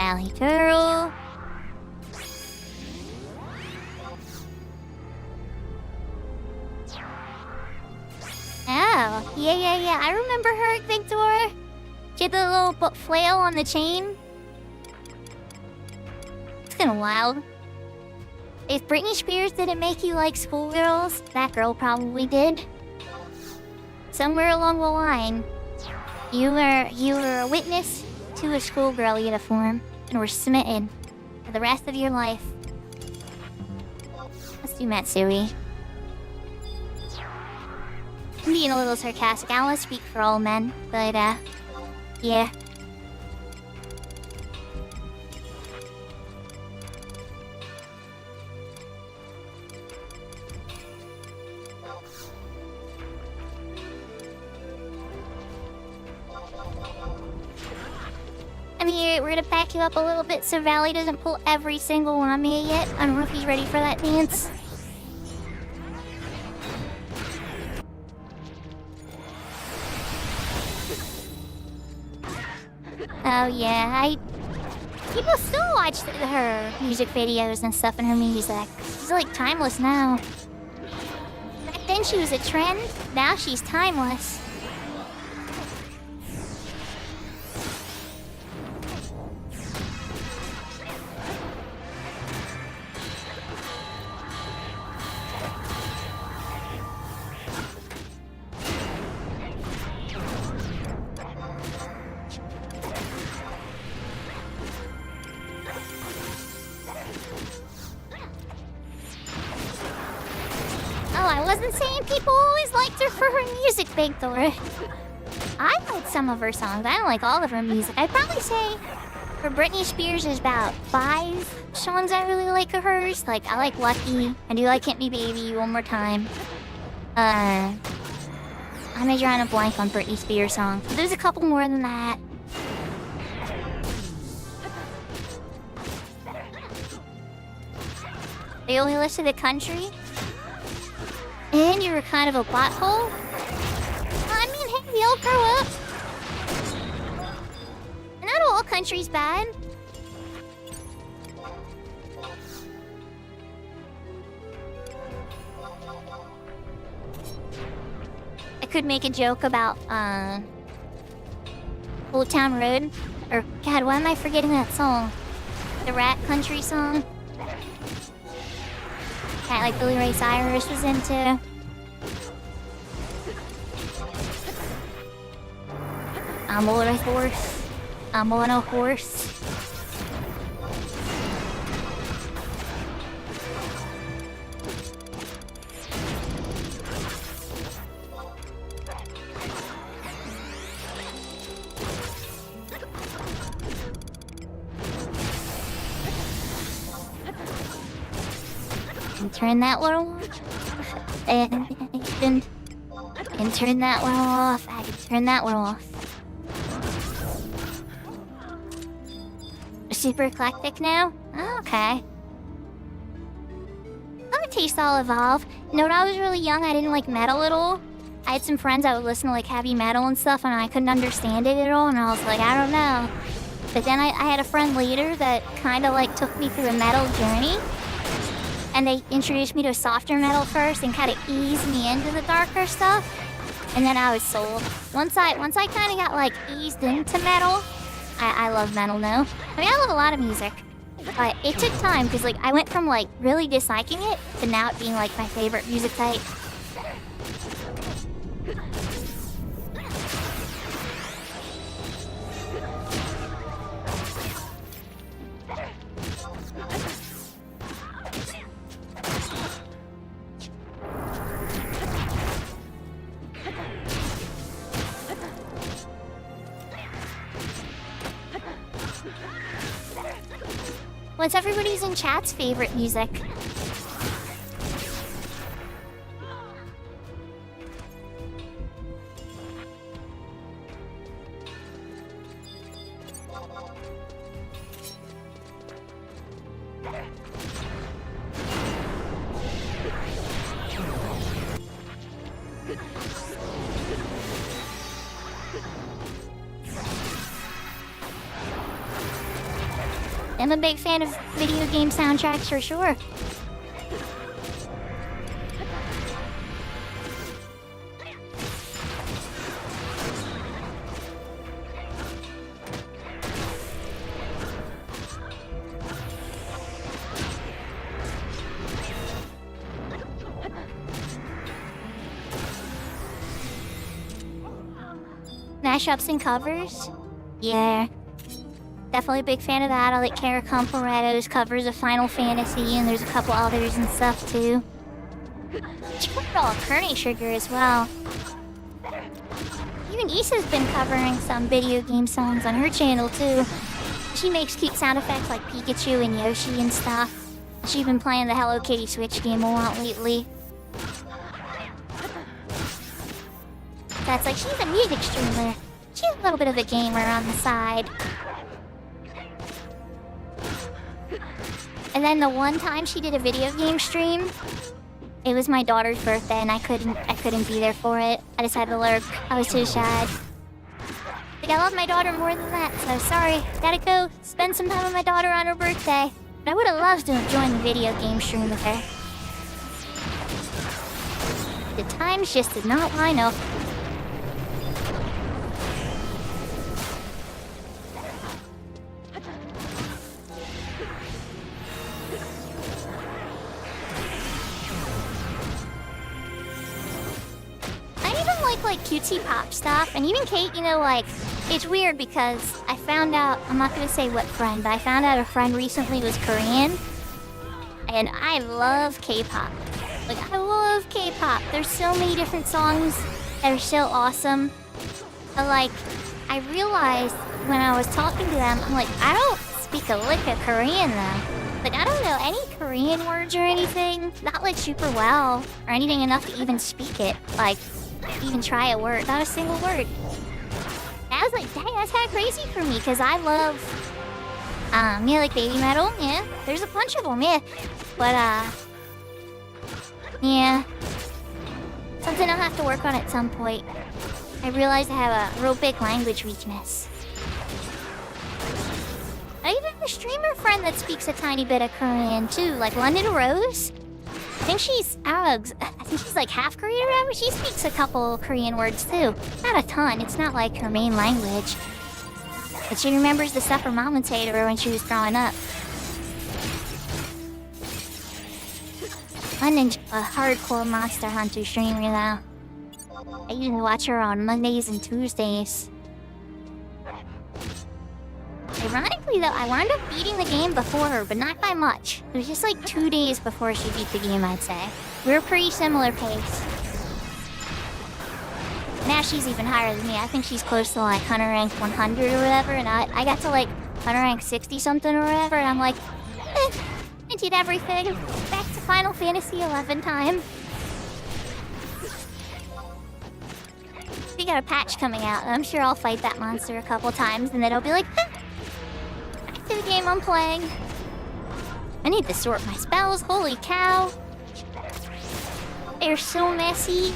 Alley girl. Oh, yeah. I remember her, Victor. She had the little flail on the chain. It's been a while. If Britney Spears didn't make you like schoolgirls, that girl probably did. Somewhere along the line, you were a witness to a schoolgirl uniform and were smitten for the rest of your life. Let's do Matsui. I'm being a little sarcastic. I don't want to speak for all men, but yeah. I'm here. We're gonna pack you up a little bit so Valley doesn't pull every single one on me yet. I don't know if he's ready for that dance. Oh yeah, people still watch her music videos and stuff and her music. She's like timeless now. Back then she was a trend, now she's timeless. People always liked her for her music, Victor. I like some of her songs. I don't like all of her music. I'd probably say for Britney Spears there's about 5 songs I really like of hers. Like, I like Lucky. I do like Hit Me Baby one more time. I'm drawing a blank on Britney Spears songs. There's a couple more than that. They only listed the country. And you were kind of a butthole? I mean, hey, we all grow up. Not all countries bad. I could make a joke about, Old Town Road. Or, God, why am I forgetting that song? The Rat Country song. That like Billy Ray Cyrus was into. I'm on a horse. I'm on a horse. And turn that one off. And turn that one off. I can turn that one off. Super eclectic now? Okay. My tastes all evolve. You know, when I was really young, I didn't like metal at all. I had some friends that would listen to like heavy metal and stuff, and I couldn't understand it at all, and I was like, I don't know. But then I had a friend later that kind of like took me through a metal journey, and they introduced me to softer metal first and kind of eased me into the darker stuff, and then I was sold. Once I kind of got like eased into metal, I love metal now. I mean, I love a lot of music, but it took time because like I went from like really disliking it to now it being like my favorite music type. What's everybody's in chat's favorite music? I'm a big fan of video game soundtracks for sure. Mashups and covers? Yeah. Definitely a big fan of that. I like Kara Comparetto's covers of Final Fantasy, and there's a couple others and stuff too. She covered all of Chrono Trigger as well. Even Issa's been covering some video game songs on her channel too. She makes cute sound effects like Pikachu and Yoshi and stuff. She's been playing the Hello Kitty Switch game a lot lately. That's like, she's a music streamer. She's a little bit of a gamer on the side. And then the one time she did a video game stream, it was my daughter's birthday and I couldn't be there for it. I just had to lurk. I was too sad. Like, I love my daughter more than that, so sorry. Gotta go spend some time with my daughter on her birthday. But I would have loved to have joined the video game stream with her. The times just did not line up. Like cutesy pop stuff, and even Kate, you know, like, it's weird because I found out, I'm not gonna say what friend, but I found out a friend recently was Korean, and I love K-pop. Like, I love K-pop. There's so many different songs that are so awesome. But like, I realized when I was talking to them, I'm like, I don't speak a lick of Korean though. Like, I don't know any Korean words or anything, not like super well, or anything enough to even speak it. Like, even try a word, not a single word. I was like, dang, that's kind of crazy for me, because I love, yeah, like baby metal, yeah, there's a bunch of them, yeah, but, yeah, something I'll have to work on at some point. I realized I have a real big language weakness. I even have a streamer friend that speaks a tiny bit of Korean, too, like London Rose. I think she's like half Korean or whatever. She speaks a couple Korean words too. Not a ton, it's not like her main language. But she remembers the stuff her mom would say to her when she was growing up. London's a hardcore Monster Hunter streamer though. I usually watch her on Mondays and Tuesdays. Ironically though, I wound up beating the game before her, but not by much. It was just like 2 days before she beat the game, I'd say. We were pretty similar pace. Now she's even higher than me. I think she's close to like Hunter rank 100 or whatever, and I got to like Hunter rank 60 something or whatever, and I'm like, I did everything. Back to Final Fantasy 11 time. We got a patch coming out, and I'm sure I'll fight that monster a couple times, and then I'll be like, back to the game I'm playing. I need to sort my spells, holy cow. They're so messy.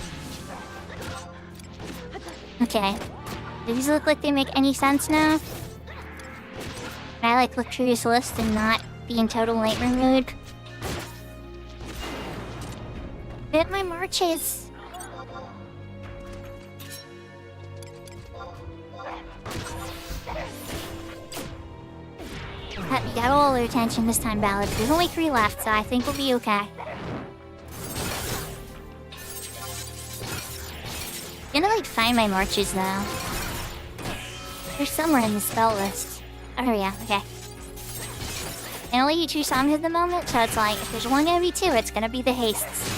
Okay. Do these look like they make any sense now? Can I like look through this list and not be in total nightmare mood? Hit my marches. You got all their attention this time, Ballad. There's only 3 left, so I think we'll be okay. I'm gonna like find my marches though. They're somewhere in the spell list. Oh yeah, okay. I only do 2 songs at the moment, so it's like if there's one gonna be 2, it's gonna be the hastes.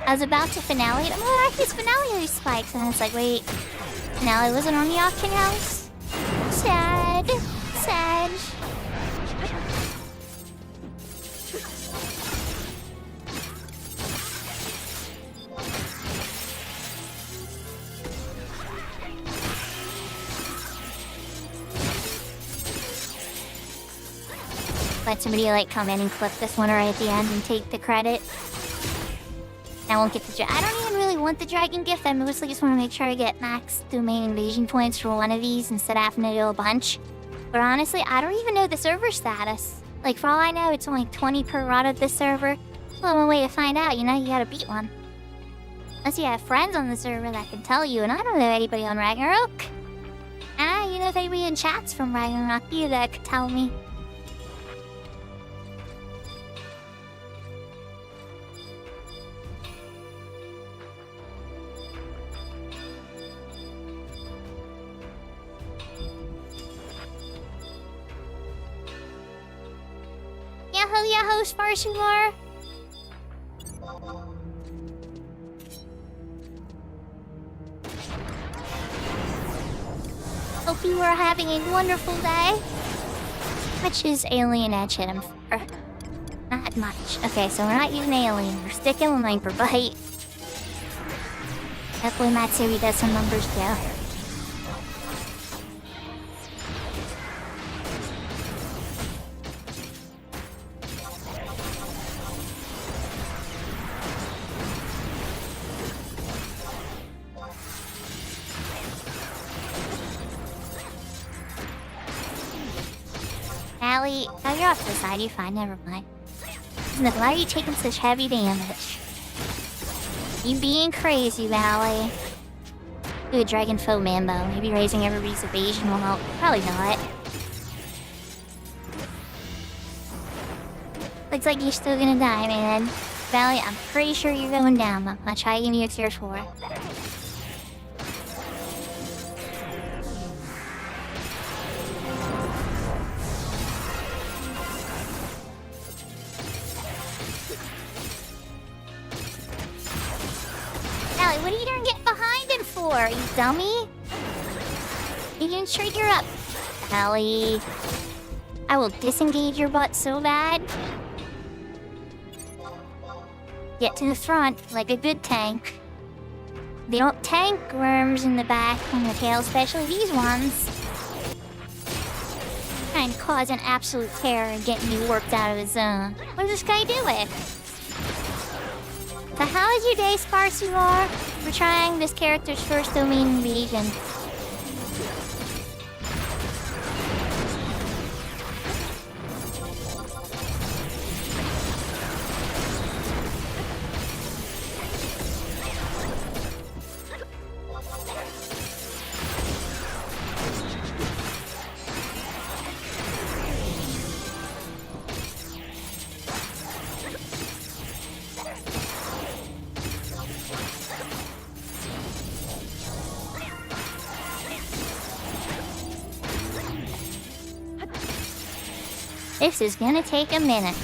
I was about to finale it. Oh, I finale these spikes. And I was like, wait. Finale wasn't on the auction house? Sad. Sad. Let somebody like come in and clip this one right at the end and take the credit. I won't get the I don't even really want the dragon gift. I mostly just want to make sure I get max domain invasion points for one of these instead of having to do a bunch. But honestly, I don't even know the server status. Like, for all I know, it's only 20 per run of this server. Well, one way to find out, you know, you gotta beat one. Unless you have friends on the server that can tell you, and I don't know anybody on Ragnarok. You know if anybody in chats from Ragnarok either that could tell me. Yahoo, yahoo, Sparsular! Hope you are having a wonderful day. How much is Alien Edge hit him for? Not much. Okay, so we're not using Alien. We're sticking with Mine per Bite. Hopefully Matsuri does some numbers too. Allie, oh, you're off to the side. You're fine. Never mind. Why are you taking such heavy damage? You being crazy, Allie. Do a Dragon Foe Mambo. Maybe raising everybody's evasion will help. Probably not. Looks like you're still gonna die, man. Valley, I'm pretty sure you're going down. I'll try to give you a tier 4. What are you gonna get behind him for, you dummy? You can trigger up. Allie. I will disengage your butt so bad. get to the front like a good tank. They don't tank worms in the back on their tail, especially these ones. Trying to cause an absolute terror and get me worked out of the zone. What does this guy do it? So how is your day, Sparsuar? We're trying this character's first domain invasion. This is gonna take a minute.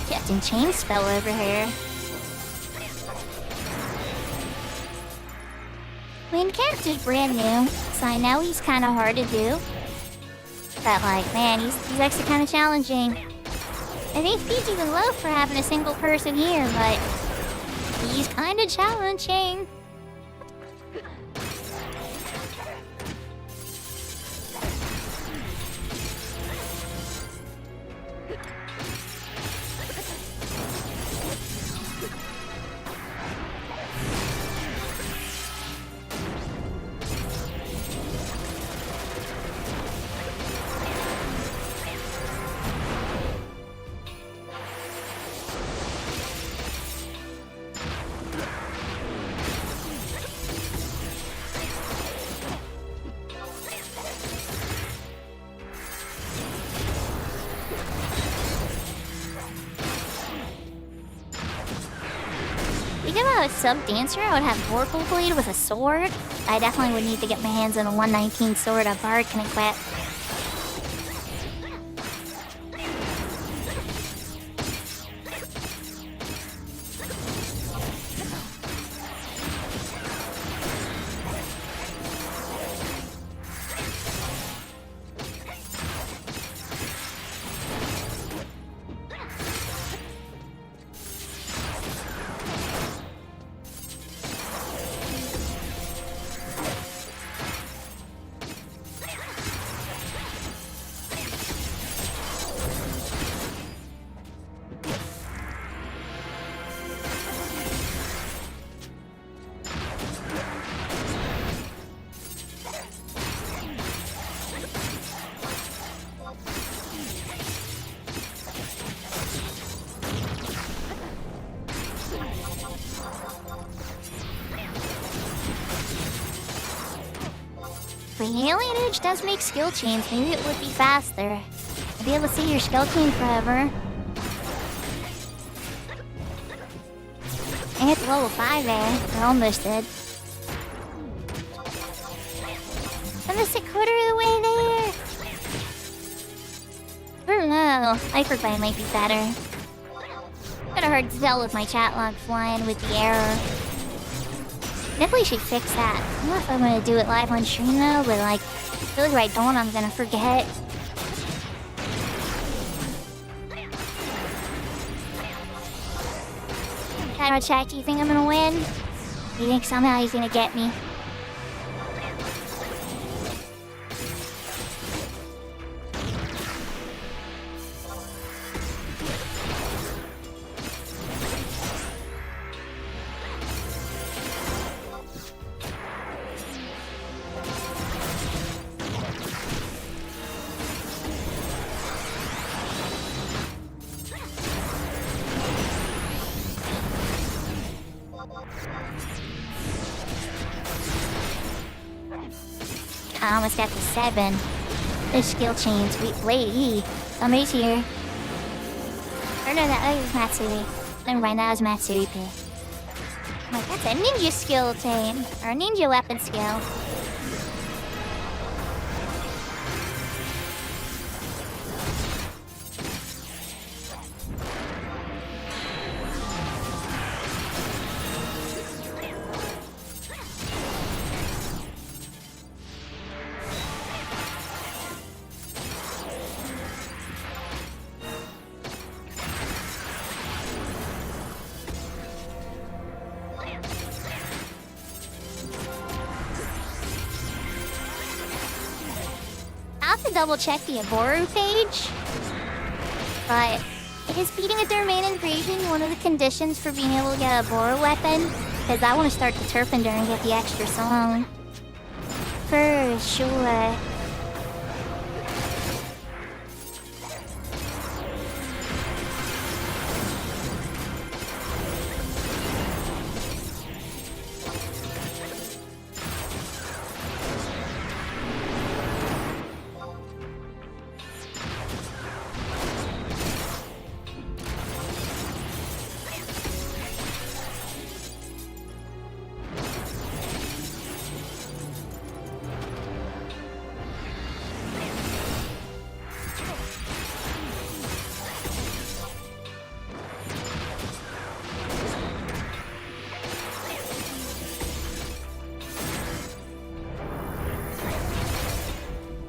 Captain Chain spell over here. I mean, the character's brand new, so I know he's kind of hard to do. But like, man, he's actually kind of challenging. I think he's even low for having a single person here, but he's kind of challenging. If I was a sub-dancer, I would have Vorpal Blade with a sword. I definitely would need to get my hands on a 119 sword a bard can equip. The alien edge does make skill chains. Maybe it would be faster. I'd be able to see your skill chain forever. And it's level 5 there. I almost did. I'm just a quarter of the way there. I don't know. Hyperbite might be better. Kinda hard to tell with my chat log flying with the error. Definitely should fix that. I don't know if I'm gonna do it live on stream though, but like, I feel like if I don't, I'm gonna forget. I don't know, chat, do you think I'm gonna win? Do you think somehow he's gonna get me? I almost got to 7. There's skill chains. Wait, somebody's here. Or no, that was Matsuri. Never mind, that was Matsuri P. I'm like, that's a ninja skill chain. Or a ninja weapon skill. I have to double check the Aboru page, but is beating a remaining invasion one of the conditions for being able to get a Aboru weapon? Because I want to start the Turpender and get the extra song. For sure.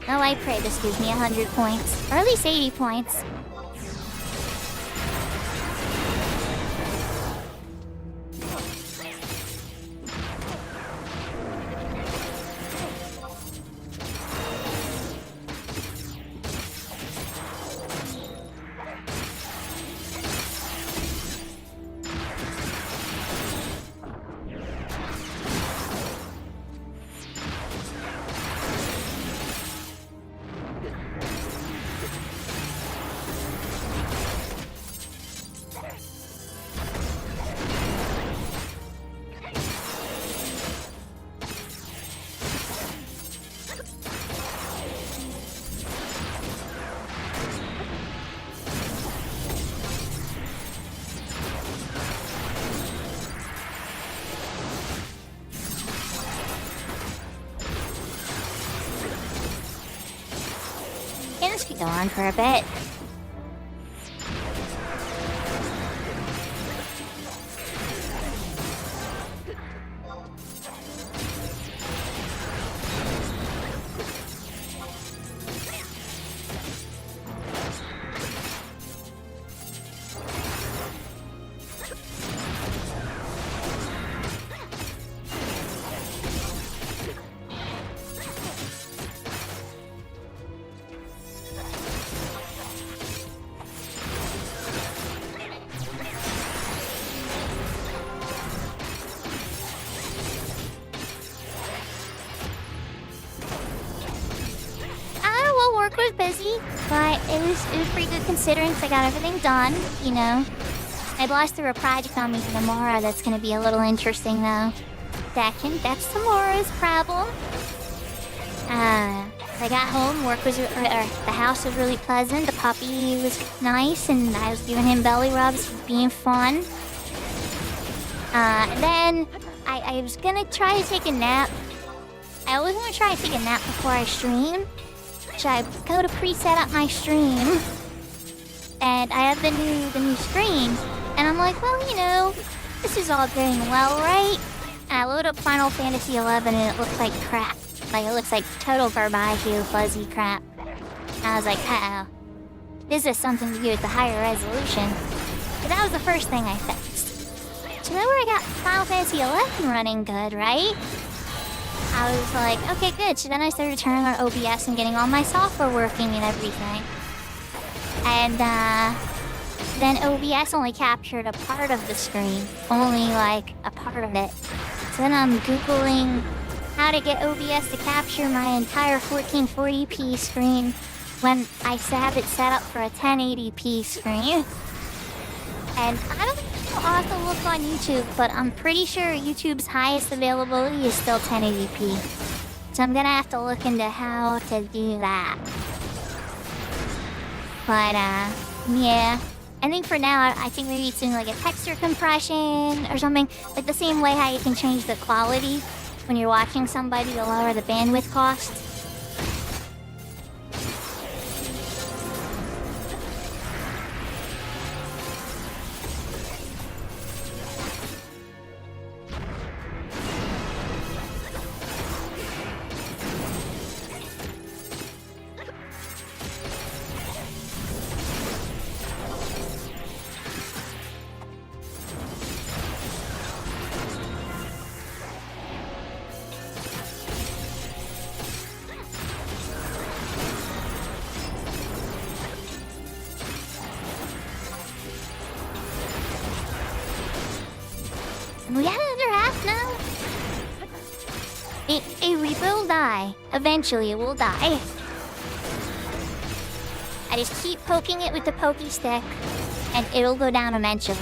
Oh, I pray this gives me 100 points. Or at least 80 points. Yeah, this could go on for a bit. Work was busy, but it was pretty good considering because I got everything done, you know. I blasted through a project on me tomorrow that's going to be a little interesting though. That's tomorrow's problem. I got home, the house was really pleasant, the puppy was nice, and I was giving him belly rubs for being fun. Then I was going to try to take a nap. I was going to try to take a nap before I stream. So I go to preset up my stream, and I have the new screen, and I'm like, well, you know, this is all going well, right? And I load up Final Fantasy XI, and it looks like crap. Like, it looks like total garbage, fuzzy crap. And I was like, uh-oh. This is something to do with the higher resolution. But that was the first thing I fixed. So now I got Final Fantasy XI running good, right? I was like, okay, good. So then I started turning on OBS and getting all my software working and everything. And then OBS only captured a part of the screen. Only like a part of it. So then I'm Googling how to get OBS to capture my entire 1440p screen when I have it set up for a 1080p screen. And I don't know, I'll have to look on YouTube, but I'm pretty sure YouTube's highest availability is still 1080p. So I'm gonna have to look into how to do that. But, yeah. I think for now, I think maybe it's doing like a texture compression or something. Like the same way how you can change the quality when you're watching somebody to lower the bandwidth cost. We have another half now? It will die. Eventually it will die. I just keep poking it with the pokey stick, and it'll go down eventually.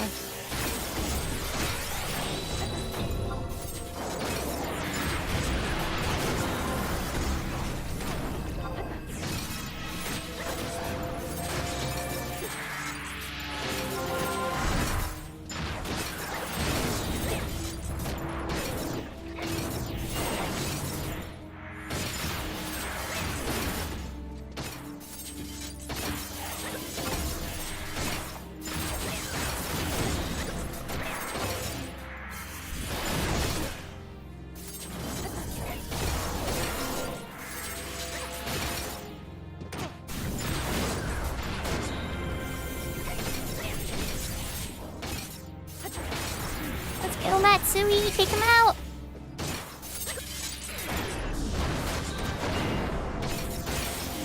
Go, Matsui, take him out!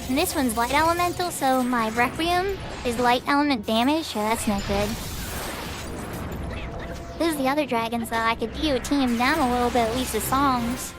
And this one's light elemental, so my Requiem is light element damage, so that's not good. This is the other dragons, though. I could DOT him down a little bit, at least the songs.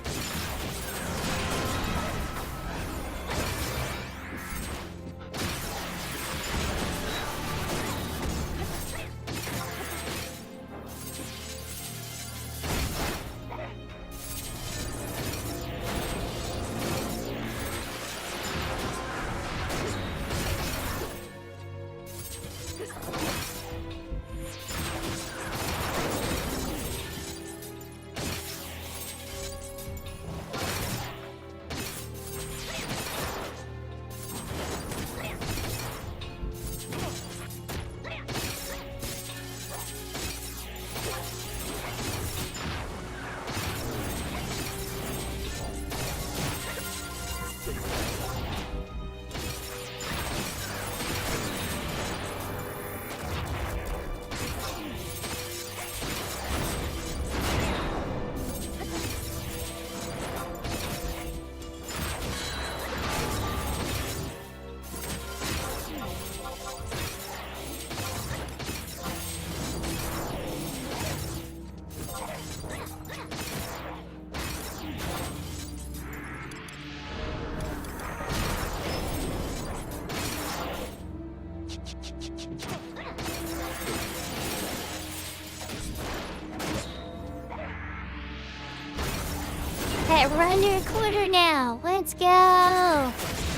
Alright, we're under a quarter now. Let's go.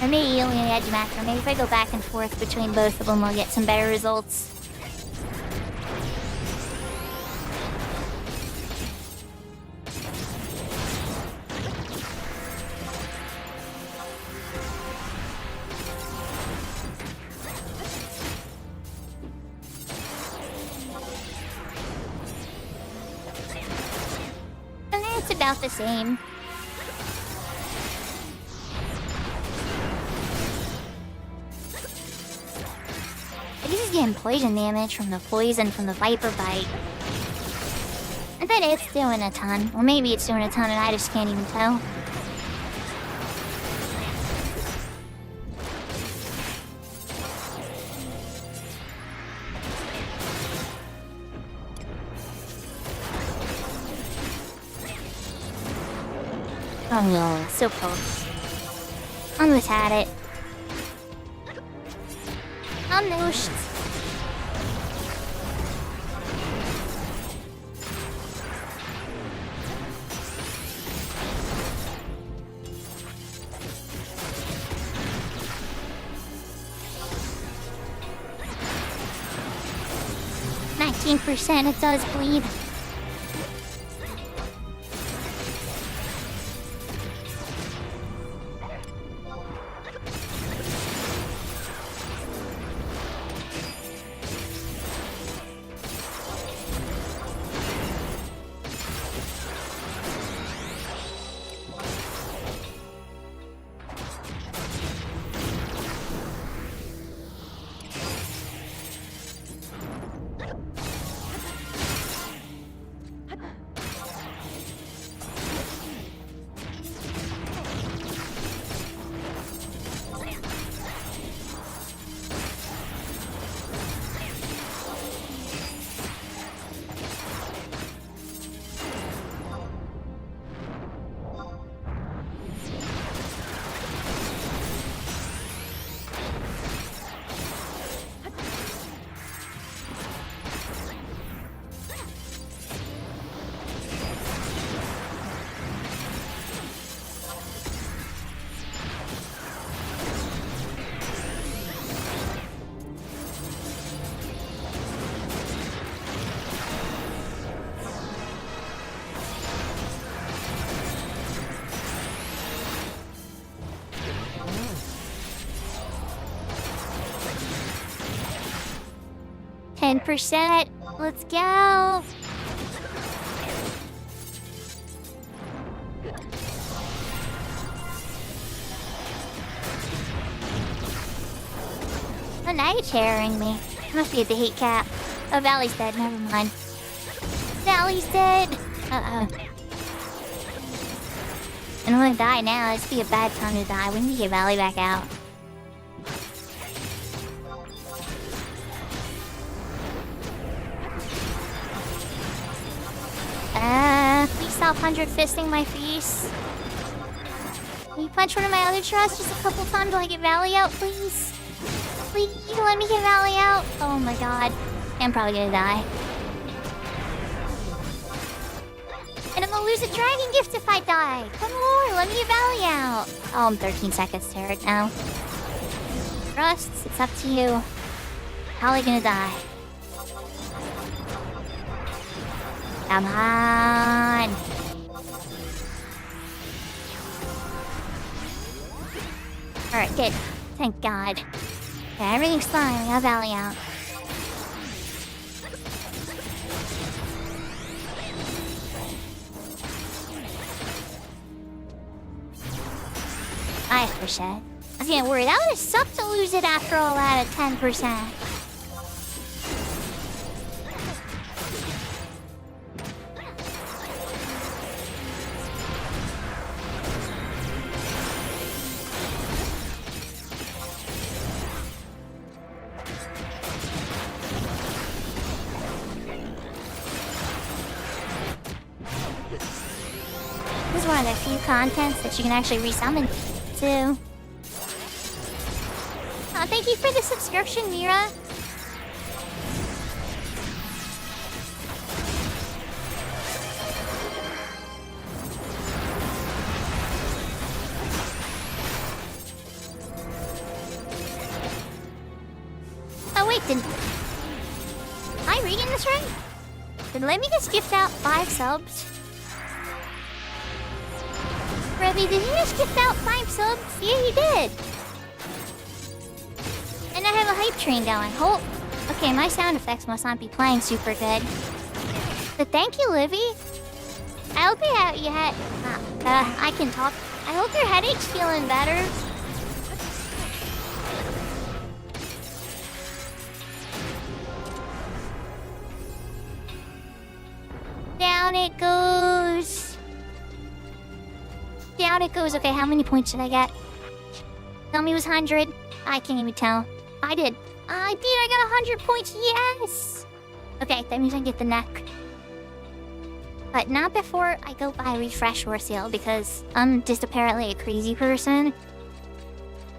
Or maybe only an edge match, or maybe if I go back and forth between both of them, I'll get some better results. And it's about the same. This is getting poison damage from the poison from the Viper Bite. I bet it's doing a ton. Or maybe it's doing a ton and I just can't even tell. Oh no, so close. Almost had it. Almost. 15%, it does bleed. %. Let's go. Oh, now you're tearing me. Must be a date cap. Oh, Valley's dead. Never mind. Valley's dead. Uh-oh. I'm gonna die now. This would be a bad time to die. We need to get Valley back out. Please stop 100 fisting my face. Can you punch one of my other trusts just a couple times while I get Valley out, please? Please, let me get Valley out. Oh my god. I'm probably gonna die. And I'm gonna lose a dragon gift if I die. Come on, let me get Valley out. Oh, I'm 13 seconds to it now. Trusts, it's up to you. Probably gonna die. Come on. Alright, good. Thank God. Okay, everything's fine. We got Valley out. I was getting worried. That would have sucked to lose it after all that at 10%. This is one of the few contents that you can actually resummon to. Oh, thank you for the subscription, Mira. Oh wait, did I reading this right? Did let me just gift out 5 subs? Rebby, did you just gift out 5 subs? Yeah, you did. And I have a hype train going. Hold. Okay, my sound effects must not be playing super good. But thank you, Livy. I hope you had. I can talk. I hope your headache's feeling better. Down it goes. Down it goes. Okay, how many points did I get? Tell me it was 100. I can't even tell. I did. I did. I got 100 points. Yes. Okay, that means I get the neck. But not before I go buy Refresh or Seal because I'm just apparently a crazy person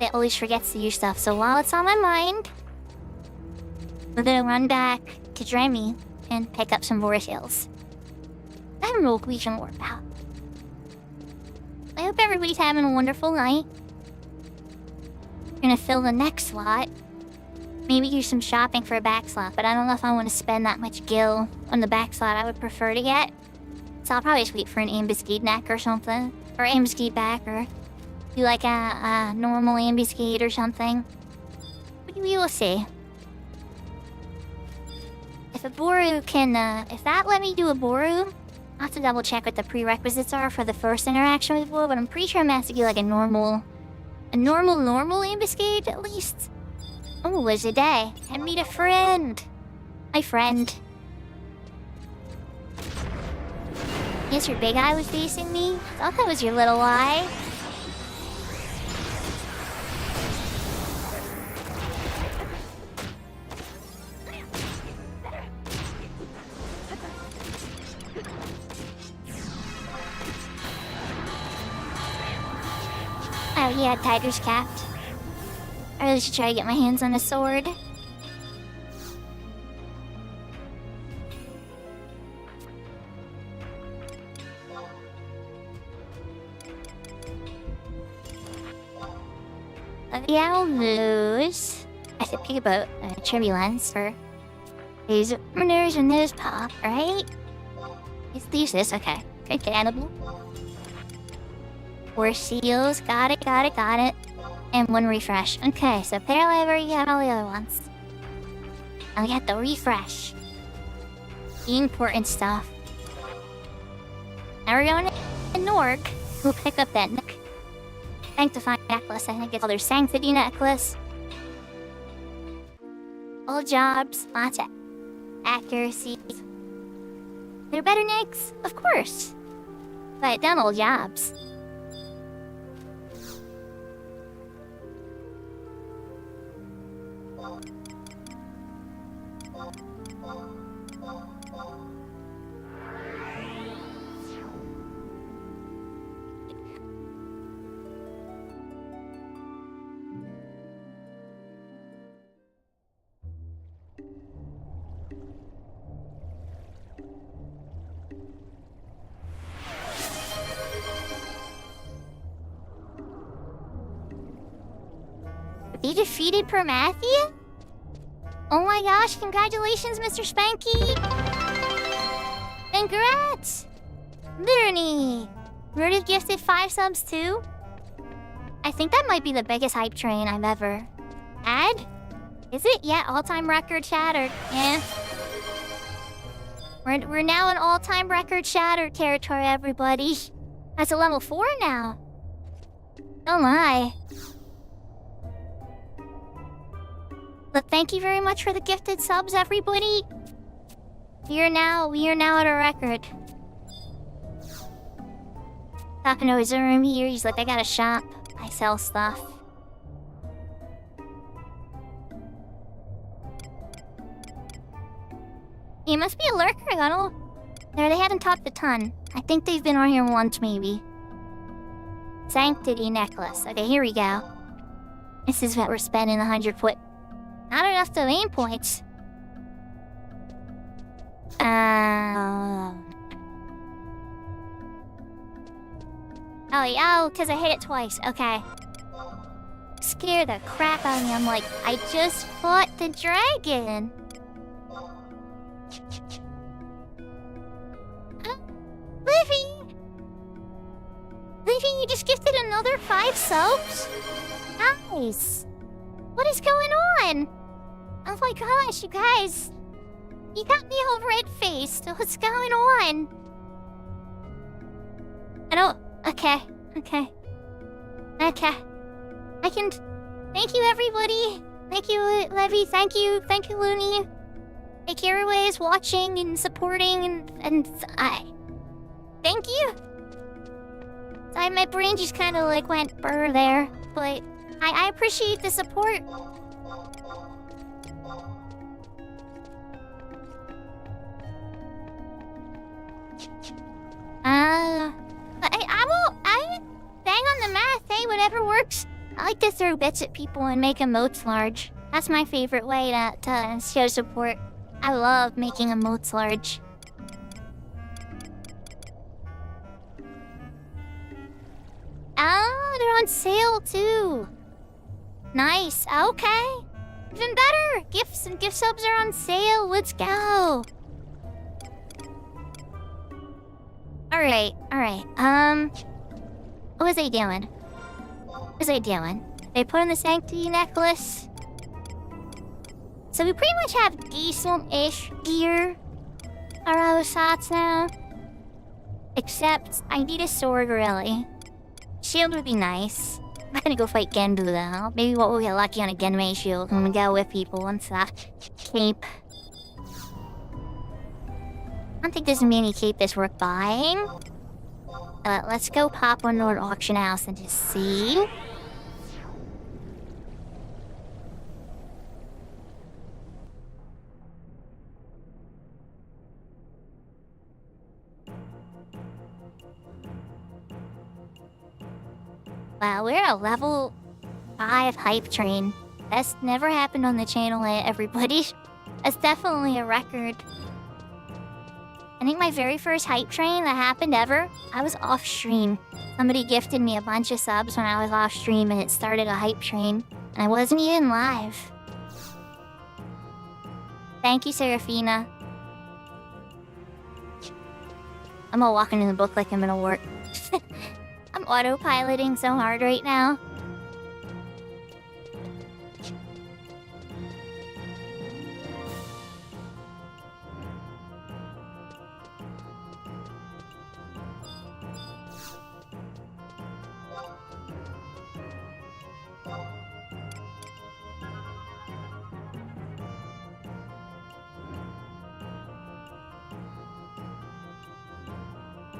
that always forgets to use stuff. So while it's on my mind, we're gonna run back to Dremy and pick up some Vorseals. I have no Norwegian more about. I hope everybody's having a wonderful night. We're gonna fill the next slot maybe do some shopping for a back slot, but I don't know if I want to spend that much gil on the back slot I would prefer to get. So I'll probably just wait for an ambuscade neck or something. Or ambuscade back, or do like a normal ambuscade or something. We will see. If a Boru can, if that let me do a Boru, I'll have to double check what the prerequisites are for the first interaction with Boru, but I'm pretty sure I'm gonna have to do like a normal ambuscade at least. Oh, it's a day. And meet a friend. My friend. Guess your big eye was facing me? I thought that was your little eye. Oh yeah, Tiger's capped. I really should try to get my hands on a sword. Yeah, I'll lose. I should pick about turbulence for these runners and those pop, right? Let's use this, okay. Good cannibal. 4 seals, got it. And 1 refresh. Okay, so parallel, you got all the other ones. Now we got the refresh. The important stuff. Now we're going to Nork. We'll pick up that Sanctifying necklace. I think it's called their Sanctity necklace. All jobs, lots of accuracy. They're better necks, of course. But done all jobs. He defeated Promathia? Oh my gosh, congratulations, Mr. Spanky! Congrats! Literally! Rooted gifted 5 subs too? I think that might be the biggest hype train I've ever had. Is it? Yeah, all-time record shattered. Yeah. We're now in all-time record shattered territory, everybody. That's a level 4 now. Oh my. But thank you very much for the gifted subs, everybody. We are now at a record. Talking to his room here, he's like, I got a shop. I sell stuff. He must be a lurker, I don't know. There, they haven't talked a ton. I think they've been on here once, maybe. Sanctity necklace. Okay, here we go. This is what we're spending 100 foot. Not enough domain points. Oh, because I hit it twice. Okay. Scare the crap out of me. I'm like, I just fought the dragon. Livy! Livy, you just gifted another 5 subs? Nice. What is going on? Oh my gosh, you guys. You got me all red-faced. What's going on? I don't... Okay. I can... Thank you, everybody. Thank you, Levy. Thank you, Looney. Thank you, everybody is watching and supporting and I... Thank you. Sorry, my brain just kind of like went burr there, but I appreciate the support. I bang on the math, hey, whatever works. I like to throw bits at people and make emotes large. That's my favorite way to show support. I love making emotes large. Oh, they're on sale too. Nice, okay. Even better! Gifts and gift subs are on sale. Let's go. Alright. What was I doing? They put on the Sanctity necklace. So we pretty much have decent-ish gear for our shots now. Except, I need a sword, really. Shield would be nice. I'm not gonna go fight Genbu, though. Maybe we'll get lucky on a Genmei shield when we go with people and stuff. Cape. I don't think there's gonna be any cape that's worth buying. Let's go pop one to an auction house and just see. Wow, we're a level 5 hype train. That's never happened on the channel yet, everybody. That's definitely a record. I think my very first hype train that happened ever, I was off stream. Somebody gifted me a bunch of subs when I was off stream and it started a hype train. And I wasn't even live. Thank you, Serafina. I'm all walking in the book like I'm gonna work. I'm autopiloting so hard right now.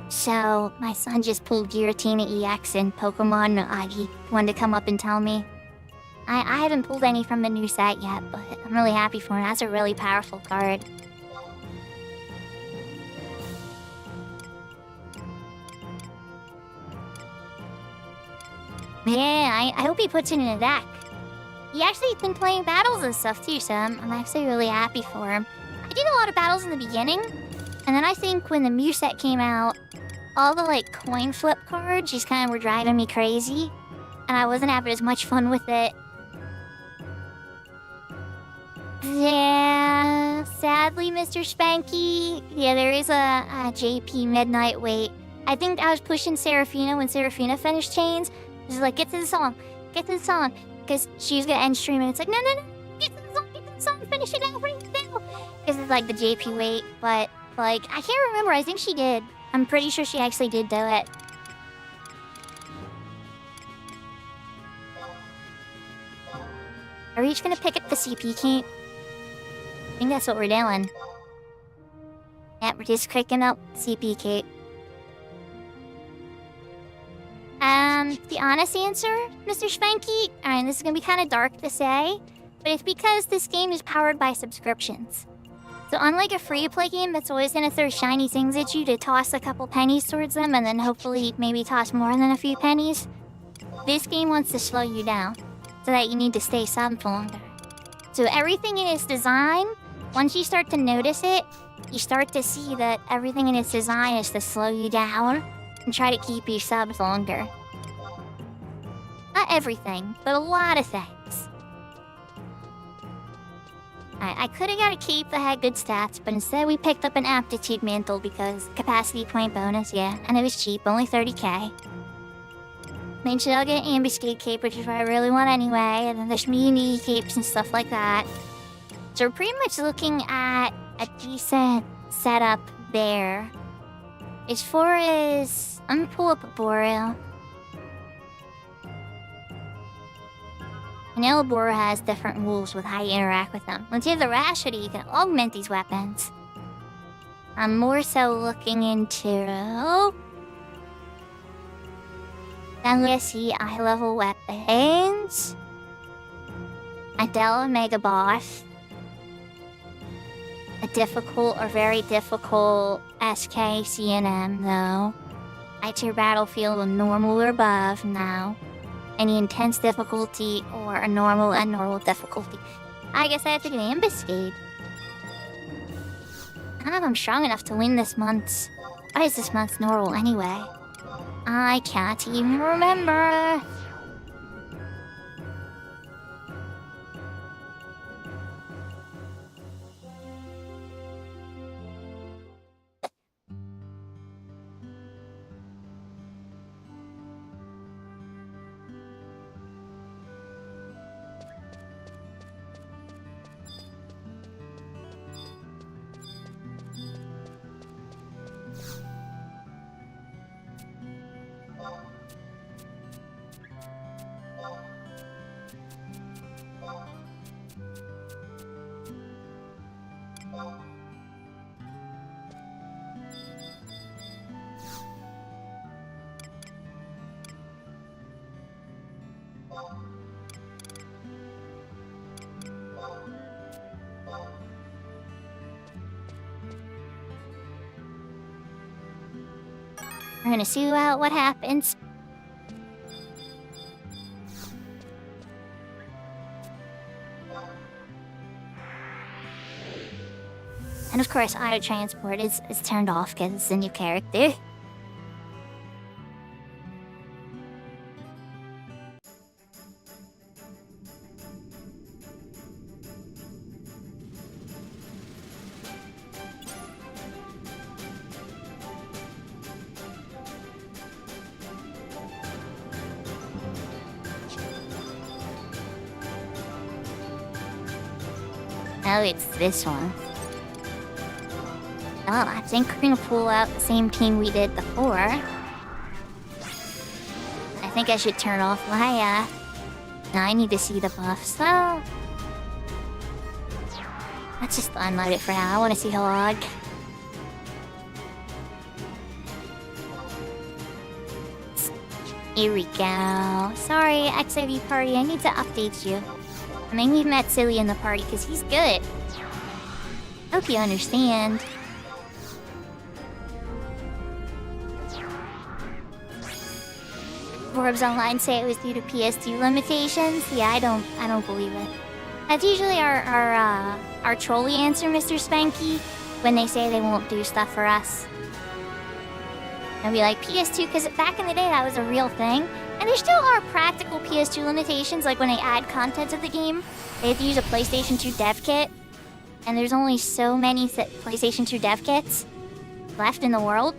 So, my son just pulled Giratina EX and Pokemon Agi. Wanted to come up and tell me. I haven't pulled any from the new set yet, but I'm really happy for him. That's a really powerful card. Yeah, I hope he puts it in a deck. He actually's been playing battles and stuff too, so I'm actually really happy for him. I did a lot of battles in the beginning, and then I think when the Mew set came out, all the, like, coin flip cards just kind of were driving me crazy. And I wasn't having as much fun with it. Yeah, sadly, Mr. Spanky. Yeah, there is a JP midnight wait. I think I was pushing Serafina when Serafina finished Chains. She's like, get to the song. Because she's gonna end stream and it's like, no. Get to the song, finish it out right now. Because it's like the JP wait, but, like, I can't remember. I think she did. I'm pretty sure she actually did do it. Are we each gonna pick up the CP key? I think that's what we're doing. Yeah, we're just picking up CP key. The honest answer, Mr. Spanky, alright, this is gonna be kind of dark to say, but it's because this game is powered by subscriptions. So unlike a free-to-play game that's always gonna throw shiny things at you to toss a couple pennies towards them and then hopefully maybe toss more than a few pennies, this game wants to slow you down so that you need to stay sub for longer. So everything in its design, once you start to notice it, you start to see that everything in its design is to slow you down and try to keep you subs longer. Not everything, but a lot of things. I could have got a cape that had good stats, but instead we picked up an aptitude mantle because capacity point bonus, yeah, and it was cheap, only 30k. Then I'll get an ambuscade cape, which is what I really want anyway, and then there's muni capes and stuff like that. So we're pretty much looking at a decent setup there. As far as... I'm gonna pull up a Boreal. And Elbora has different rules with how you interact with them. Once you have the rash hoodie, you can augment these weapons. I'm more so looking into... Legacy eye-level weapons. Adela Mega Boss. A difficult or very difficult SK CNM, though. I-tier battlefield with normal or above, now. Any intense difficulty or a normal and normal difficulty. I guess I have to do ambuscade. I don't know if I'm strong enough to win this month's... What is this month's normal anyway? I can't even remember. We're gonna see what happens. And of course, auto transport is turned off because it's a new character. Oh, it's this one. Oh, I think we're gonna pull out the same team we did before. I think I should turn off my, no, I need to see the buff, so... Let's just unload it for now, I wanna see Hog. Here we go. Sorry, XIV party, I need to update you. I mean, we've met Silly in the party because he's good. Hope you understand. Forbes Online say it was due to PS2 limitations. Yeah, I don't believe it. That's usually our trolley answer, Mr. Spanky, when they say they won't do stuff for us. And be like, PS2, because back in the day that was a real thing. And there still are practical PS2 limitations, like when they add content to the game, they have to use a PlayStation 2 dev kit. And there's only so many PlayStation 2 dev kits left in the world.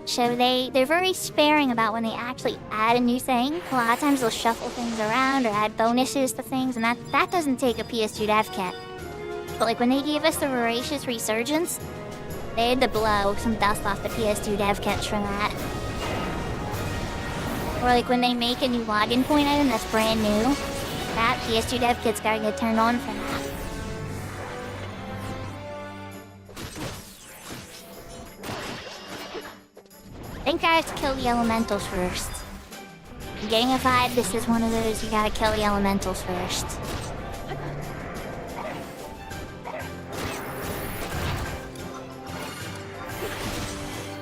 So they're very sparing about when they actually add a new thing. A lot of times they'll shuffle things around or add bonuses to things, and that doesn't take a PS2 dev kit. But like when they gave us the Voracious Resurgence, they had to blow some dust off the PS2 dev kits for that. Or like when they make a new login point item that's brand new, that PS2 dev kit's gotta get turned on for that. I think I have to kill the elementals first. I'm getting a vibe this is one of those you gotta kill the elementals first.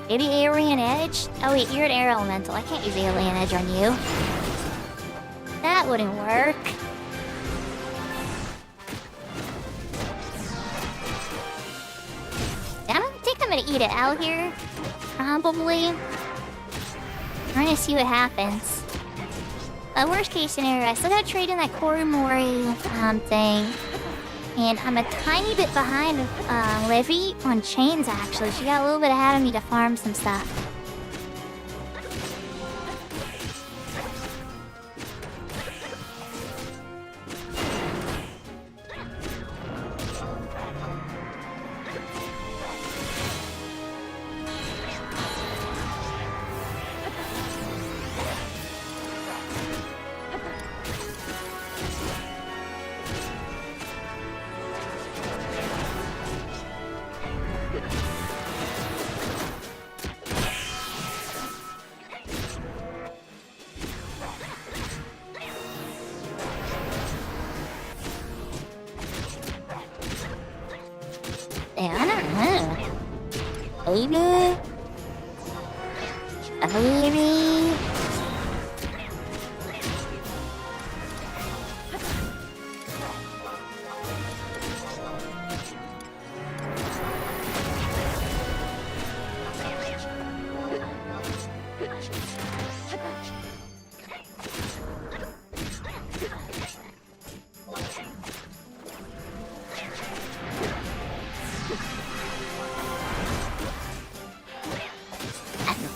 Maybe Alien Edge? Oh wait, you're an air elemental. I can't use Alien Edge on you. That wouldn't work. I don't think I'm gonna eat it out here. Probably. We're gonna see what happens. Worst case scenario, I still gotta trade in that Koromori thing. And I'm a tiny bit behind Livy on chains, actually. She got a little bit ahead of me to farm some stuff. Baby.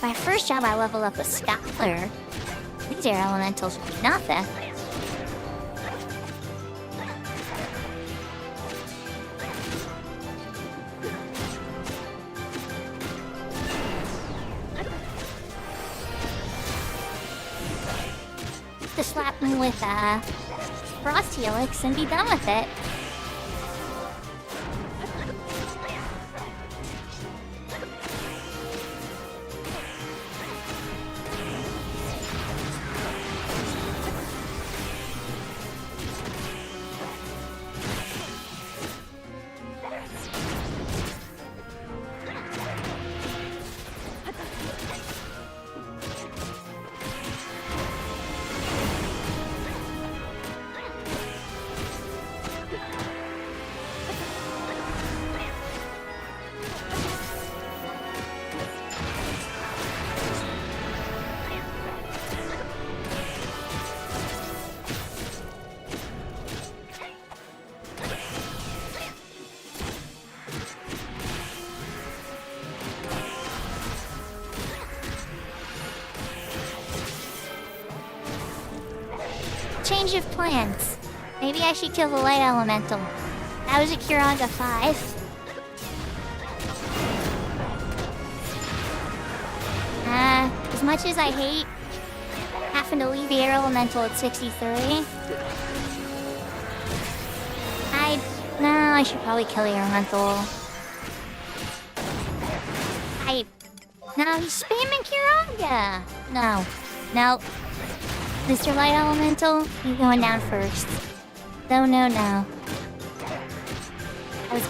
My first job I leveled up with Scholar. These air elementals would be nothing. Just slap me with Frost Helix and be done with it. change of plans. Maybe I should kill the light elemental. That was a Kiraga 5. As much as I hate having to leave the air elemental at 63, I should probably kill the air elemental. No, he's spamming Kiraga. No. Mr. Light Elemental, you're going down first. No. I was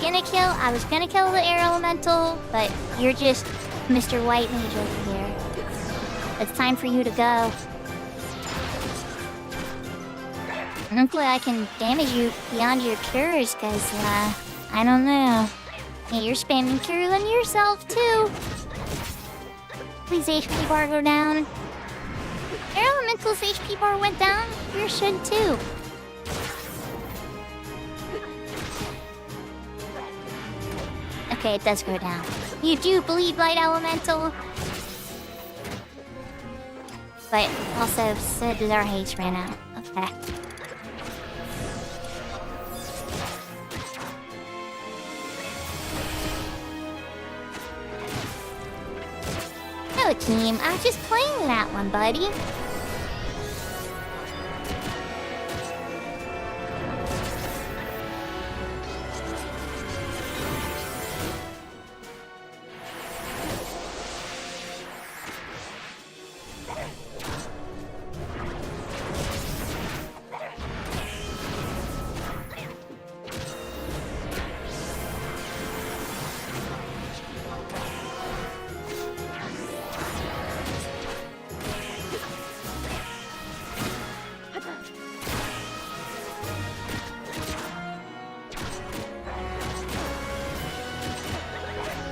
gonna kill the air elemental, but you're just Mr. White Mage over here. It's time for you to go. Hopefully I can damage you beyond your cures, cause, I don't know. Yeah, you're spamming cures on yourself, too. Please HP bar go down. Air Elemental's HP bar went down. Yours should, too. Okay, it does go down. You do bleed, Light Elemental. But also, so does our haste ran out. Okay. No, team. I was just playing that one, buddy.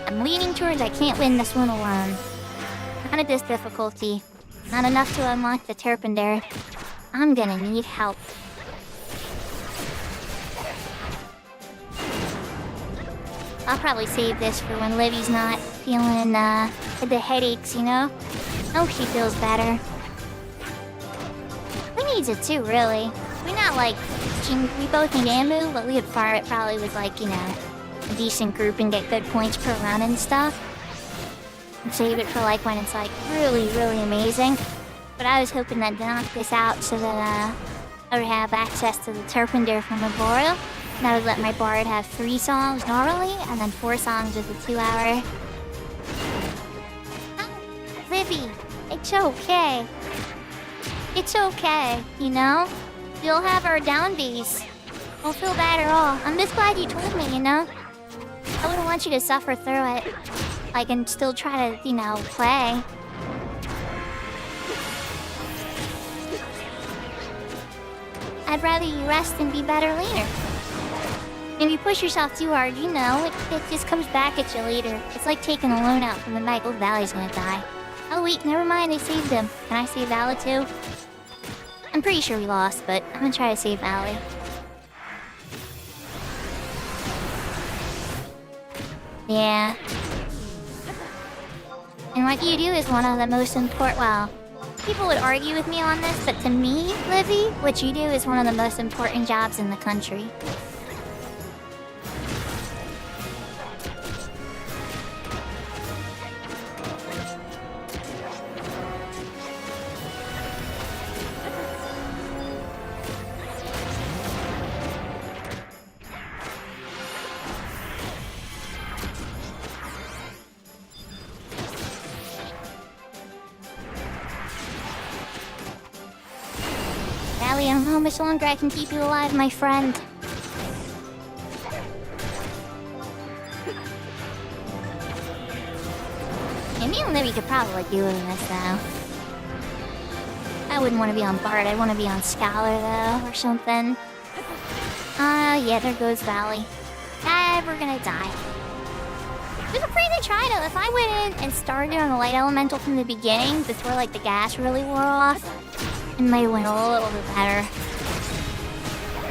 I'm leaning towards I can't win this one alone. Not at this difficulty. Not enough to unlock the Terpender. I'm gonna need help. I'll probably save this for when Livy's not feeling, the headaches, you know? I hope she feels better. Who needs it too, really? We're not like, we both need ammo, but we could farm it probably with like, you know, a decent group and get good points per run and stuff. And save it for like when it's like really, really amazing. But I was hoping that to knock this out so that I would have access to the Terpender from Memorial. And I would let my bard have 3 songs normally, and then 4 songs with a 2-hour. Oh, Livy, it's okay. It's okay, you know? You'll have our down days. Don't feel bad at all. I'm just glad you told me, you know? I wouldn't want you to suffer through it. Like, and still try to, you know, play. I'd rather you rest and be better later. If you push yourself too hard, you know, it just comes back at you later. It's like taking a loan out from the bank. Oh, Valley's gonna die. Oh wait, never mind, I saved him. Can I save Valley too? I'm pretty sure we lost, but I'm gonna try to save Valley. Yeah. And what you do is one of the most important, well, people would argue with me on this, but to me, Livy, what you do is one of the most important jobs in the country. How much longer I can keep you alive, my friend? Me and Livy could probably do this, though. I wouldn't want to be on Bard. I'd want to be on Scholar, though, or something. Yeah, there goes Valley. We're gonna die. It was a pretty good try, though. If I went in and started on the Light Elemental from the beginning, before, like, the gas really wore off, it might have went a little bit better.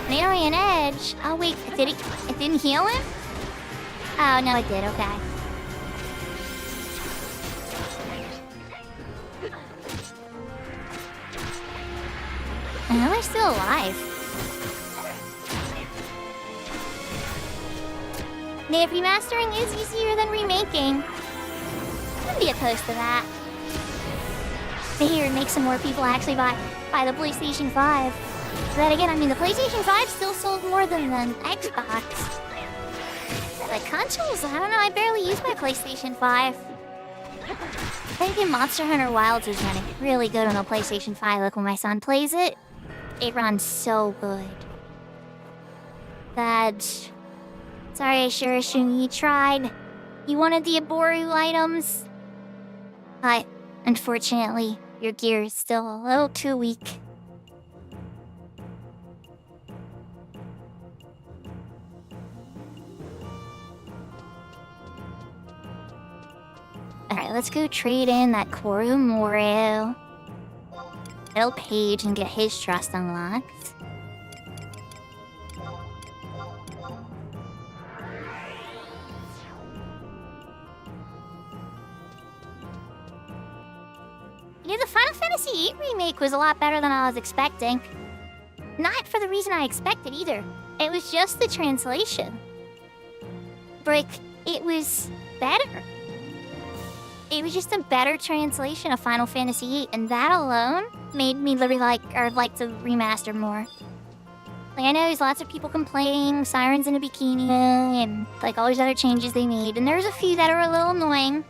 Marion Edge. Oh wait, it didn't heal him? Oh no, it did, okay. I still alive? If remastering is easier than remaking, I'd be opposed to that. Maybe it would make some more people actually buy the PlayStation 5. But then again, I mean, the PlayStation 5 still sold more than the Xbox. The consoles, I don't know, I barely use my PlayStation 5. I think Monster Hunter Wilds is running really good on a PlayStation 5. Look, when my son plays it, it runs so good. That's... Sorry, I sure assume you tried. You wanted the Aboru items. But, unfortunately, your gear is still a little too weak. Alright, let's go trade in that Koromoro little page and get his trust unlocked. You know, the Final Fantasy VIII remake was a lot better than I was expecting. Not for the reason I expected either. It was just the translation. Brick, it was better. It was just a better translation of Final Fantasy VIII, and that alone made me literally like to remaster more. Like, I know there's lots of people complaining, Sirens in a Bikini, and like all these other changes they made, and there's a few that are a little annoying.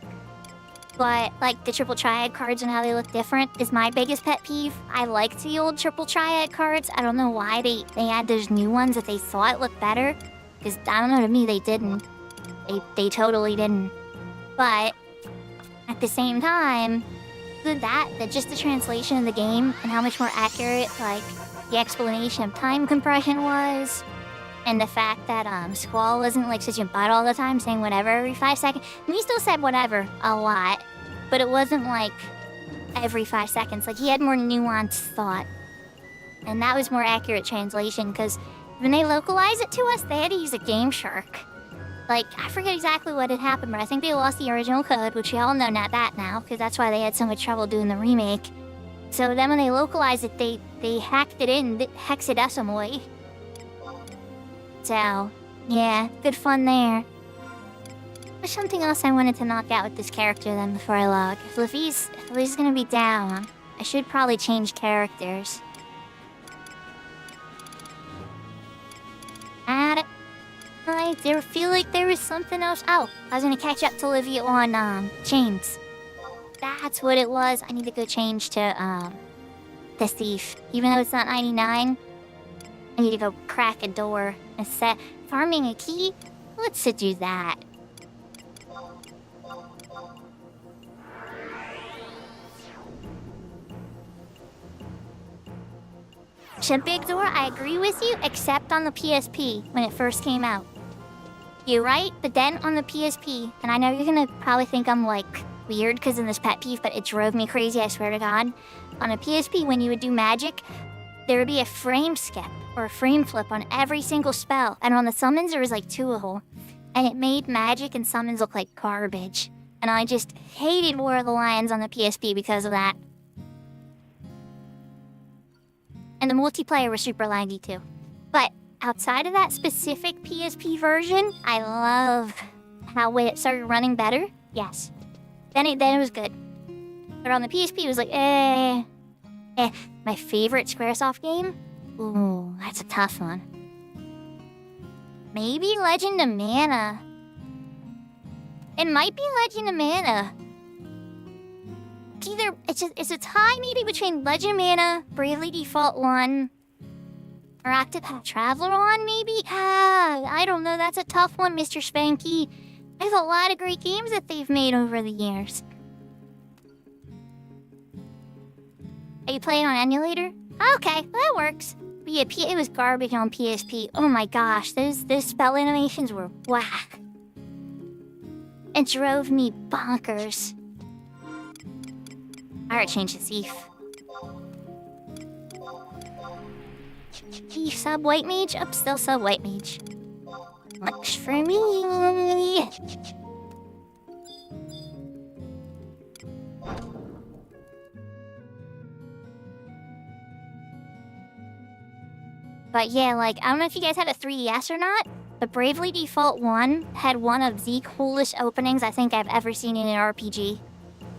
But like the Triple Triad cards and how they look different is my biggest pet peeve. I liked the old Triple Triad cards. I don't know why they had those new ones that they thought looked better. Because I don't know, to me they didn't. They totally didn't. But at the same time, that just the translation of the game and how much more accurate like the explanation of time compression was, and the fact that Squall wasn't like such a butt all the time saying whatever every 5 seconds. We still said whatever a lot, but it wasn't like every 5 seconds. Like, he had more nuanced thought, and that was more accurate translation. Because when they localized it to us, they had to use a Game Shark. Like, I forget exactly what had happened, but I think they lost the original code, which we all know not that now, because that's why they had so much trouble doing the remake. So then when they localized it, they hacked it in hexadecimally. So, yeah, good fun there. There's something else I wanted to knock out with this character then before I log. If Leafy's gonna be down, I should probably change characters. I feel like there was something else. Oh, I was gonna catch up to Olivia on chains. That's what it was. I need to go change to the thief. Even though it's not 99, I need to go crack a door and set farming a key. Let's do that. It's a big door, I agree with you, except on the PSP when it first came out. You're right, but then on the PSP, and I know you're gonna probably think I'm like weird because of this pet peeve, but it drove me crazy, I swear to God. On a PSP, when you would do magic, there would be a frame skip or a frame flip on every single spell, and on the summons there was like 2 of them, and it made magic and summons look like garbage. And I just hated War of the Lions on the PSP because of that. And the multiplayer was super laggy too. But outside of that specific PSP version, I love how when it started running better, yes. Then it was good. But on the PSP, it was like, My favorite Squaresoft game? Ooh, that's a tough one. Maybe Legend of Mana. It might be Legend of Mana. It's a tie maybe between Legend of Mana, Bravely Default 1, or Octopath Traveler 1 maybe? I don't know, that's a tough one, Mr. Spanky. There's a lot of great games that they've made over the years. Are you playing on emulator? Okay, that works. But yeah, it was garbage on PSP. Oh my gosh, those spell animations were whack. It drove me bonkers. Alright, change the thief. Thief sub white mage? Up, still sub white mage. Much for me. But yeah, like, I don't know if you guys had a 3DS or not, but Bravely Default 1 had one of the coolest openings I think I've ever seen in an RPG.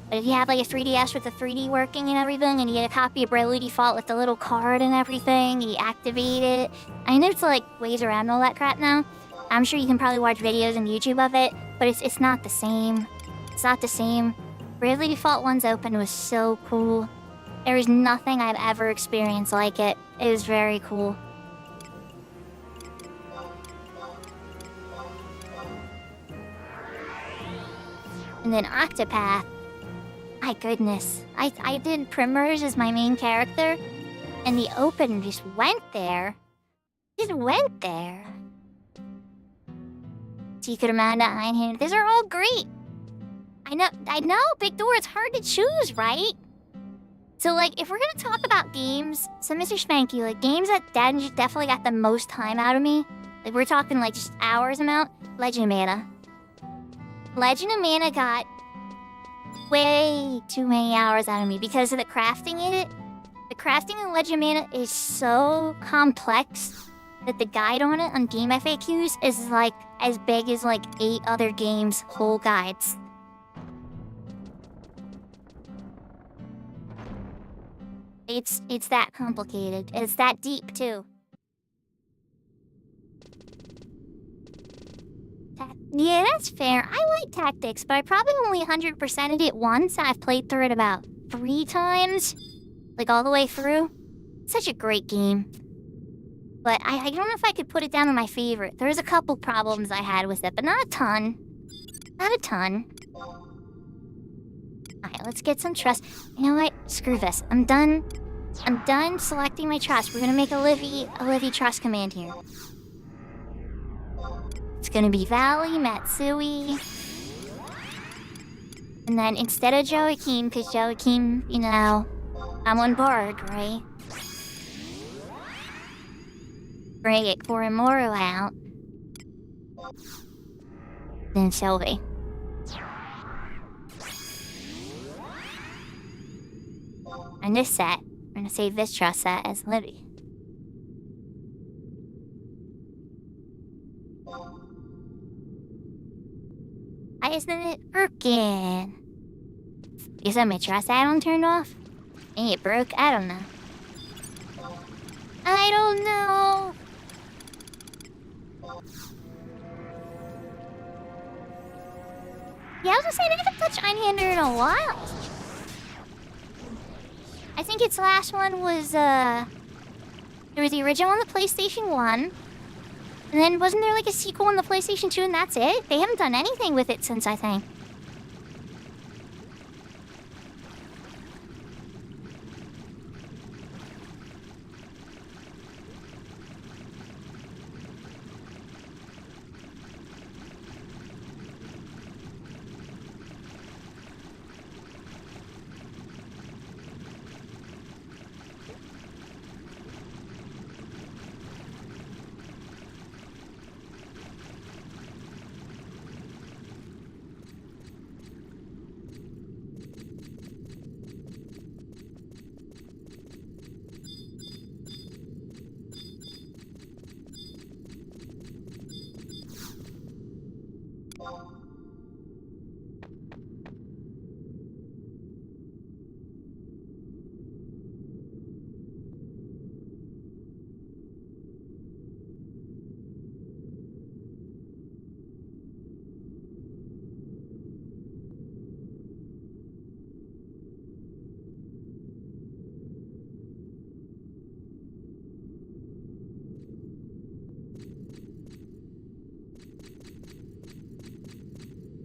But if you had like a 3DS with the 3D working and everything, and you had a copy of Bravely Default with the little card and everything, you activate it. I know it's like ways around all that crap now. I'm sure you can probably watch videos on YouTube of it, but it's not the same. It's not the same. Bravely Default 1's open was so cool. There is nothing I've ever experienced like it. It was very cool. And then Octopath. My goodness. I did Primrose as my main character, and the open just went there. Just went there. Secret Amanda, Einhand, these are all great. I know, Big Door, it's hard to choose, right? So, like, if we're gonna talk about games, so Mr. Spanky, like, games that definitely got the most time out of me, like, we're talking, like, just hours amount, Legend of Mana. Legend of Mana got way too many hours out of me because of the crafting in it. The crafting in Legend of Mana is so complex that the guide on it on game FAQs is, like, as big as, like, 8 other games' whole guides. It's that complicated. It's that deep, too. Yeah, that's fair. I like Tactics, but I probably only 100%ed it once. I've played through it about 3 times. Like, all the way through. Such a great game. But I don't know if I could put it down on my favorite. There's a couple problems I had with it, but not a ton. Not a ton. Alright, let's get some trust. You know what? Screw this. I'm done selecting my trust. We're gonna make a Livy trust command here. It's gonna be Valley, Matsui. And then instead of Joachim, because Joachim, you know, I'm on board, right? Bring it Koromoro out. Then Sylvie. And this set, we're gonna save this trust set as Livy. Why isn't it working? Is that my trust add-on turned off? Ain't it broke? I don't know. I don't know. Yeah, I was gonna say, I didn't touch Einhander in a while. I think its last one was, there was the original on the PlayStation 1. And then wasn't there like a sequel on the PlayStation 2 and that's it? They haven't done anything with it since, I think.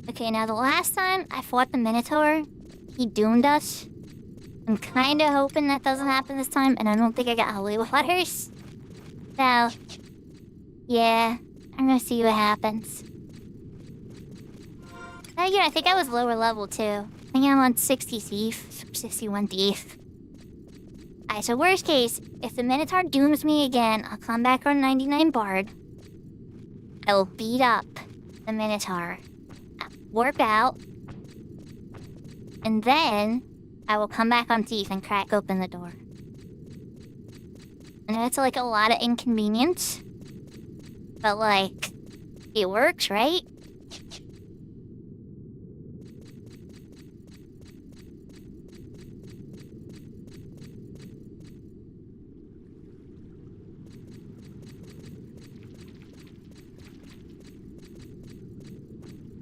Okay, now the last time I fought the Minotaur, he doomed us. I'm kinda hoping that doesn't happen this time, and I don't think I got holy waters. So, yeah, I'm gonna see what happens. Oh yeah, I think I was lower level too. I think I'm on 60 thief, 61 thief. Alright, so worst case, if the Minotaur dooms me again, I'll come back on 99 Bard. I will beat up the Minotaur. Warp out, and then I will come back on Thief and crack open the door. know it's like a lot of inconvenience. But like, it works, right?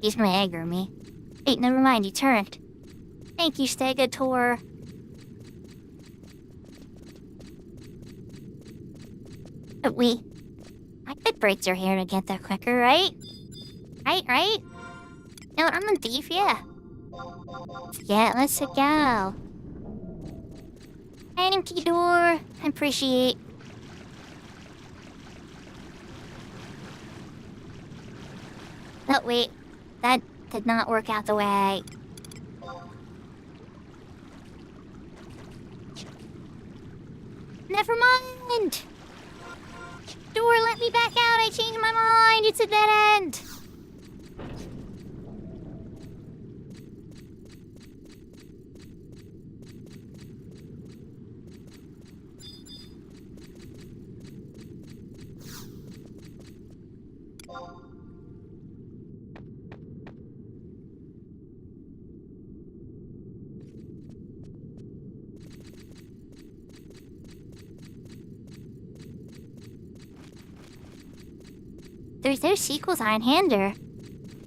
He's gonna aggro me. Wait, never mind, he turned. Thank you, Stegosaur. Wait. I could break your hair to get there quicker, right? Right? No, I'm a thief, yeah. Yeah, let's go. An empty door. I appreciate. Oh, wait. That did not work out the way. Never mind! Door, let me back out! I changed my mind! It's a dead end! There's no sequels on Hander.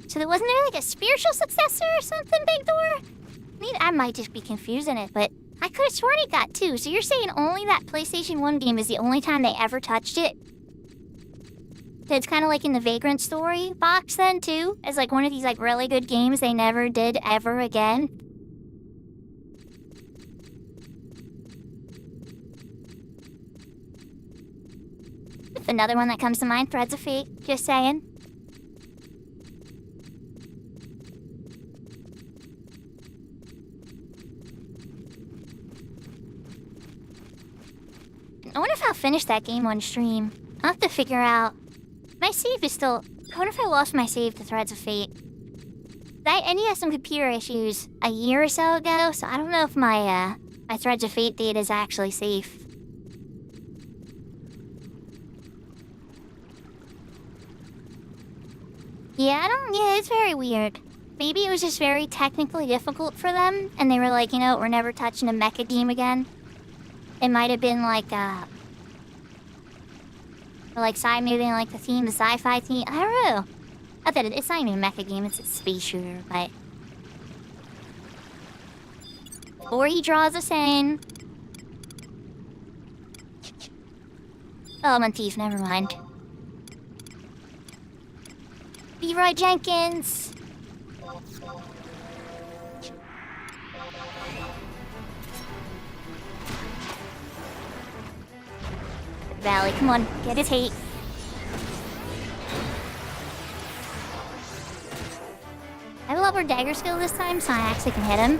So there wasn't there like a spiritual successor or something, Big Door? I might just be confusing it, but I could have sworn it got two. So you're saying only that PlayStation 1 game is the only time they ever touched it? So it's kind of like in the Vagrant Story box then, too? As like one of these like really good games they never did ever again? Another one that comes to mind, Threads of Fate, just saying. I wonder if I'll finish that game on stream. I'll have to figure out. My save is still... I wonder if I lost my save to Threads of Fate. I knew I had some computer issues a year or so ago, so I don't know if my Threads of Fate data is actually safe. Yeah, it's very weird. Maybe it was just very technically difficult for them, and they were like, you know, we're never touching a mecha game again. It might have been like, side moving like the theme, the sci-fi theme. I don't know. Not that it's not even a mecha game, it's a space shooter, but... Or he draws us in. Oh, I'm a thief, never mind. Leroy Jenkins! Valley, come on, get his hate. I have a lot more dagger skill this time, so I actually can hit him.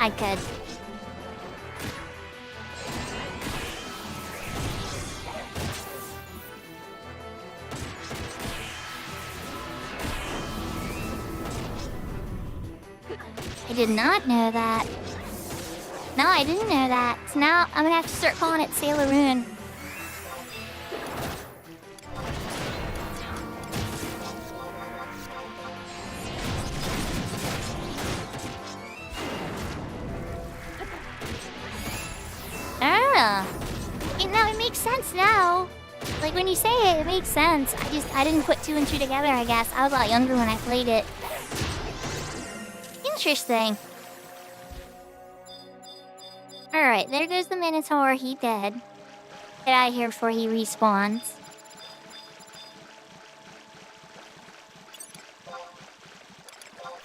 I could. I did not know that. No, I didn't know that. So now I'm gonna have to start calling it Sailor Moon. It makes sense now. Like when you say it, it makes sense. I didn't put two and two together, I guess. I was a lot younger when I played it. Interesting. Alright, there goes the Minotaur. He dead. Get out of here before he respawns.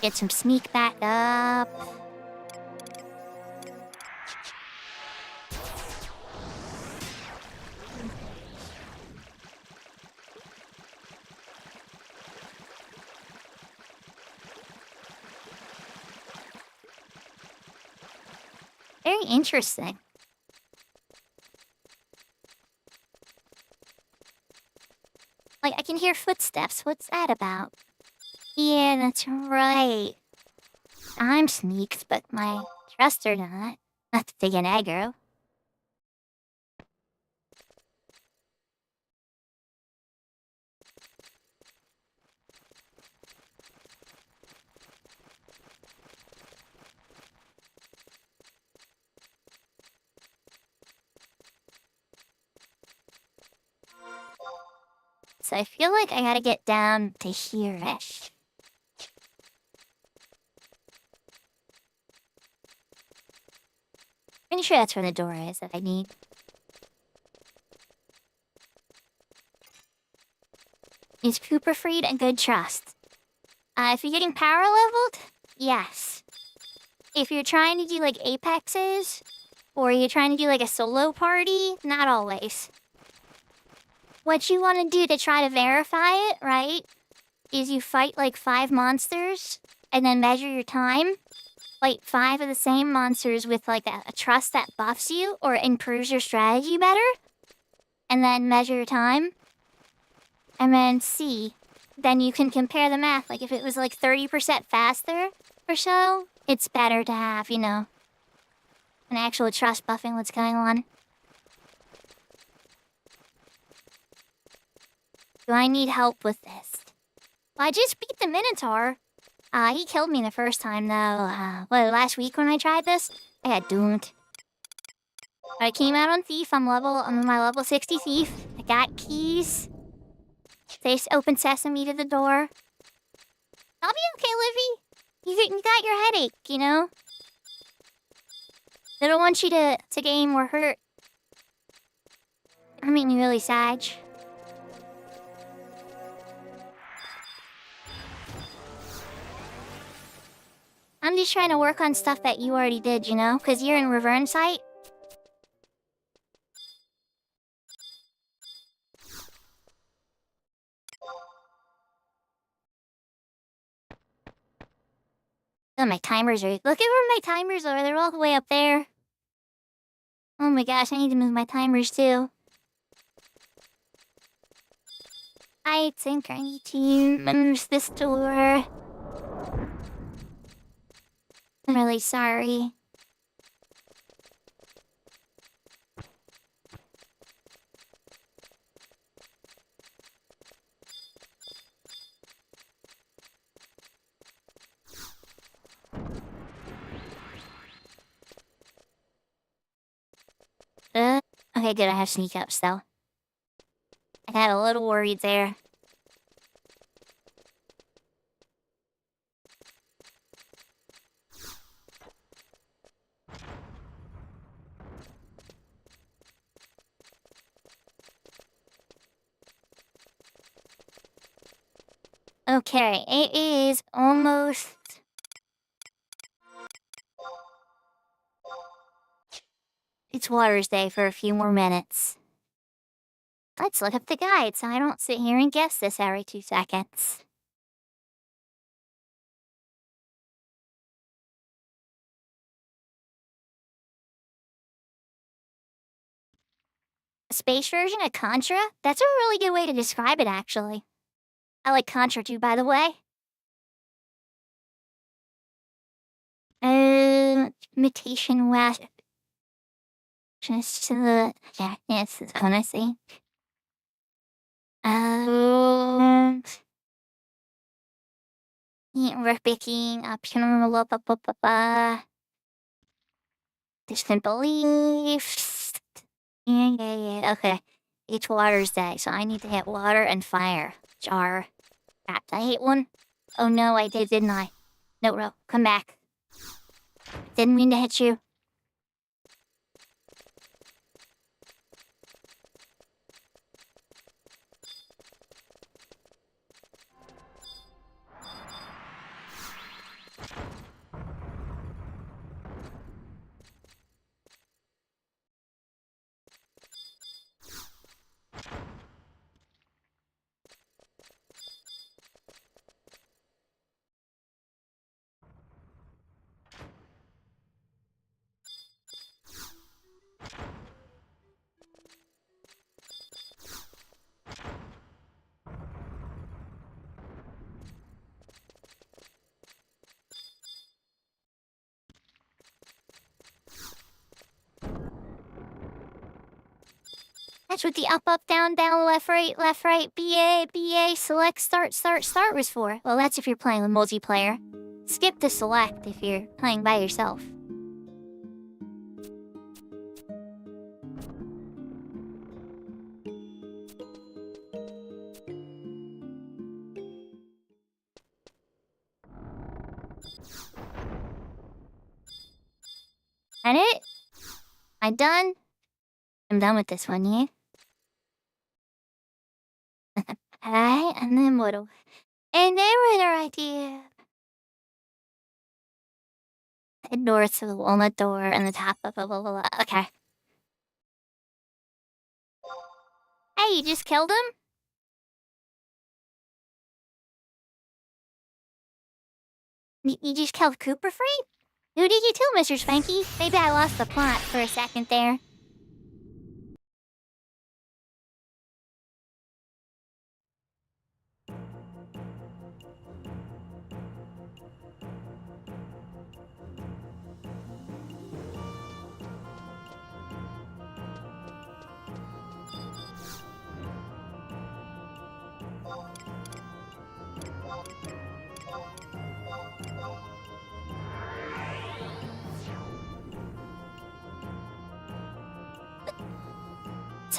Get some sneak back up. Very interesting. Like, I can hear footsteps. What's that about? Yeah, that's right. I'm sneaks, but my trusts are not. Not to take an aggro. So I feel like I gotta get down to here-ish. Pretty sure that's where the door is that I need. Is Cooper freed and good trust? If you're getting power leveled, yes. If you're trying to do like apexes, or you're trying to do like a solo party, not always. What you want to do to try to verify it, right, is you fight like 5 monsters, and then measure your time. Fight 5 of the same monsters with like a trust that buffs you or improves your strategy better. And then measure your time. And then see. Then you can compare the math. Like if it was like 30% faster or so, it's better to have, you know, an actual trust buffing what's going on. Do I need help with this? Well, I just beat the Minotaur. He killed me the first time, though. Last week when I tried this, I got doomed. I came out on Thief. I'm my level 60 Thief. I got keys. They just open sesame to the door. I'll be okay, Livy. You got your headache, you know? They don't want you to gain more hurt. I mean, you're really sad. I'm just trying to work on stuff that you already did, you know? Because you're in Revern site. Oh, my timers are... Look at where my timers are. They're all the way up there. Oh my gosh, I need to move my timers too. I think I need to use this door. I'm really sorry. Okay, good, I have sneak ups though. I got a little worried there. Okay, it is almost... It's Water's Day for a few more minutes. Let's look up the guide so I don't sit here and guess this every 2 seconds. A space version of Contra? That's a really good way to describe it, actually. I like Contra too, by the way. Imitation West. Just to the darkness is honestly. We're picking optional distant beliefs. Yeah, okay. It's Water's Day, so I need to hit water and fire. Jar. Crap, did I hit one? Oh no, I did, didn't I? No, come back. Didn't mean to hit you. That's what the up, down, left, right, BA, select, start was for. Well, that's if you're playing with multiplayer. Skip the select if you're playing by yourself. And it? I'm done. I'm done with this one, yeah? Alright, and then what do I do? Head north to the walnut door and the top of blah blah blah. Okay. Hey, you just killed him? You just killed Cooper Free? Who did you kill, Mr. Spanky? Maybe I lost the plot for a second there.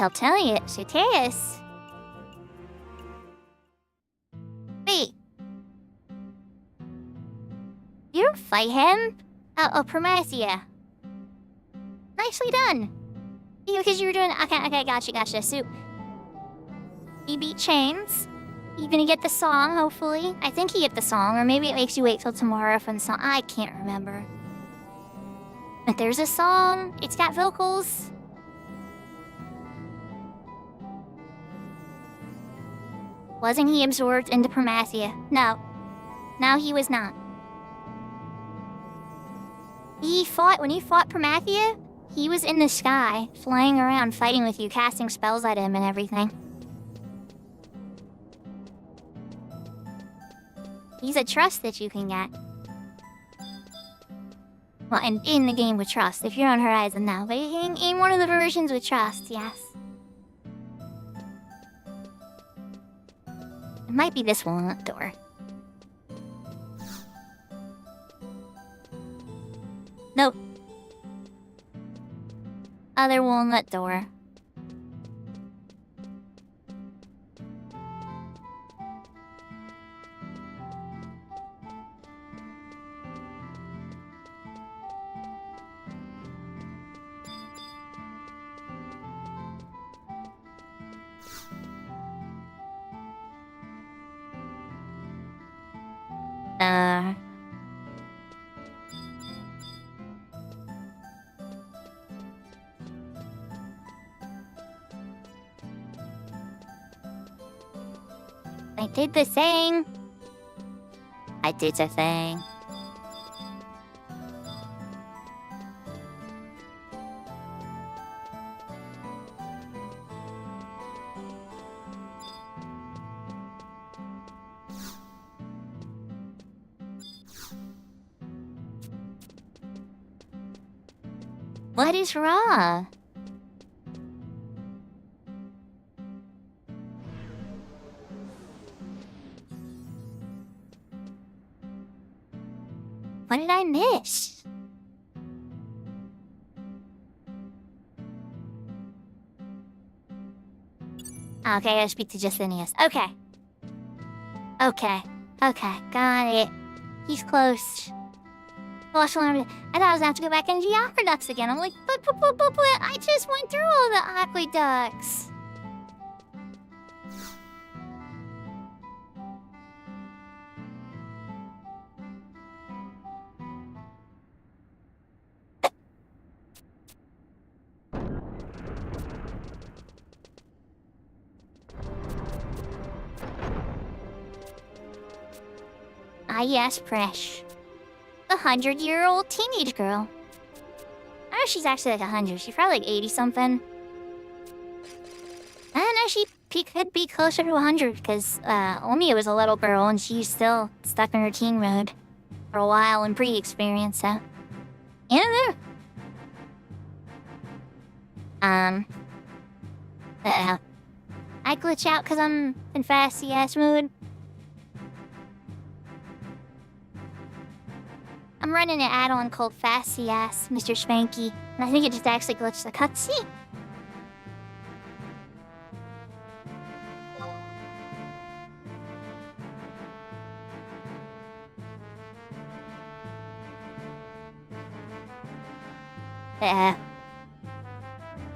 I'll tell you, Soteus. Wait. You don't fight him? Oh, Promathia. Nicely done. Because you were doing... Okay, gotcha. So, you beat Chains. You're gonna get the song, hopefully. I think you get the song, or maybe it makes you wait till tomorrow for the song. I can't remember. But there's a song. It's got vocals. Wasn't he absorbed into Promathia? No. No, he was not. When he fought Promathia, he was in the sky, flying around, fighting with you, casting spells at him and everything. He's a trust that you can get. Well, and in the game with trust, if you're on Horizon now, but in one of the versions with trust, yes. It might be this walnut door. Nope. Other walnut door. I did the thing. I did the thing. What is raw? What did I miss? Okay, I gotta speak to Justinius. Okay. Got it. He's close. I thought I was gonna have to go back into the aqueducts again. I'm like, but I just went through all the aqueducts. Ah, yes, Presh. The 100-year-old teenage girl. I know she's actually like 100. She's probably like 80-something. I don't know, she could be closer to 100 because Omiya was a little girl and she's still stuck in her teen mode for a while and pre-experience, so... I don't know. I glitch out because I'm in fasty ass mood. I'm running an add-on called Fasty Ass, Mr. Spanky, and I think it just actually glitched the cutscene.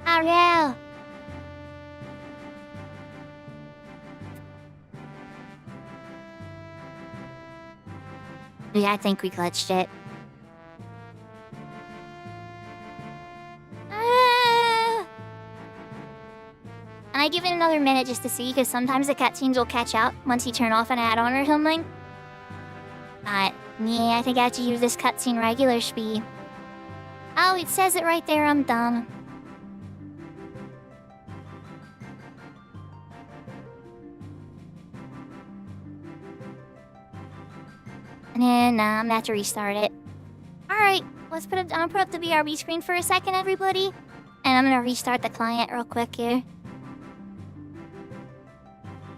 Oh no! Yeah, I think we glitched it. And I give it another minute just to see, because sometimes the cutscenes will catch up once you turn off an add-on or something. But, yeah, I think I have to use this cutscene regular speed. Oh, it says it right there, I'm dumb. And then, I'm gonna have to restart it. Alright, I'm gonna put up the BRB screen for a second, everybody. And I'm gonna restart the client real quick here.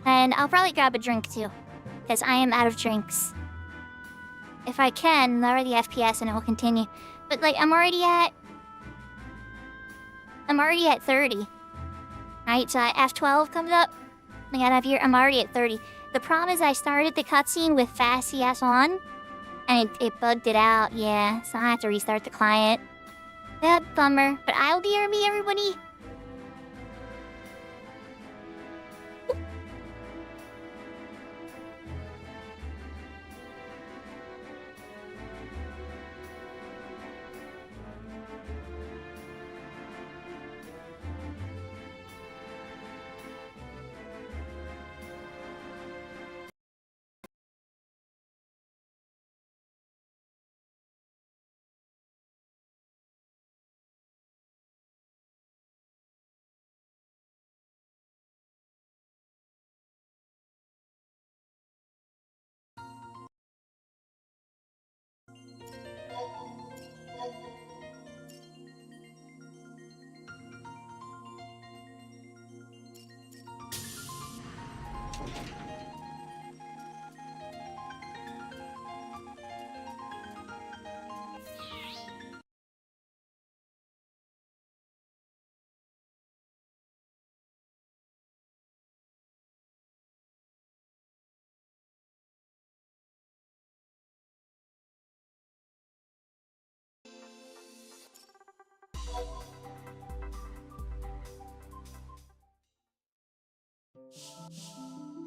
And I'll probably grab a drink too, because I am out of drinks. If I can, lower the FPS and it will continue. But like, I'm already at 30. Right, so F12 comes up. I got up here, I'm already at 30. The problem is I started the cutscene with Fasty Ass on, and it bugged it out, yeah. So I have to restart the client. Yep, bummer. But I'll BRB, everybody.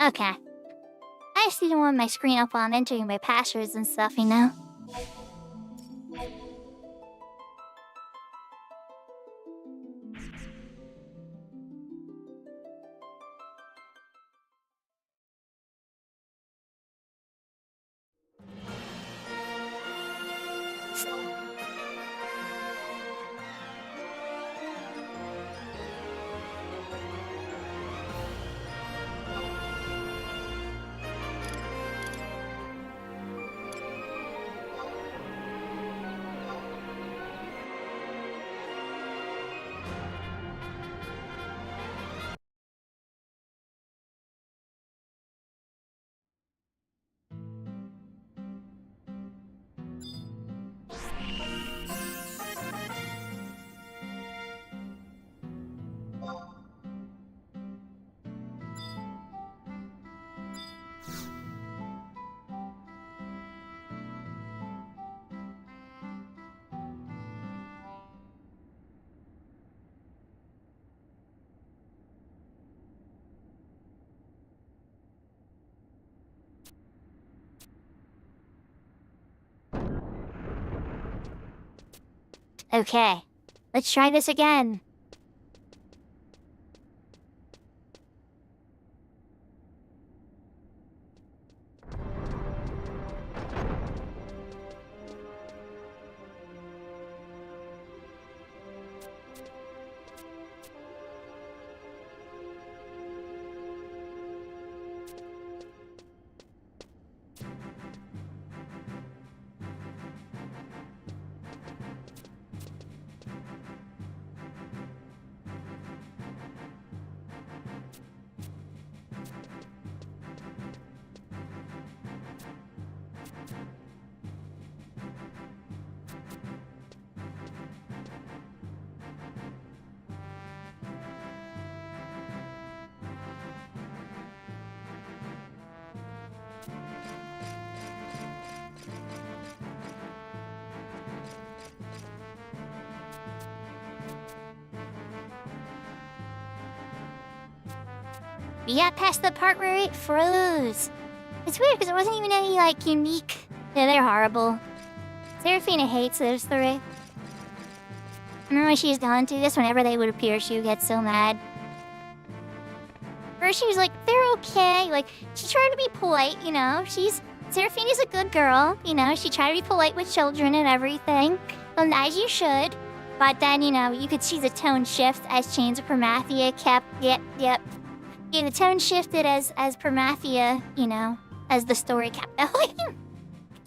Okay. I just didn't want my screen up while I'm entering my passwords and stuff, you know? Okay, let's try this again. Yeah, past the part where it froze. It's weird because there wasn't even any, like, unique... Yeah, they're horrible. Seraphina hates those three. I don't know why she's gone through this. Whenever they would appear, she would get so mad. First, she was like, they're okay. Like, she tried to be polite, you know? Seraphina's a good girl, you know? She tried to be polite with children and everything. As you should. But then, you know, you could see the tone shift as Chains of Promathia kept... Yep. Yeah, the tone shifted as Promathia, you know, as the story kept going.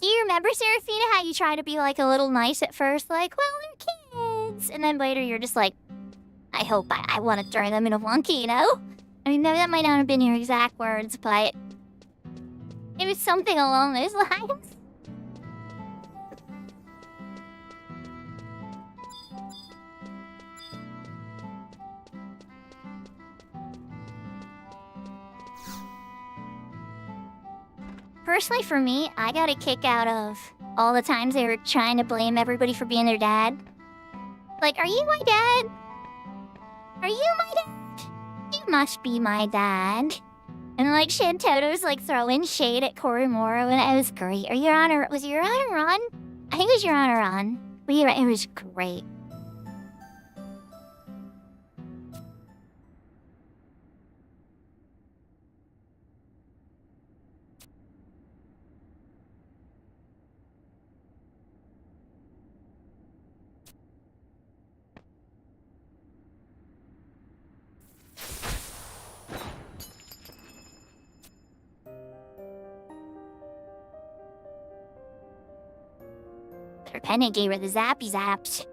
Do you remember, Seraphina, how you try to be, like, a little nice at first? Like, well, they're kids. And then later you're just like, I hope I want to turn them into monkey, you know? I mean, that might not have been your exact words, but... it was something along those lines. Personally, for me, I got a kick out of all the times they were trying to blame everybody for being their dad. Like, are you my dad? Are you my dad? You must be my dad. And, like, Shantoto's, like, throwing shade at Koromoro, and it was great. Was Your Honor on? I think it was Your Honor on. It was great. Penny gave her the zappy zaps.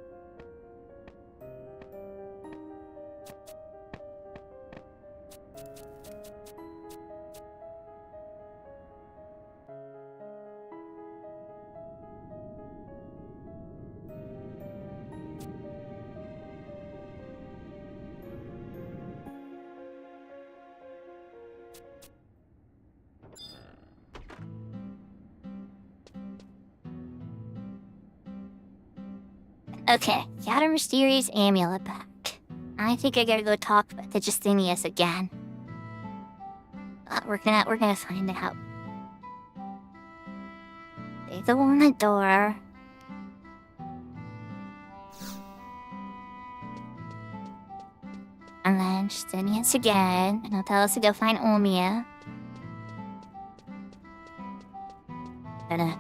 Okay, got a mysterious amulet back. I think I gotta go talk to Justinius again. We're gonna find out. They go on the door. And then Justinius again, and he'll tell us to go find Omiya. Gonna...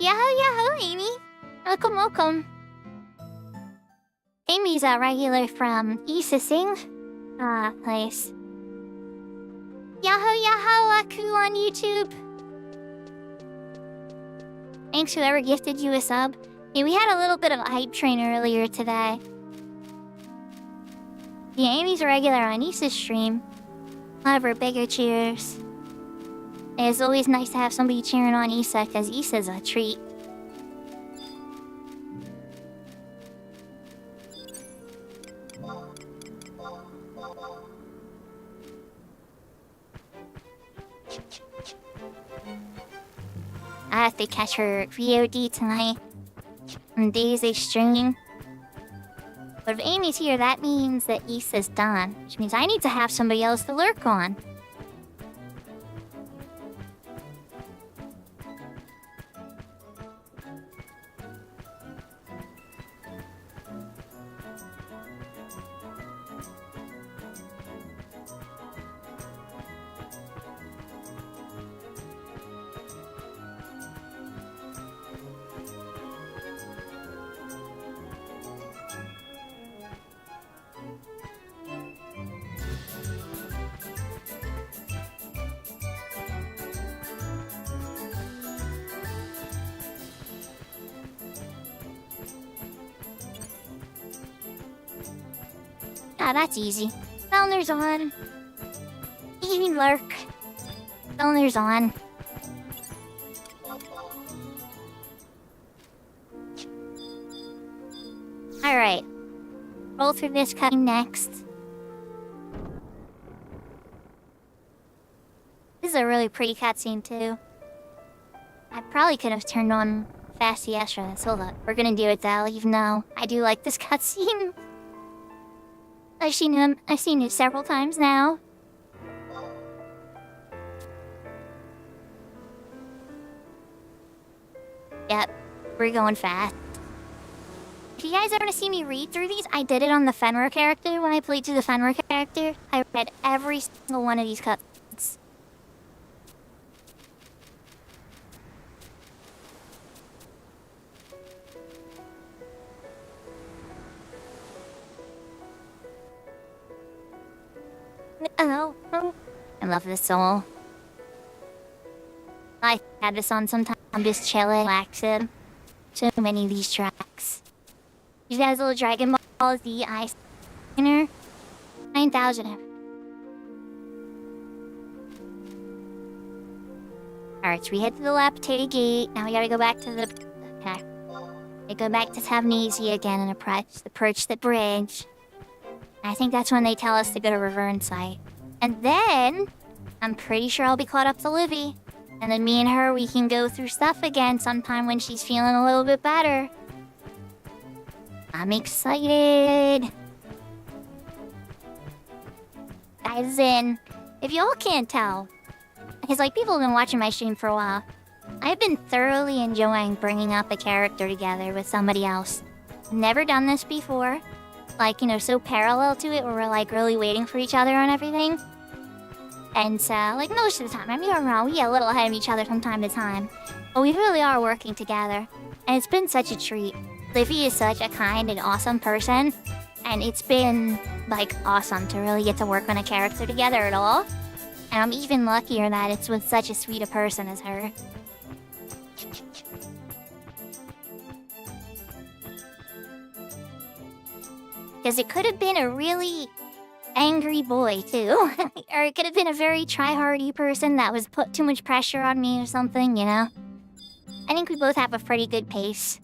Yahoo, Amy. Welcome. Amy's a regular from Isasing place. Yahoo, Aku on YouTube. Thanks whoever gifted you a sub. Yeah, we had a little bit of a hype train earlier today. Yeah, Amy's a regular on Isa's stream. One of her bigger cheers. It's always nice to have somebody cheering on Isa, because Isa's a treat. I have to catch her VOD tonight on Daisy stream. But if Amy's here, that means that Isa's done, which means I need to have somebody else to lurk on. Ah, that's easy. Founder's on. Easy lurk. Founder's on. Alright. Roll through this cutscene next. This is a really pretty cutscene too. I probably could have turned on fast extra. Hold up. We're gonna do it though, even though I do like this cutscene. I've seen it several times now. Yep, we're going fast. If you guys ever want to see me read through these, I did it on the Fenrir character. When I played through the Fenrir character, I read every single one of these cutscenes. Oh, I love this song. I had this on sometime. I'm just chilling, relaxing. So many of these tracks. You guys, little Dragon Ball Z Ice Spinner. 9,000. Alright, so we head to the Lapidated Gate. Now we gotta go back to the... Okay. We go back to Tavnesia again and approach the bridge. I think that's when they tell us to go to Reverend Site. And then, I'm pretty sure I'll be caught up to Livy. And then me and her, we can go through stuff again sometime when she's feeling a little bit better. I'm excited. Guys, if y'all can't tell, because like people have been watching my stream for a while, I've been thoroughly enjoying bringing up a character together with somebody else. Never done this before. Like, you know, so parallel to it where we're like really waiting for each other on everything. And so, like most of the time, I mean, don't know, we get a little ahead of each other from time to time. But we really are working together. And it's been such a treat. Livy is such a kind and awesome person. And it's been, like, awesome to really get to work on a character together at all. And I'm even luckier that it's with such a sweet a person as her. Because it could have been a really angry boy, too. Or it could have been a very try-hardy person that was put too much pressure on me or something, you know? I think we both have a pretty good pace.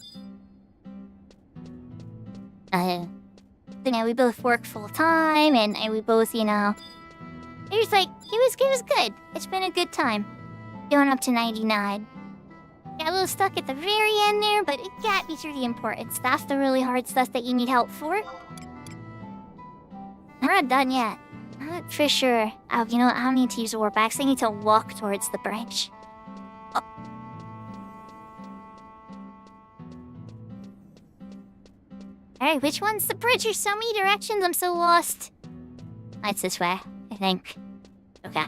You know, we both work full-time, and we both, you know... It was good. It's been a good time. Going up to 99. Got a little stuck at the very end there, but it got me through the important stuff, the really hard stuff that you need help for. We're not done yet. I'm not for sure. Oh, you know what? I don't need to use the warp axe. I need to walk towards the bridge. Oh. Alright, which one's the bridge? There's so many directions, I'm so lost. It's this way, I think. Okay.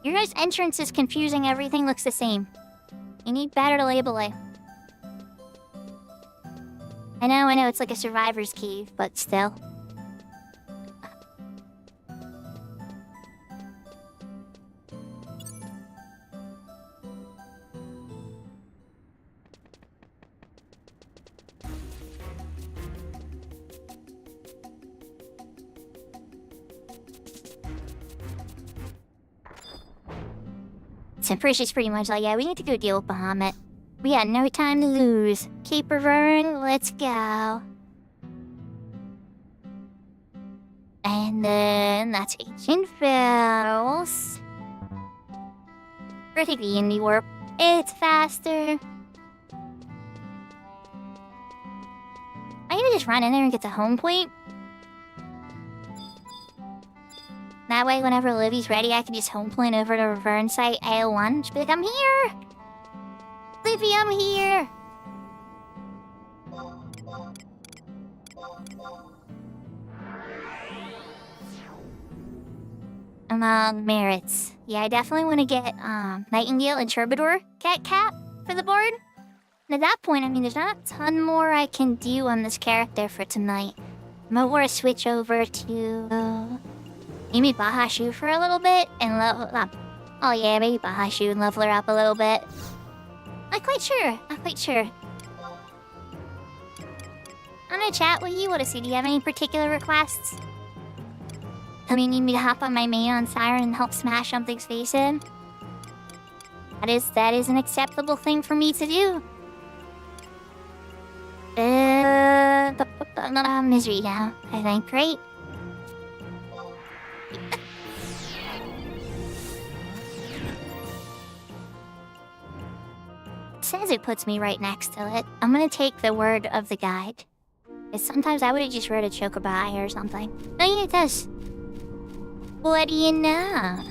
Your guys' entrance is confusing. Everything looks the same. You need better to label it. I know, it's like a survivor's cave, but still. So Priscia's pretty much like, yeah, we need to go deal with Bahamut. We got no time to lose. Keep revering, let's go. And then that's Ancient Fells. We're taking the Indie Warp. It's faster. I need to just run in there and get the home point. That way, whenever Livy's ready, I can just home point over to Reverend Site AO1. Just be like, I'm here! Livy, I'm here! Among merits. Yeah, I definitely want to get Nightingale and Troubadour cap for the board. And at that point, I mean, there's not a ton more I can do on this character for tonight. I'm gonna switch over to... maybe Bahashu for a little bit and level up. Oh yeah, maybe Bahashu and level her up a little bit. Not quite sure. I'm gonna chat with you. What to see? Do you have any particular requests? Do you need me to hop on my main on Siren and help smash something's face in? That is an acceptable thing for me to do. I'm not misery now, I think, right? It says it puts me right next to it. I'm gonna take the word of the guide. 'Cause sometimes I would've just read a chocobo or something. No, yeah, it does. What do you know?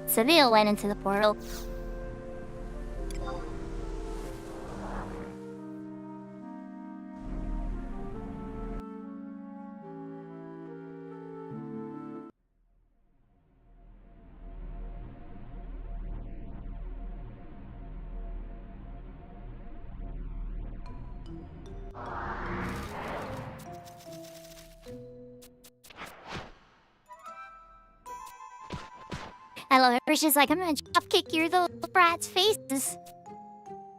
Seville went into the portal. Hello, she's like, I'm gonna drop kick your little brats' faces.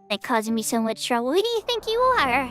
They're causing me so much trouble. Who do you think you are?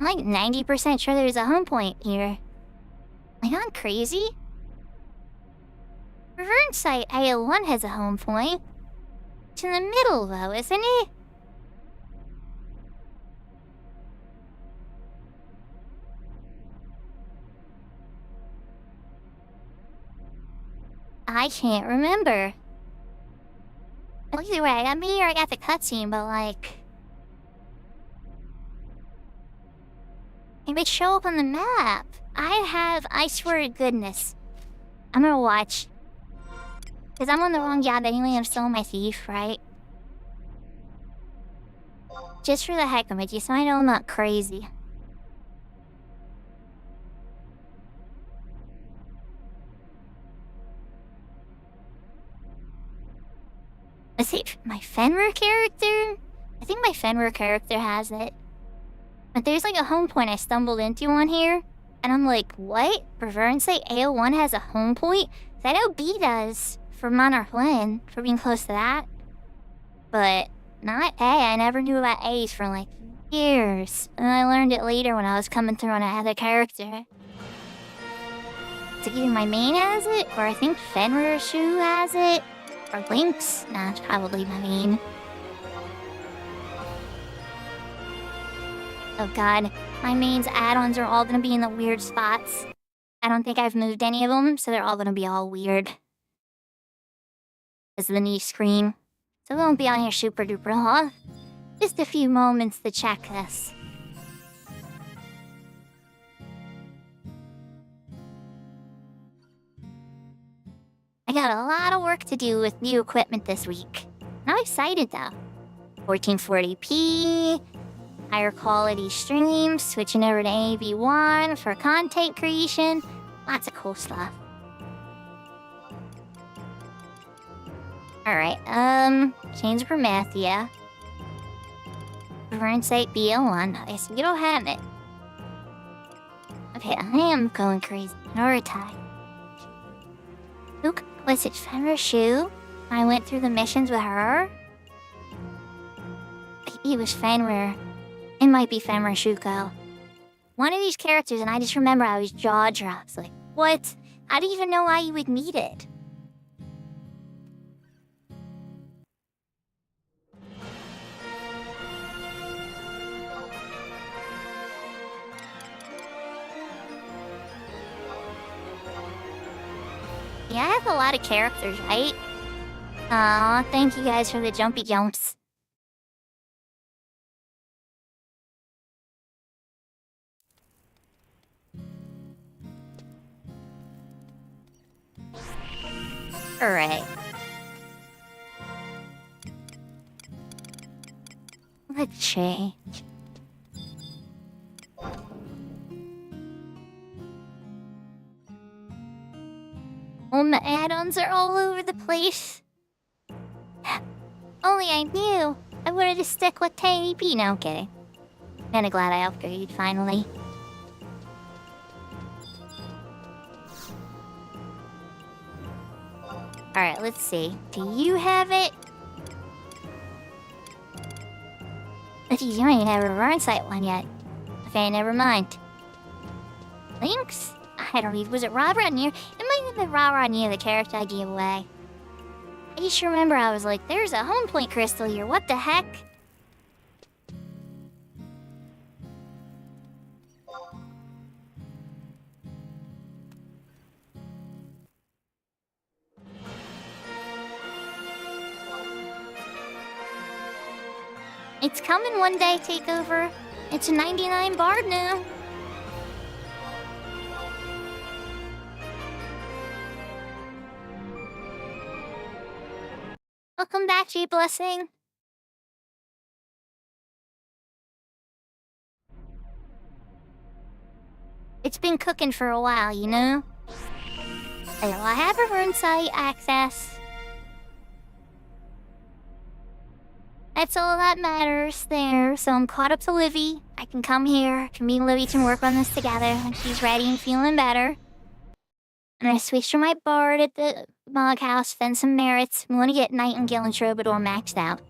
I'm like 90% sure there's a home point here. Like, I'm crazy. Revert Site AO1 has a home point. It's in the middle, though, isn't it? I can't remember. Either way, I got me or I got the cutscene, but like... Maybe show up on the map. I swear to goodness. I'm gonna watch. Because I'm on the wrong job anyway, I'm still my thief, right? Just for the heck of it, just so I know I'm not crazy. Is it my Fenrir character? I think my Fenrir character has it. But there's like a home point I stumbled into on here. And I'm like, what? Revert Site AO1 has a home point? I know B does for Monarch Lynn, for being close to that. But not A. I never knew about A's for like years. And I learned it later when I was coming through on another character. So either my main has it, or I think Fenrir Shoe has it. Or Lynx? Nah, it's probably my main. Oh god, my main's add-ons are all gonna be in the weird spots. I don't think I've moved any of them, so they're all gonna be all weird. This is the new screen. So we won't be on here super duper long. Just a few moments to check this. I got a lot of work to do with new equipment this week. I'm excited though. 1440p, higher quality streams, switching over to AV1 for content creation, lots of cool stuff. Alright, change of Promethea. Revert Site BL1. Okay, so you don't have it. Okay, I am going crazy. Nortai. Luke, was it Fenrir Shoe? I went through the missions with her? Maybe it was Fenrir. It might be Fenrir Shuko. One of these characters, and I just remember I was jaw dropped. Like, what? I didn't even know why you would need it. Yeah, I have a lot of characters, right? Aw, thank you guys for the jumpy jumps. Alright. Let's change. All my add-ons are all over the place. Only I knew. I wanted to stick with 1080p. No, I'm kidding. Kinda glad I upgraded finally. Alright, let's see. Do you have it? Geez, you don't even have a return site one yet. Okay, never mind. Links? I don't even... Was it Rara near? It might have been Rara near the character I gave away. I just remember I was like, there's a home point crystal here. What the heck? It's coming one day, Takeover. It's a 99 bard now. Welcome back, G Blessing. It's been cooking for a while, you know? Well, I have a rune site access. That's all that matters there, so I'm caught up to Livy. I can come here, me and Livy can work on this together when she's ready and feeling better. And I switched to my bard at the Mog House, spend some merits. I'm gonna get Nightingale and Troubadour maxed out.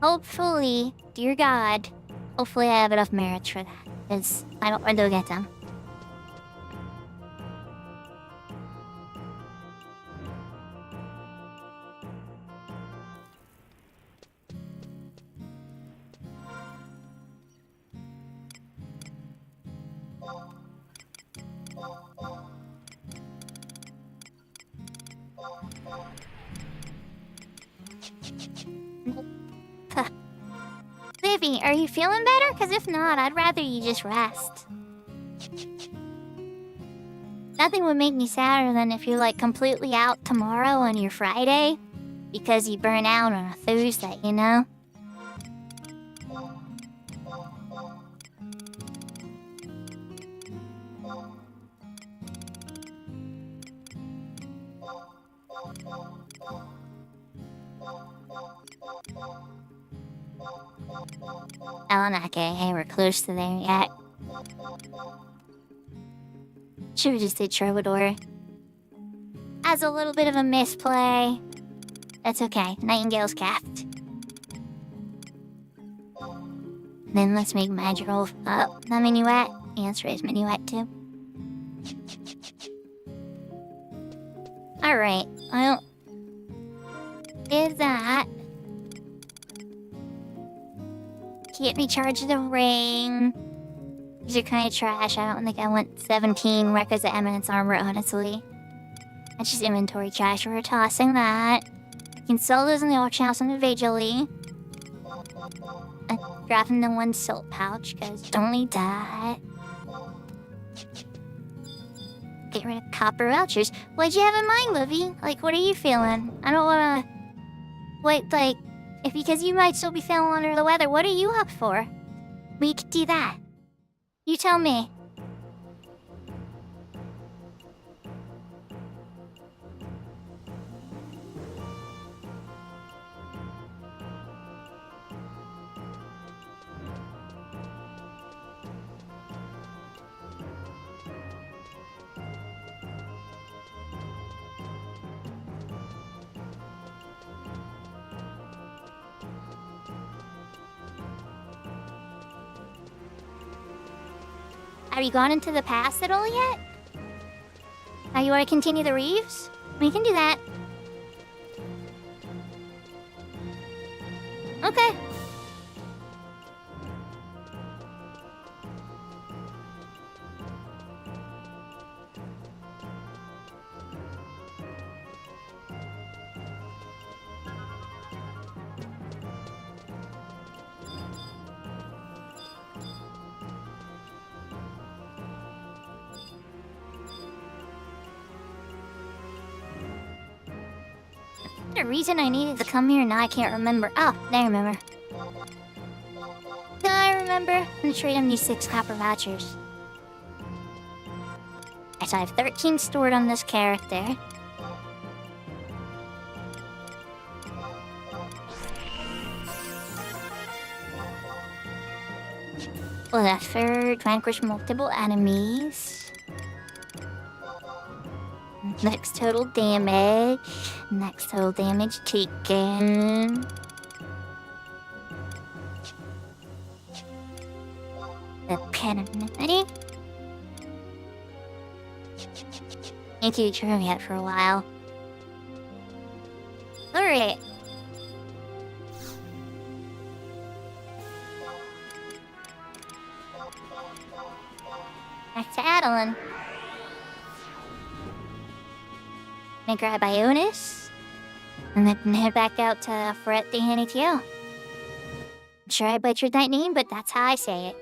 Hopefully, dear God, hopefully I have enough merits for that, because I don't want to get them. Livy, are you feeling better? Because if not, I'd rather you just rest. Nothing would make me sadder than if you're like completely out tomorrow on your Friday because you burn out on a Thursday, you know? Oh, not okay. Hey, we're close to there yet. Should've just did Troubadour. As a little bit of a misplay. That's okay. Nightingale's capped. Then let's make magical. Oh, not minuet. The answer is minuet too. Alright, well, did that. Can't recharge the ring. These are kind of trash. I don't think I want 17 records of Eminence armor, honestly. That's just inventory trash. We're tossing that. You can sell those in the auction house individually. I'm dropping the one salt pouch, because don't need that. Get rid of copper vouchers. What'd you have in mind, Livy? Like, what are you feeling? I don't wanna... Wait, like... If because you might still be feeling under the weather, what are you up for? We could do that. You tell me. Have you gone into the past at all yet? Now you want to continue the Reeves? We can do that. Okay. a reason I needed to come here? Now I can't remember. Oh, I remember. I remember. I'm gonna trade him these 6 copper vouchers. So I have 13 stored on this character. Well, that third, vanquish multiple enemies. Next total damage. Next total damage taken. The penalty. Need to do Chrome yet for a while. Alright. Back to Adeline. Gonna grab Ionis. And then head back out to Fret the NATO. I'm sure I butchered that name, but that's how I say it.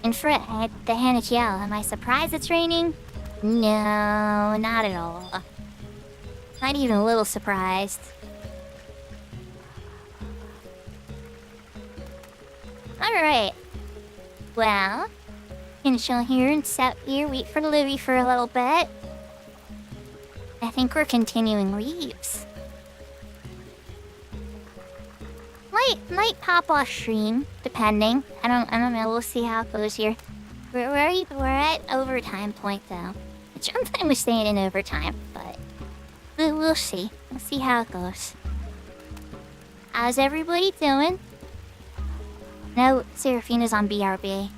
And Fred, the NHL, am I surprised it's raining? No, not at all. Not even a little surprised. Alright. Well, gonna chill here and sit here, wait for Livy for a little bit. I think we're continuing Reeves. Might pop off stream, depending. I don't know. We'll see how it goes here. We're at overtime point though. Sometimes we're staying in overtime, but we'll see. We'll see how it goes. How's everybody doing? No, Seraphina's on BRB.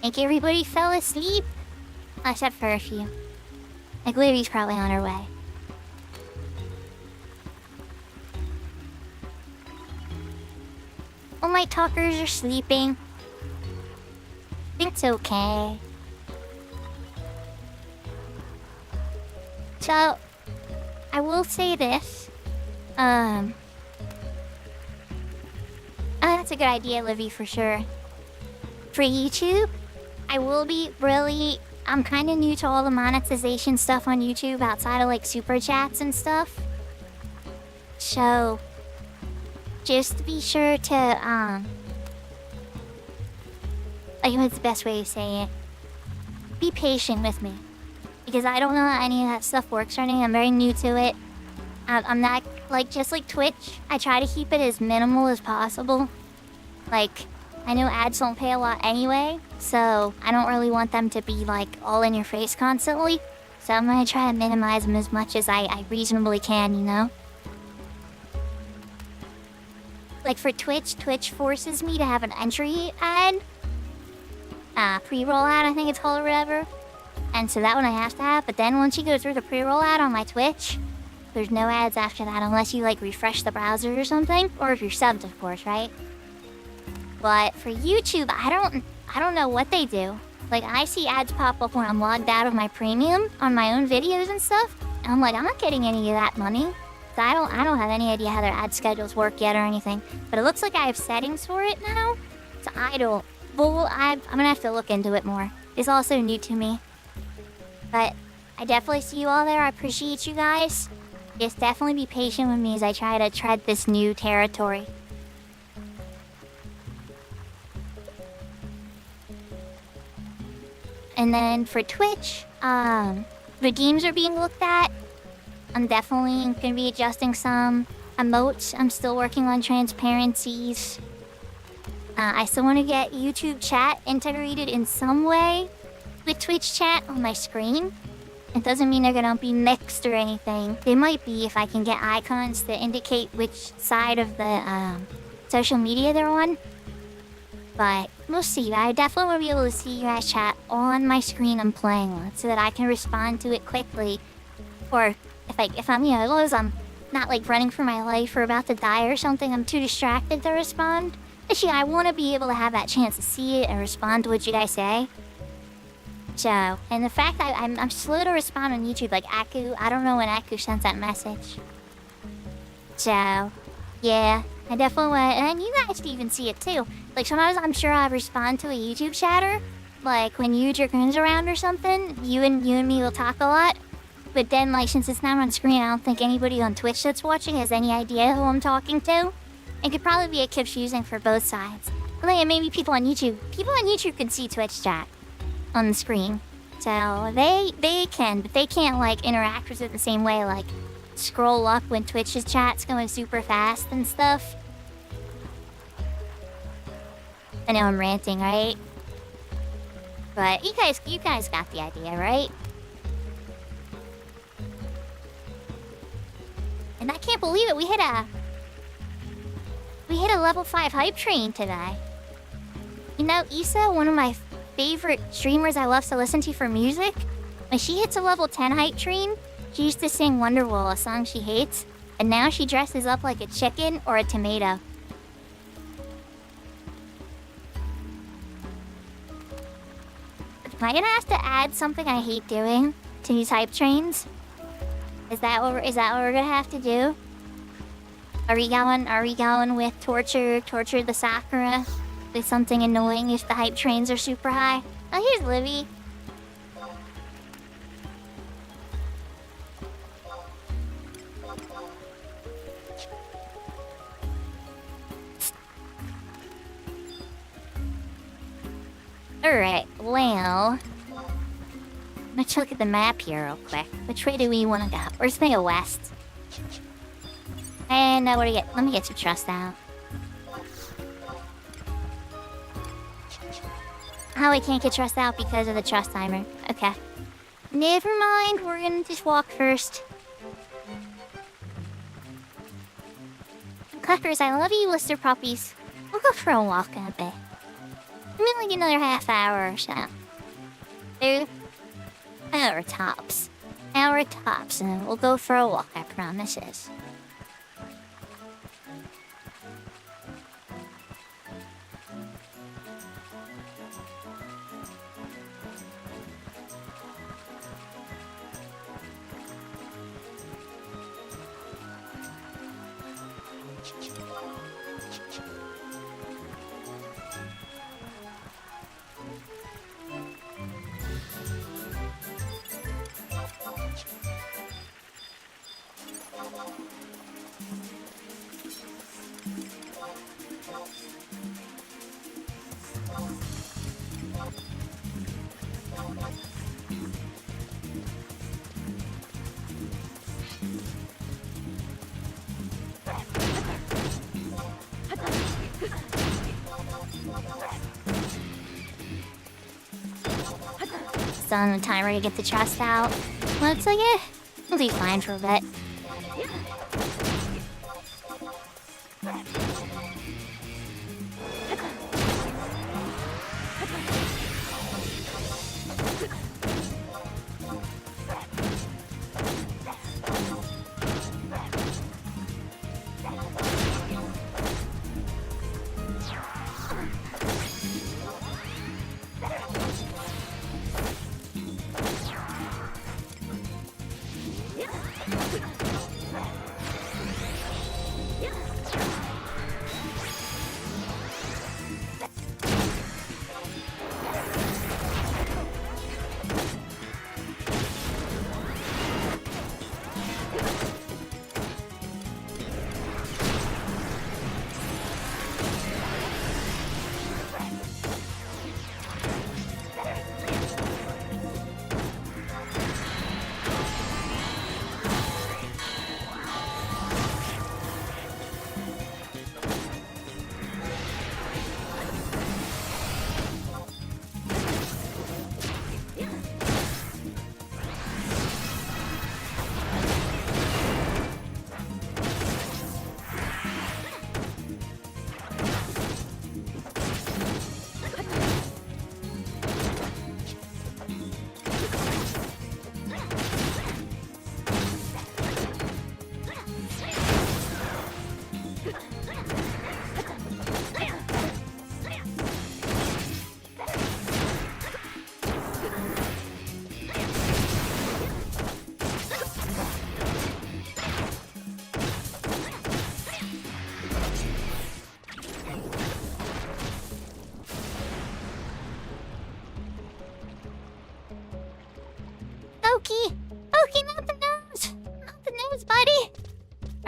Think everybody fell asleep? Except for a few. Like Livy's probably on her way. All my talkers are sleeping. It's okay. So, I will say this. That's a good idea, Livy, for sure. For YouTube, I will be I'm kind of new to all the monetization stuff on YouTube outside of like super chats and stuff. So, just be sure to, like, what's the best way to say it? Be patient with me. Because I don't know how any of that stuff works or anything. I'm very new to it. I'm not, just like Twitch, I try to keep it as minimal as possible. Like, I know ads don't pay a lot anyway, so I don't really want them to be, all in your face constantly. So I'm gonna try to minimize them as much as I reasonably can, you know? Like for Twitch forces me to have an entry ad. Pre-roll ad, I think it's called or whatever. And so that one I have to have, but then once you go through the pre-roll ad on my Twitch, there's no ads after that unless you, refresh the browser or something. Or if you're subbed, of course, right? But for YouTube, I don't know what they do. I see ads pop up when I'm logged out of my premium on my own videos and stuff. And I'm like, I'm not getting any of that money. So I don't have any idea how their ad schedules work yet or anything. But it looks like I have settings for it now. So I don't. Well, I'm gonna have to look into it more. It's also new to me. But I definitely see you all there. I appreciate you guys. Just definitely be patient with me as I try to tread this new territory. And then for Twitch, redeems are being looked at. I'm definitely going to be adjusting some emotes. I'm still working on transparencies. I still want to get YouTube chat integrated in some way with Twitch chat on my screen. It doesn't mean they're going to be mixed or anything. They might be if I can get icons to indicate which side of the social media they're on. But we'll see. I definitely want to be able to see you guys chat on my screen I'm playing on so that I can respond to it quickly. Or if I'm, you know, as I'm not like running for my life or about to die or something, I'm too distracted to respond. Actually, I want to be able to have that chance to see it and respond to what you guys say. So, and the fact that I'm slow to respond on YouTube, like Aku, I don't know when Aku sends that message. So, yeah, I definitely want, and you guys can even see it too. Like sometimes I'm sure I respond to a YouTube chatter, like when you Dragoon's around or something, you and me will talk a lot. But then, like, since it's not on screen, I don't think anybody on Twitch that's watching has any idea who I'm talking to. It could probably be confusing for both sides. But then maybe people on YouTube can see Twitch chat on the screen. So they can, but they can't like interact with it the same way, like scroll up when Twitch's chat's going super fast and stuff. I know I'm ranting, right? But you guys got the idea, right? And I can't believe it, we hit a level 5 hype train today. You know, Issa, one of my favorite streamers I love to listen to for music, when she hits a level 10 hype train, she used to sing Wonderwall, a song she hates, and now she dresses up like a chicken or a tomato. Am I gonna have to add something I hate doing to these hype trains? Is that what we're gonna have to do? Are we going with torture the Sakura with something annoying if the hype trains are super high? Oh, here's Livy. Alright, well, let's look at the map here real quick. Which way do we want to go? We're just gonna go west. And let me get some trust out. Oh, we can't get trust out because of the trust timer. Okay. Never mind, we're gonna just walk first. Clippers, I love you, Lister puppies. We'll go for a walk in a bit. Maybe like another half hour or so. 2 hour tops. Hour tops, and then we'll go for a walk, I promises. Still on the timer to get the trust out. Looks like it. We'll be fine for a bit.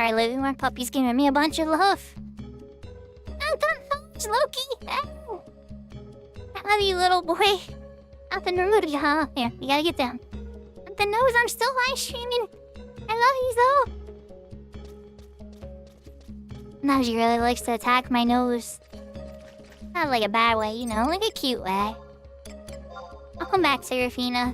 Alright, Livy, my puppy's giving me a bunch of love. Oh, don't touch Loki! Ow. I love you, little boy. Nothing rude, huh? Here, you gotta get down. The nose, I'm still live streaming. I love you, though. Nose really likes to attack my nose. Not like a bad way, you know, like a cute way. Welcome back, Serafina.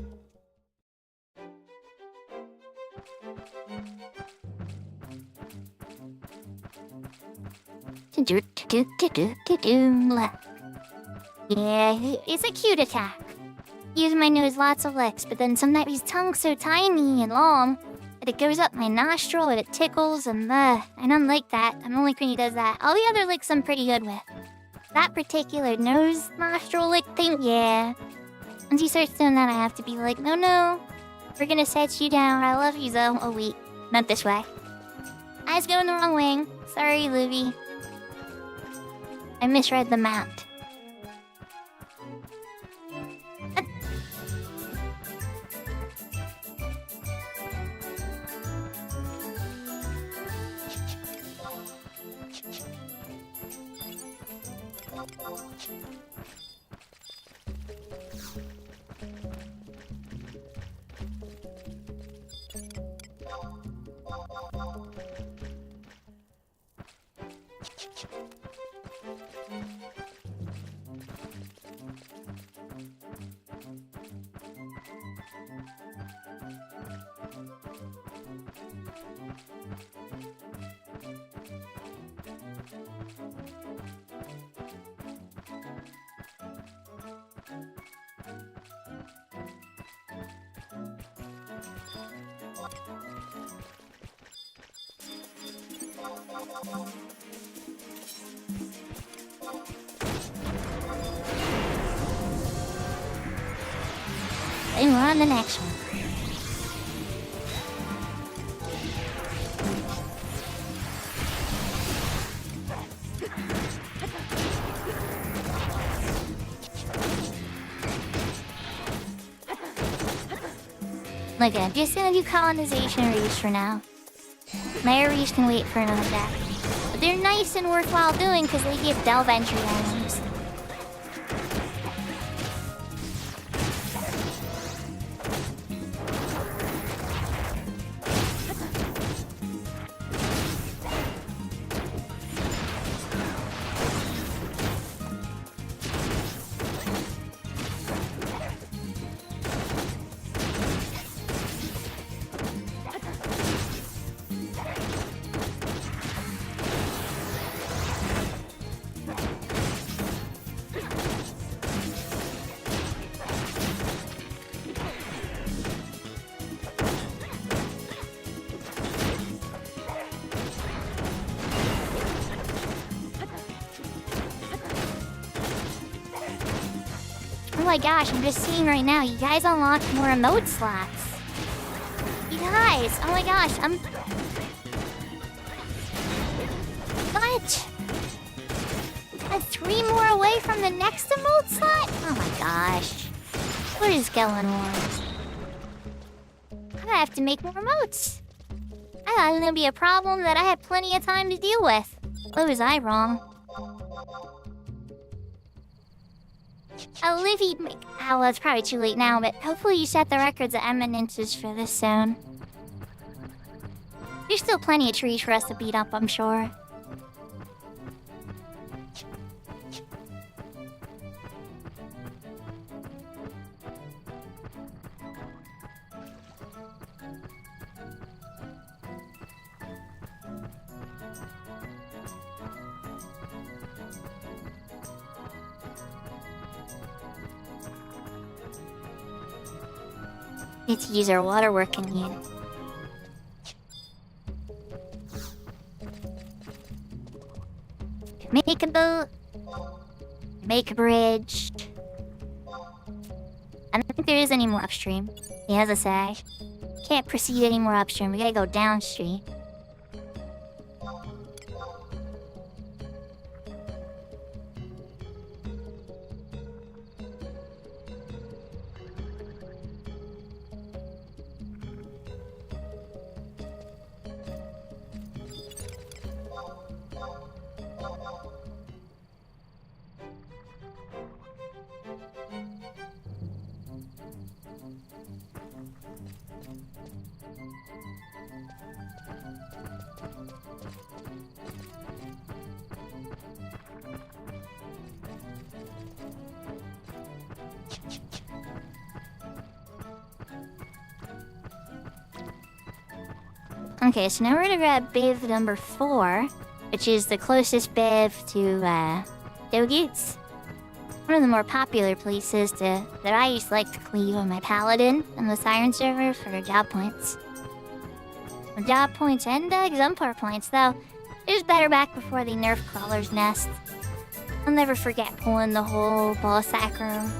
Yeah, it's a cute attack. Use my nose lots of licks, but then sometimes his tongue's so tiny and long that it goes up my nostril and it tickles and I don't like that. I don't like when he does that. All the other licks I'm pretty good with. That particular nose nostril lick thing, yeah. Once he starts doing that, I have to be like, no, we're gonna set you down. I love you though. Oh wait, not this way. I was going the wrong way. Sorry, Livy. I misread the map. And we're on the next one. Look, I'm just gonna do colonization reefs for now. My reefs can wait for another day. But they're nice and worthwhile doing because they give delve entry items. Oh my gosh, I'm just seeing right now, you guys unlocked more emote slots. You guys, oh my gosh, What? I'm 3 more away from the next emote slot? Oh my gosh. What is going on? I have to make more emotes. I thought it was gonna be a problem that I had plenty of time to deal with. What was I wrong? Oh, Livy, well, it's probably too late now, but hopefully you set the records at eminences for this soon. There's still plenty of trees for us to beat up, I'm sure. Need to use our water working again. Make a boat. Make a bridge. I don't think there is any more upstream. Yeah, as I say, can't proceed any more upstream. We gotta go downstream. Okay, so now we're gonna grab Biv number 4, which is the closest Biv to, Dogoots. One of the more popular places that I used to like to cleave on my Paladin on the Siren server for job points. Job points and Exemplar points, though. It was better back before they nerfed Crawler's Nest. I'll never forget pulling the whole ball sack room.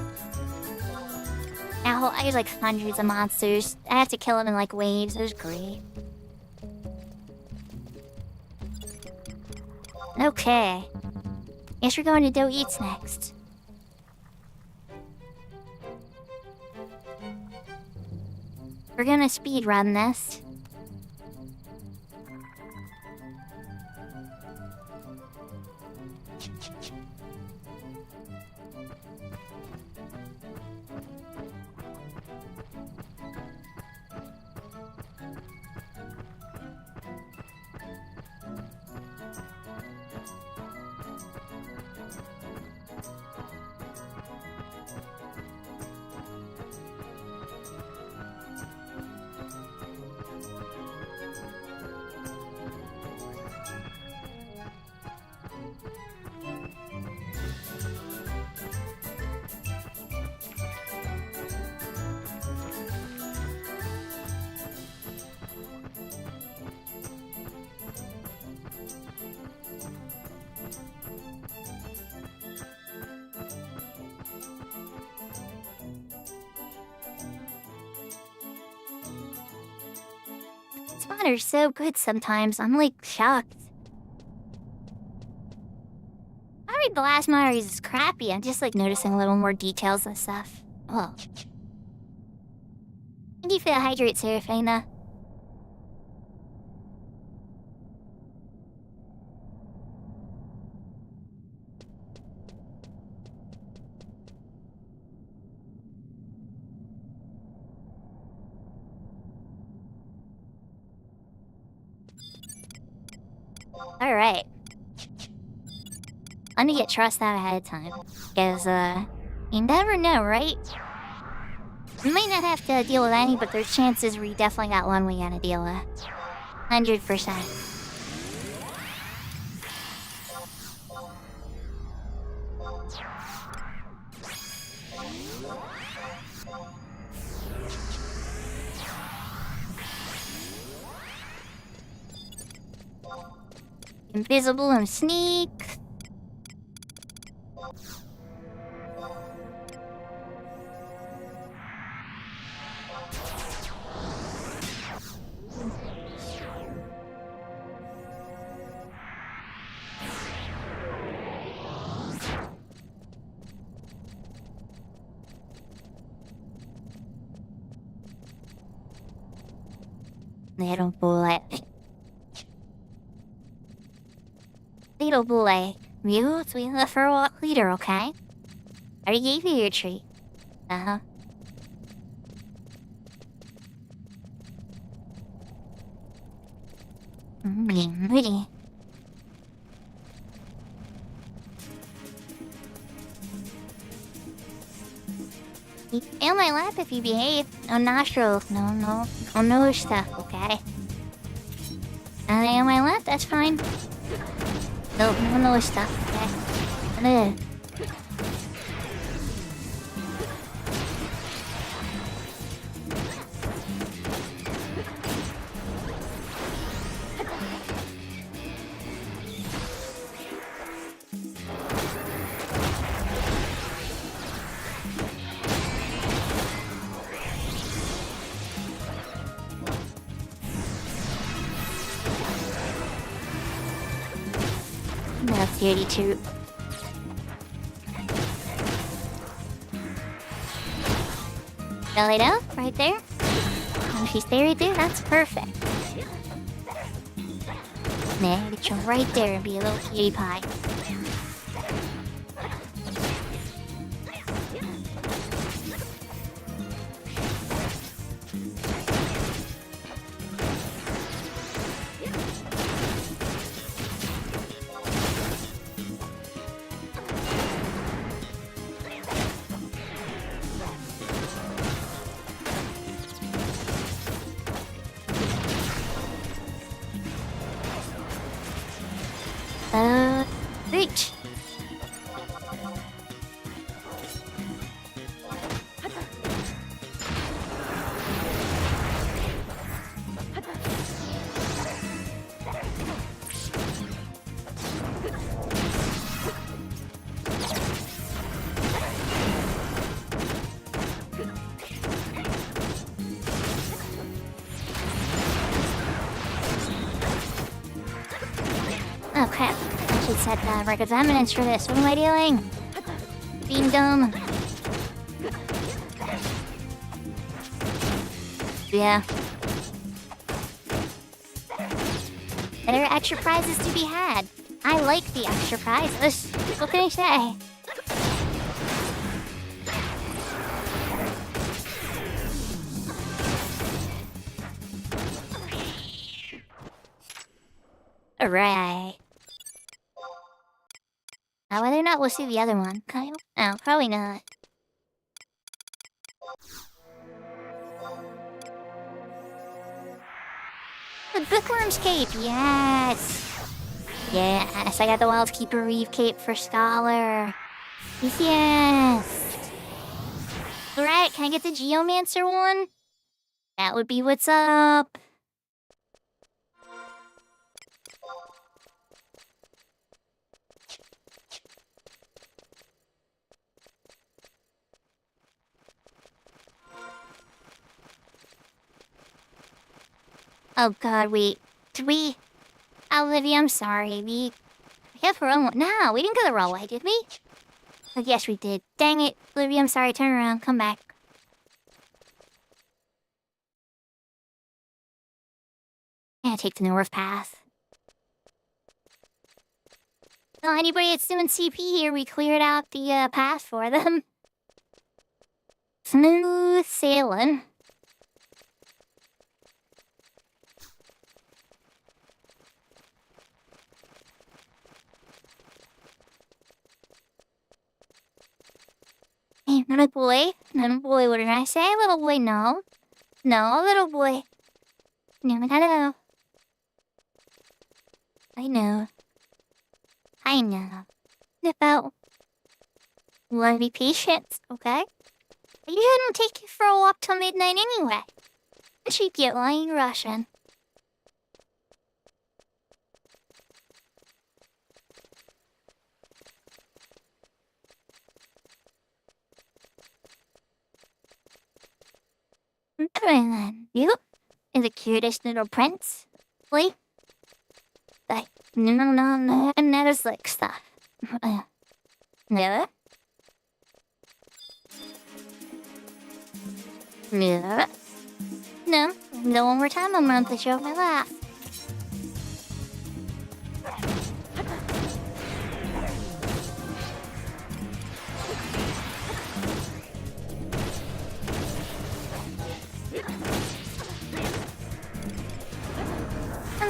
I used like hundreds of monsters. I had to kill them in like waves. It was great. Okay. Guess we're going to Do Eats next. We're gonna speedrun this. Spawner's so good sometimes, I'm like shocked. I read the last Mario is crappy, I'm just like noticing a little more details and stuff. Whoa. How do you feel hydrate, Seraphina? Alright. I'm gonna get trust out ahead of time. Because, you never know, right? You might not have to deal with any, but there's chances where you definitely got one we gotta deal with. 100%. Invisible and sneak. Little bullet. Little boy, Mew, we left for a walk leader, okay? I already gave you your treat. Uh-huh. Moody. You stay on my lap if you behave. No nostrils, no nose stuff, okay? Lay on my lap, that's fine. No nose stuff, okay? That's 32. Belly down, right there. And if you stay right there, that's perfect. Now, get you right there and be a little cutie pie. Reach. Oh crap. I should set record eminence for this. What am I doing? Being dumb. Yeah. There are extra prizes to be had. I like the extra prizes. What can I say? Alright. Now whether or not we'll see the other one. Kyle? Oh, probably not. The Bookworm's Cape, yes! Yes, I got the Wild Keeper Reeve Cape for Scholar. Yes! Alright, can I get the Geomancer one? That would be what's up. Oh god, wait. Did we... Olivia, I'm sorry. We have the wrong one. No, we didn't go the wrong way, did we? Oh, yes, we did. Dang it. Olivia, I'm sorry. Turn around. Come back. Yeah, take the north path. Well, anybody that's doing CP here, we cleared out the path for them. Smooth sailing. Hey, little boy. Little boy, what did I say? Little boy, no. No, little boy. No, no. I know. I know. About... Wanna be patient, okay? I usually don't take you for a walk till midnight anyway. Cheap yet lying Russian. Alright then, you are the cutest little prince. Please? Like, no, and that is like stuff. No? No? No, no one more time I'm gonna put you on my lap.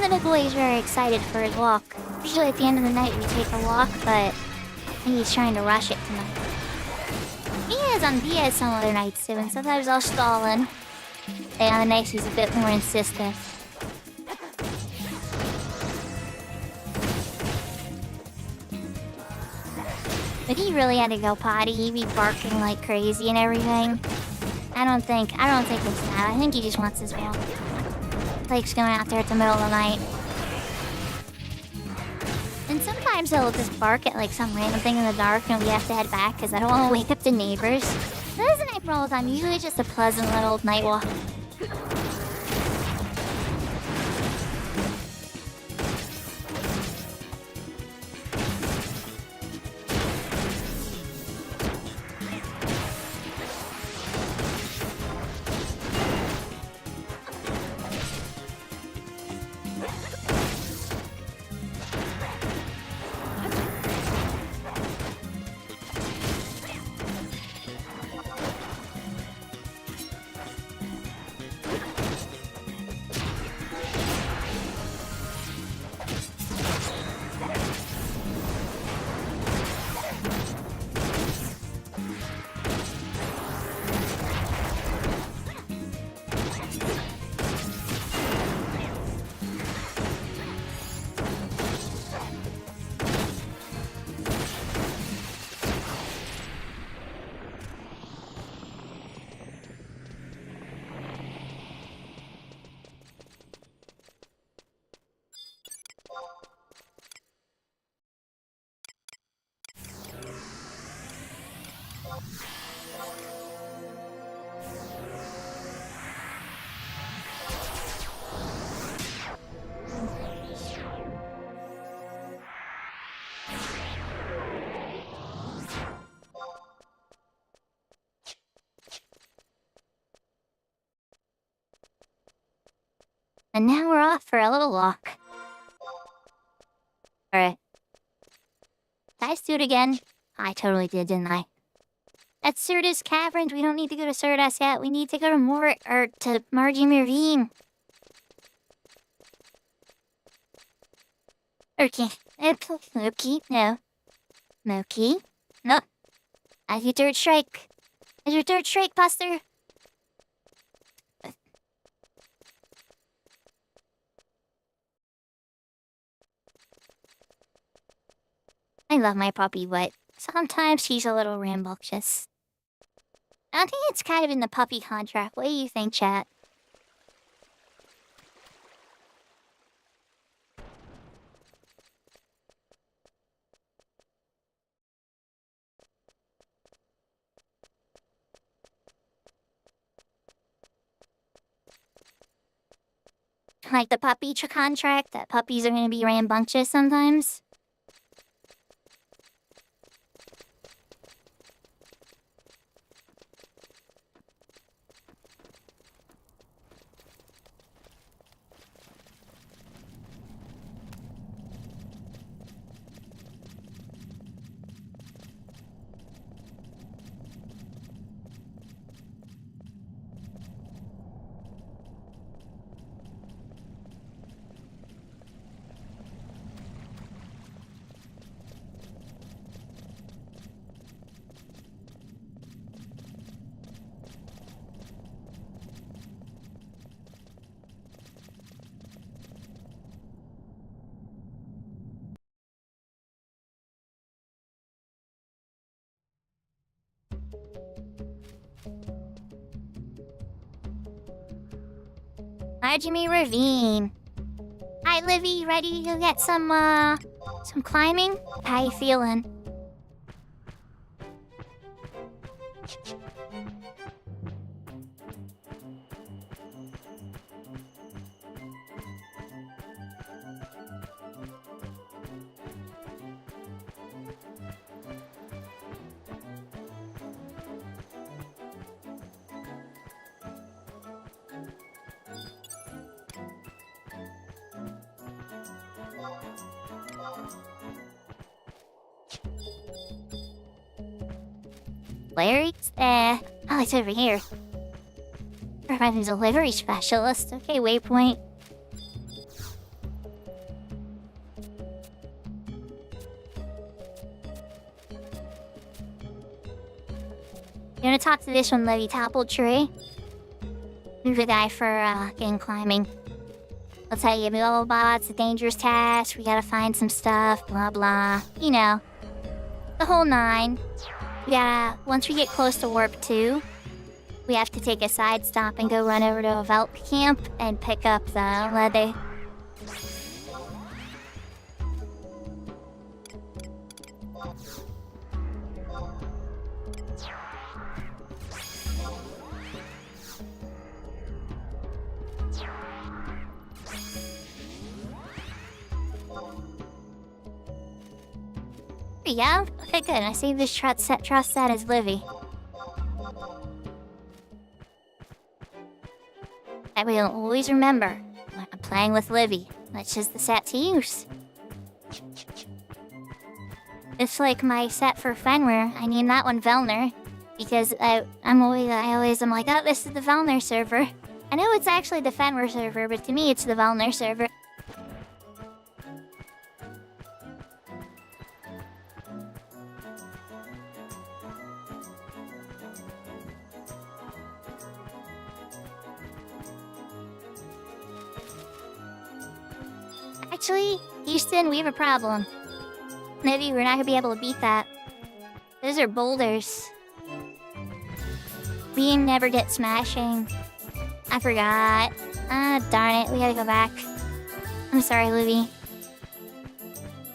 And the boy is very excited for his walk. Usually at the end of the night we take a walk, but I think he's trying to rush it tonight. He has some other nights too, and sometimes I'll stall in. And on the nights he's a bit more insistent. But he really had to go potty. He'd be barking like crazy and everything. I don't think it's that. I think he just wants his meal. Likes going out there at the middle of the night. And sometimes he'll just bark at like some random thing in the dark and we have to head back because I don't want to wake up the neighbors. That doesn't happen all the time. Usually just a pleasant little night walk. And now we're off for a little walk. Alright. Did I do it again? I totally did, didn't I? That's Surdus Caverns. We don't need to go to Surdus yet. We need to go to Margin Ravine. Okay. Moki. No. Moki. No. As your third strike. As your third strike, Buster. I love my puppy, but sometimes she's a little rambunctious. I think it's kind of in the puppy contract. What do you think, chat? Like the puppy contract, that puppies are going to be rambunctious sometimes? Margin Ravine. Hi, Livy. Ready to get some climbing? How you feeling? Larry's? Oh, it's over here. Providing delivery specialist. Okay, waypoint. You wanna talk to this one, Levy Toppletree? Move the guy for, getting climbing. I'll tell you, blah, blah, blah, it's a dangerous task, we gotta find some stuff, blah, blah. You know, the whole nine. We gotta, once we get close to Warp 2, we have to take a side stop and go run over to a Velp camp and pick up the leather. Yeah? Okay, good. I saved this trust set as Livy. I will always remember when I'm playing with Livy. That's just the set to use. It's like my set for Fenrir. I named that one Velner because I'm always like, oh, this is the Velner server. I know it's actually the Fenrir server, but to me it's the Velner server. Actually, Houston, we have a problem. Maybe we're not gonna be able to beat that. Those are boulders. We never get smashing. I forgot. Ah, darn it, we gotta go back. I'm sorry, Livy.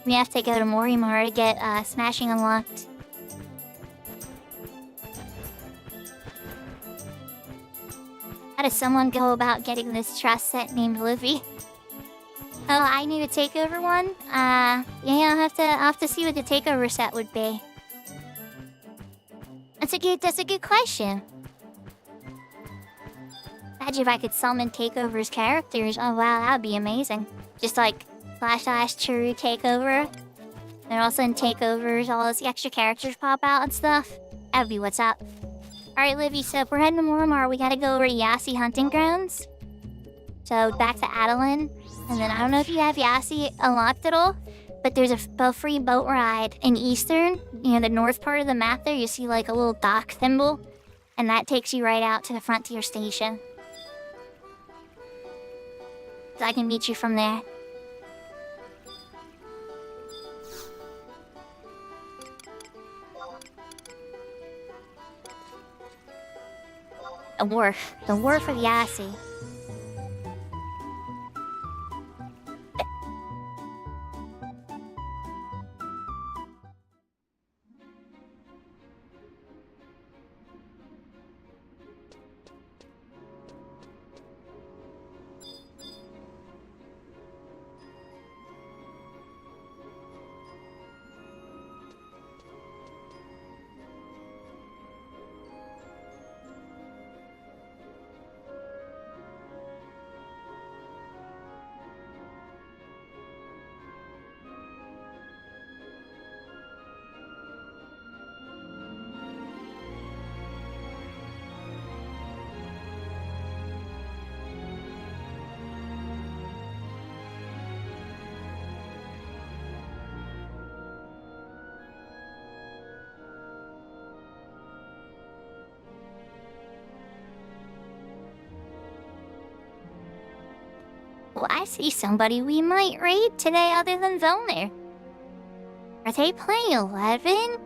We have to go to Morimar to get smashing unlocked. How does someone go about getting this trust set named Livy? Oh, I need a takeover one? Yeah, I'll have to see what the takeover set would be. That's a good question. Imagine if I could summon Takeover's characters. Oh wow, that would be amazing. Just like / true Takeover. And all of a sudden Takeovers, all those extra characters pop out and stuff. That'd be what's up. Alright, Livy, so if we're heading to Mormar, we gotta go over to Yassi Hunting Grounds. So back to Adeline. And then I don't know if you have Yassi unlocked at all, but there's a free boat ride in Eastern. You know, the north part of the map there, you see like a little dock thimble. And that takes you right out to the Frontier Station. So I can meet you from there. A wharf. The wharf of Yassi. Well, I see somebody we might raid today other than Velner. Are they playing 11?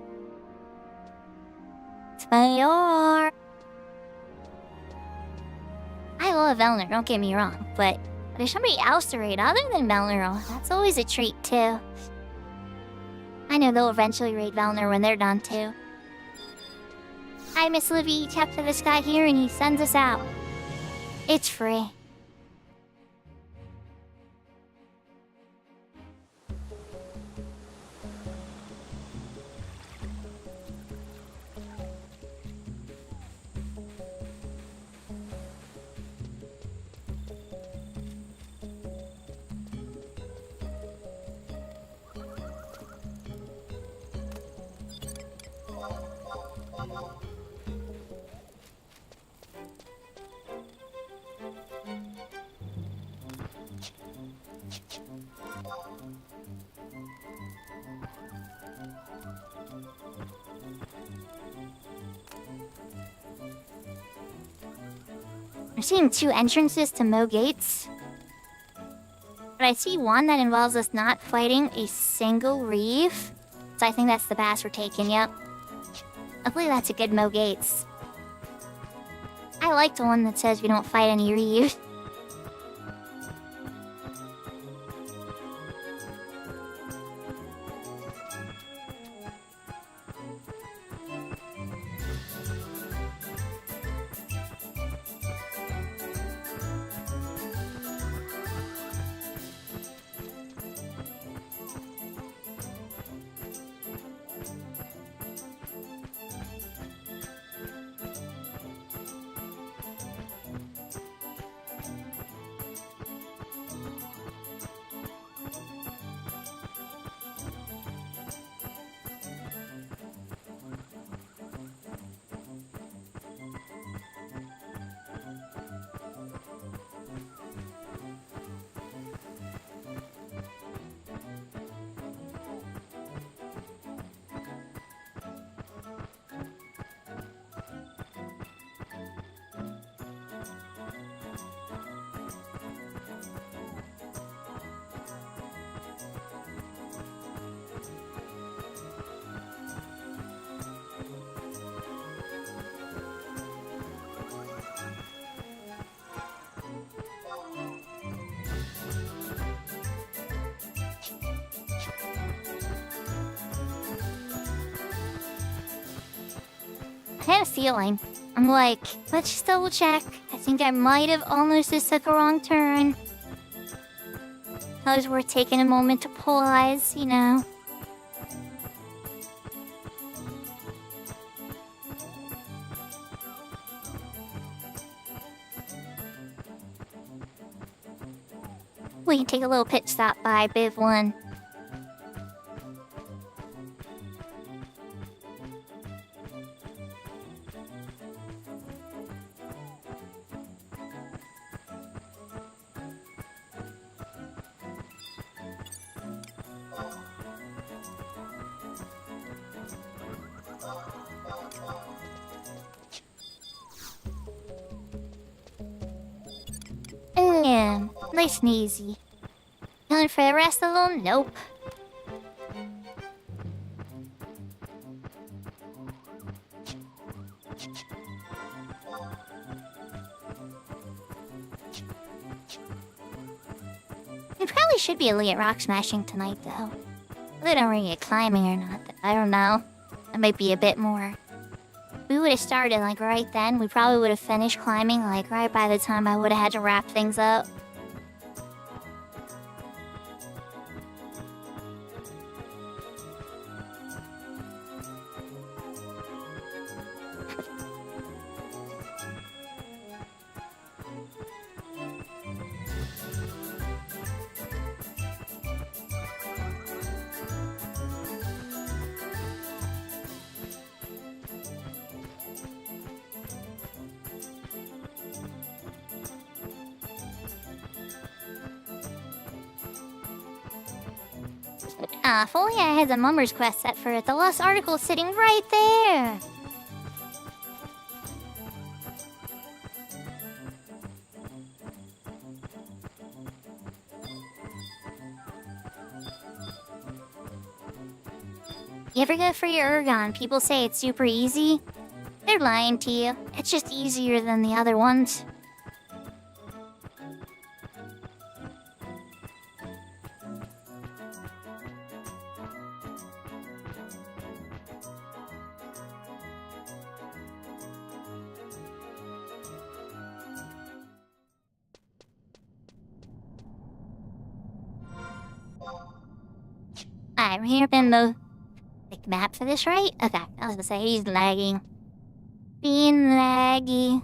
They are. I love Velner, don't get me wrong, but there's somebody else to raid other than Velner. Oh, that's always a treat, too. I know they'll eventually raid Velner when they're done, too. Hi, Miss Livy. Tap to this guy here and he sends us out. It's free. I'm seeing 2 entrances to Mo Gates. But I see one that involves us not fighting a single reef. So I think that's the pass we're taking, yep. I believe that's a good Mo Gates. I like the one that says we don't fight any reefs. I had a feeling. I'm like, let's just double check. I think I might have almost just took a wrong turn. It was worth taking a moment to pause, you know. we can take a little pit stop by Biv 1. Nice and easy. Going for the rest of them? Nope. We probably should be able to get rock smashing tonight, though. Whether or not we get climbing or not, I don't know. That might be a bit more. If we would have started, like, right then, we probably would have finished climbing, like, right by the time I would have had to wrap things up. If only I had the Mummer's Quest set for it. The lost article is sitting right there. You ever go for your Ergon? People say it's super easy. They're lying to you. It's just easier than the other ones. I'm here in the map for this, right? Okay, I was gonna say he's lagging. Being laggy.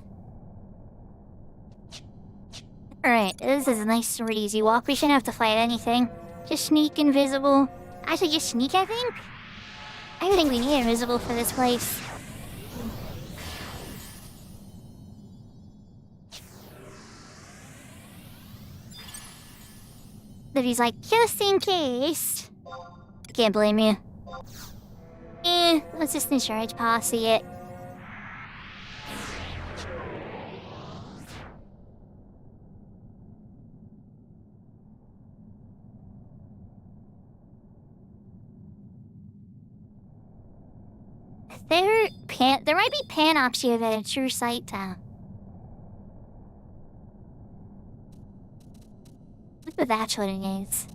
Alright, this is a nice and easy walk. We shouldn't have to fight anything. Just sneak invisible. Actually, just sneak, I think? I think we need invisible for this place. But he's like, just in case. Can't blame you. Let's just insurance policy it. There might be panopsia at a true sight town. Look at that's what it is.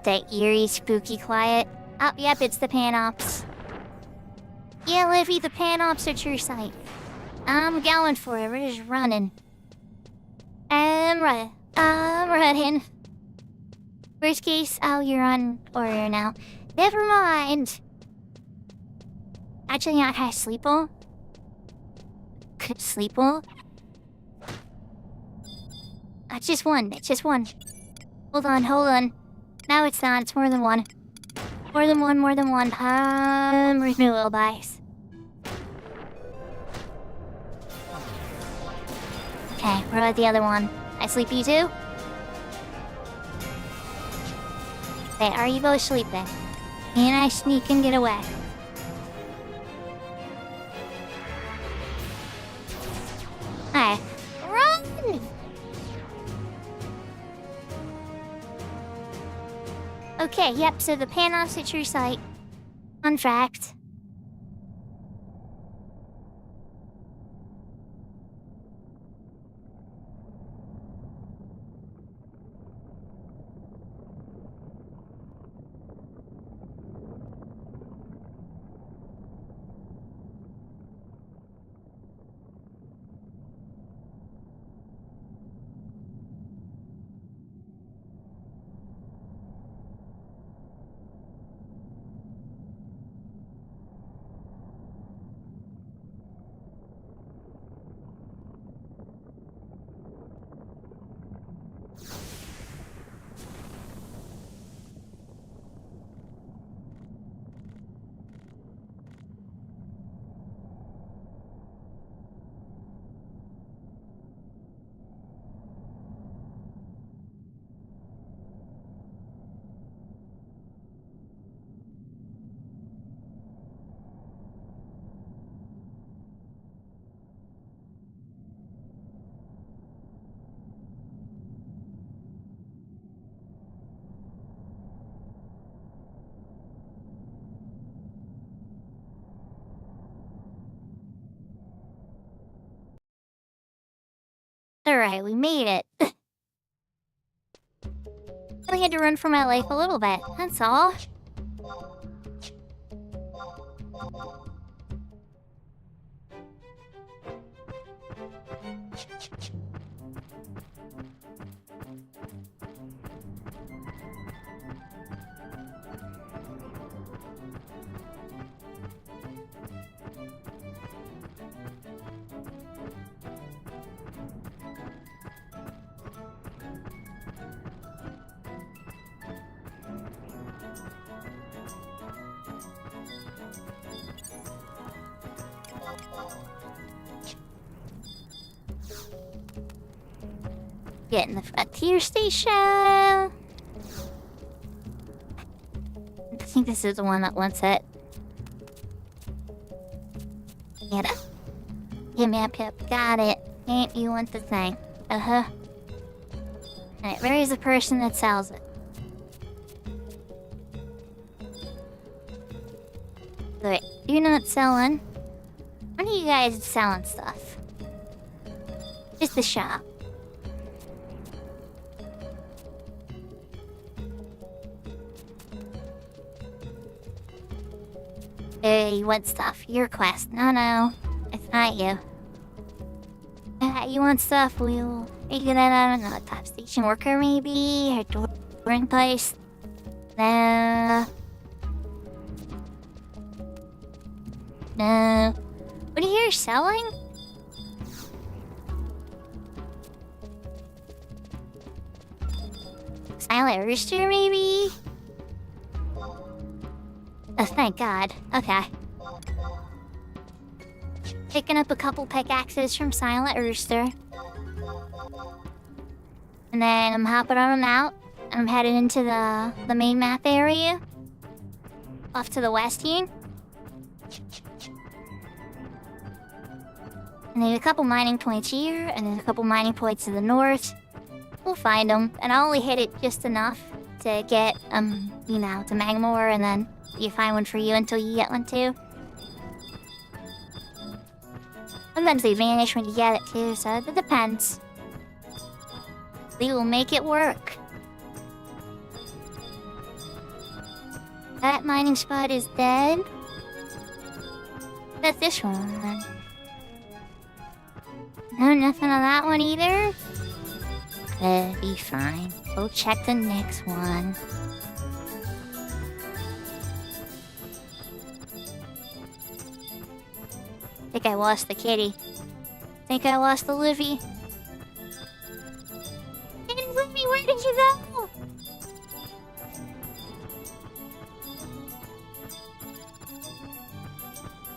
That eerie, spooky quiet. Oh, yep, it's the Panops. Yeah, Livy, the Panops are true sight. I'm going for it. We're just running. I'm running. Worst case, oh, you're on order now. Never mind. Actually, not have sleeple. Could sleeple. It's just one. It's just one. Hold on. No, it's not. It's more than one. More than one. Renewal buys. Okay, what about the other one? I sleepy too? Okay, are you both sleeping? And I sneak and get away. Alright. Run! Okay, yep, so the Panops at true sight. Fun fact. Alright, we made it. I had to run for my life a little bit, that's all. Get in the frontier station. I think this is the one that wants it. Get it. Get map up. Got it. Ain't you want the thing? Uh-huh. Alright, where is the person that sells it? Wait, you're not selling? When are you guys selling stuff? Just the shop. Hey, you want stuff? Your quest. No, it's not you. You want stuff? We'll figure that out. I don't know, a top station worker maybe? Or touring place? No. No. What are you selling? Silent Rooster maybe? Oh, thank God. Okay. Picking up a couple pickaxes from Silent Rooster. And then I'm hopping on them out. And I'm headed into the main map area. Off to the west here. And then a couple mining points here, and then a couple mining points to the north. We'll find them, and I'll only hit it just enough to get, you know, to magma ore, and then you find one for you until you get one too. Sometimes they vanish when you get it too, so it depends. We will make it work. That mining spot is dead. That's this one. No, nothing on that one either. Could be fine. We'll check the next one. Think I lost the kitty. Think I lost the Livy. Hey, Livy, where did you go?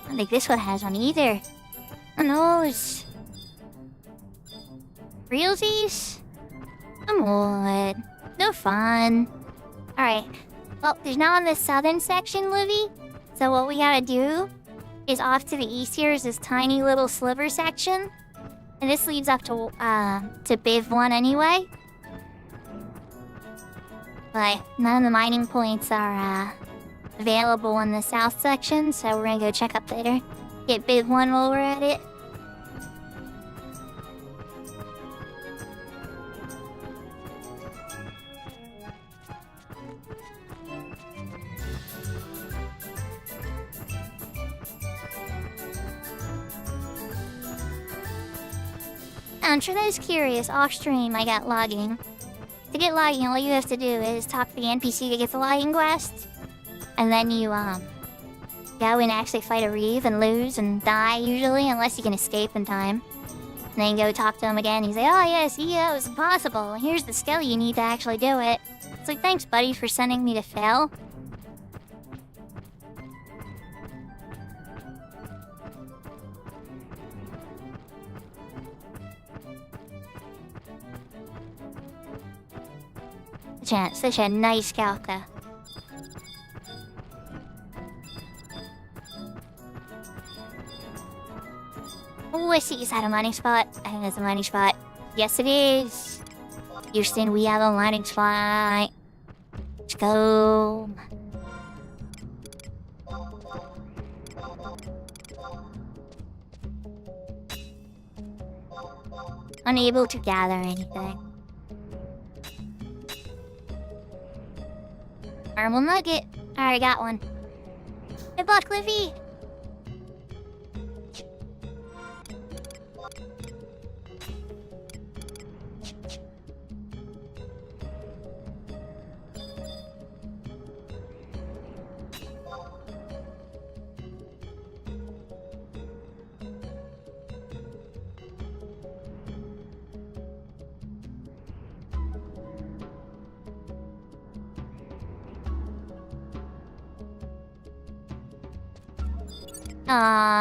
I don't think this one has one either. Oh no, it's... Realsies? Come on. No fun. Alright. Well, there's not on the southern section, Livy. So what we gotta do is off to the east here is this tiny little sliver section. And this leads up to Biv 1 anyway. But none of the mining points are available in the south section, so we're gonna go check up there. Get Biv 1 while we're at it. I'm sure that is curious. Off stream, I got logging. To get logging, all you have to do is talk to the NPC that gets the logging quest. And then you, go and actually fight a Reeve and lose and die, usually, unless you can escape in time. And then you go talk to him again, he's like, oh yeah, see, that was impossible. Here's the skill you need to actually do it. It's like, thanks, buddy, for sending me to fail. Such a nice Galka. Oh, I see. Is that a mining spot? I think that's a mining spot. Yes, it is. Houston, we have a mining spot. Let's go. unable to gather anything. Caramel nugget. Alright, got one. Good luck, Livy!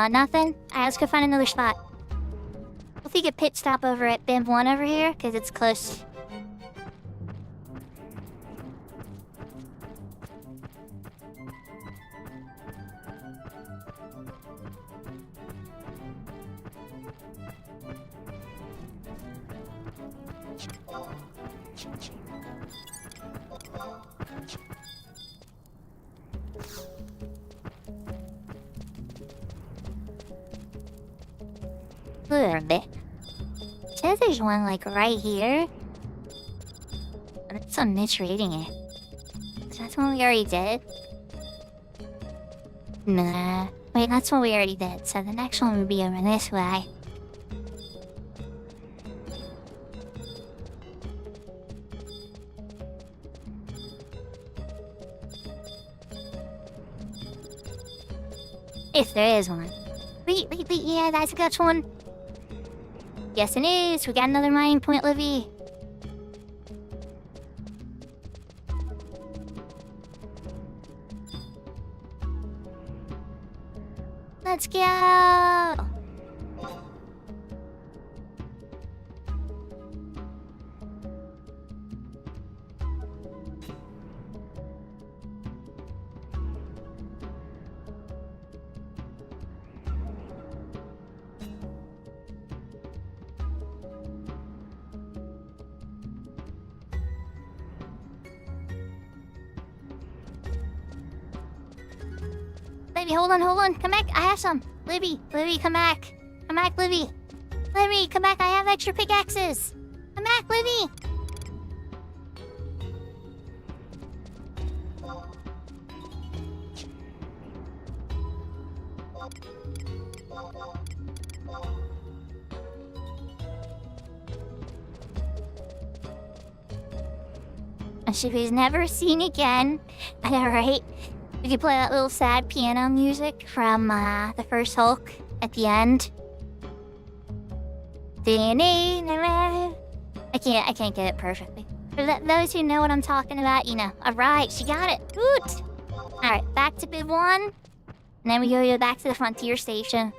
Nothing? Alright, let's go find another spot. If we could pit stop over at BIM 1 over here, because it's close. Bit. Says there's one like right here. But it's on misreading it. So that's one we already did? Nah. Wait, that's one we already did. So the next one would be over this way. If there is one. Wait, yeah, that's a good one. Yes, it is. We got another mining point, Livy. Let's go! Libby, hold on. Come back. I have some. Libby, come back. Come back, Libby. Libby, come back. I have extra pickaxes. Come back, Libby. And she was never seen again. Alright. We could play that little sad piano music from the first Hulk at the end. I can't get it perfectly. For those who know what I'm talking about, you know. Alright, she got it. Woot! Alright, back to bib 1. And then we go back to the frontier station.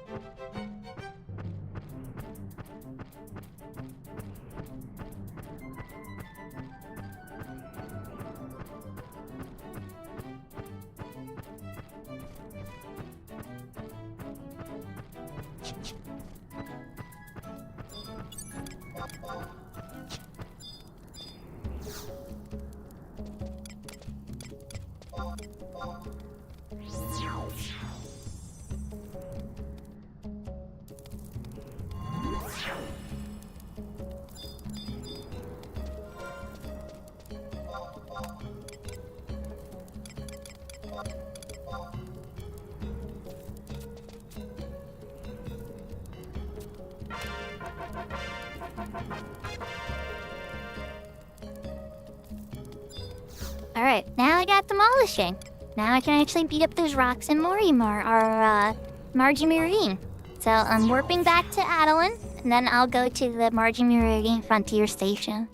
Alright, now I got demolishing. Now I can actually beat up those rocks in Morimar, or Margimarine. So I'm warping back to Adeline, and then I'll go to the Margimarine Frontier Station.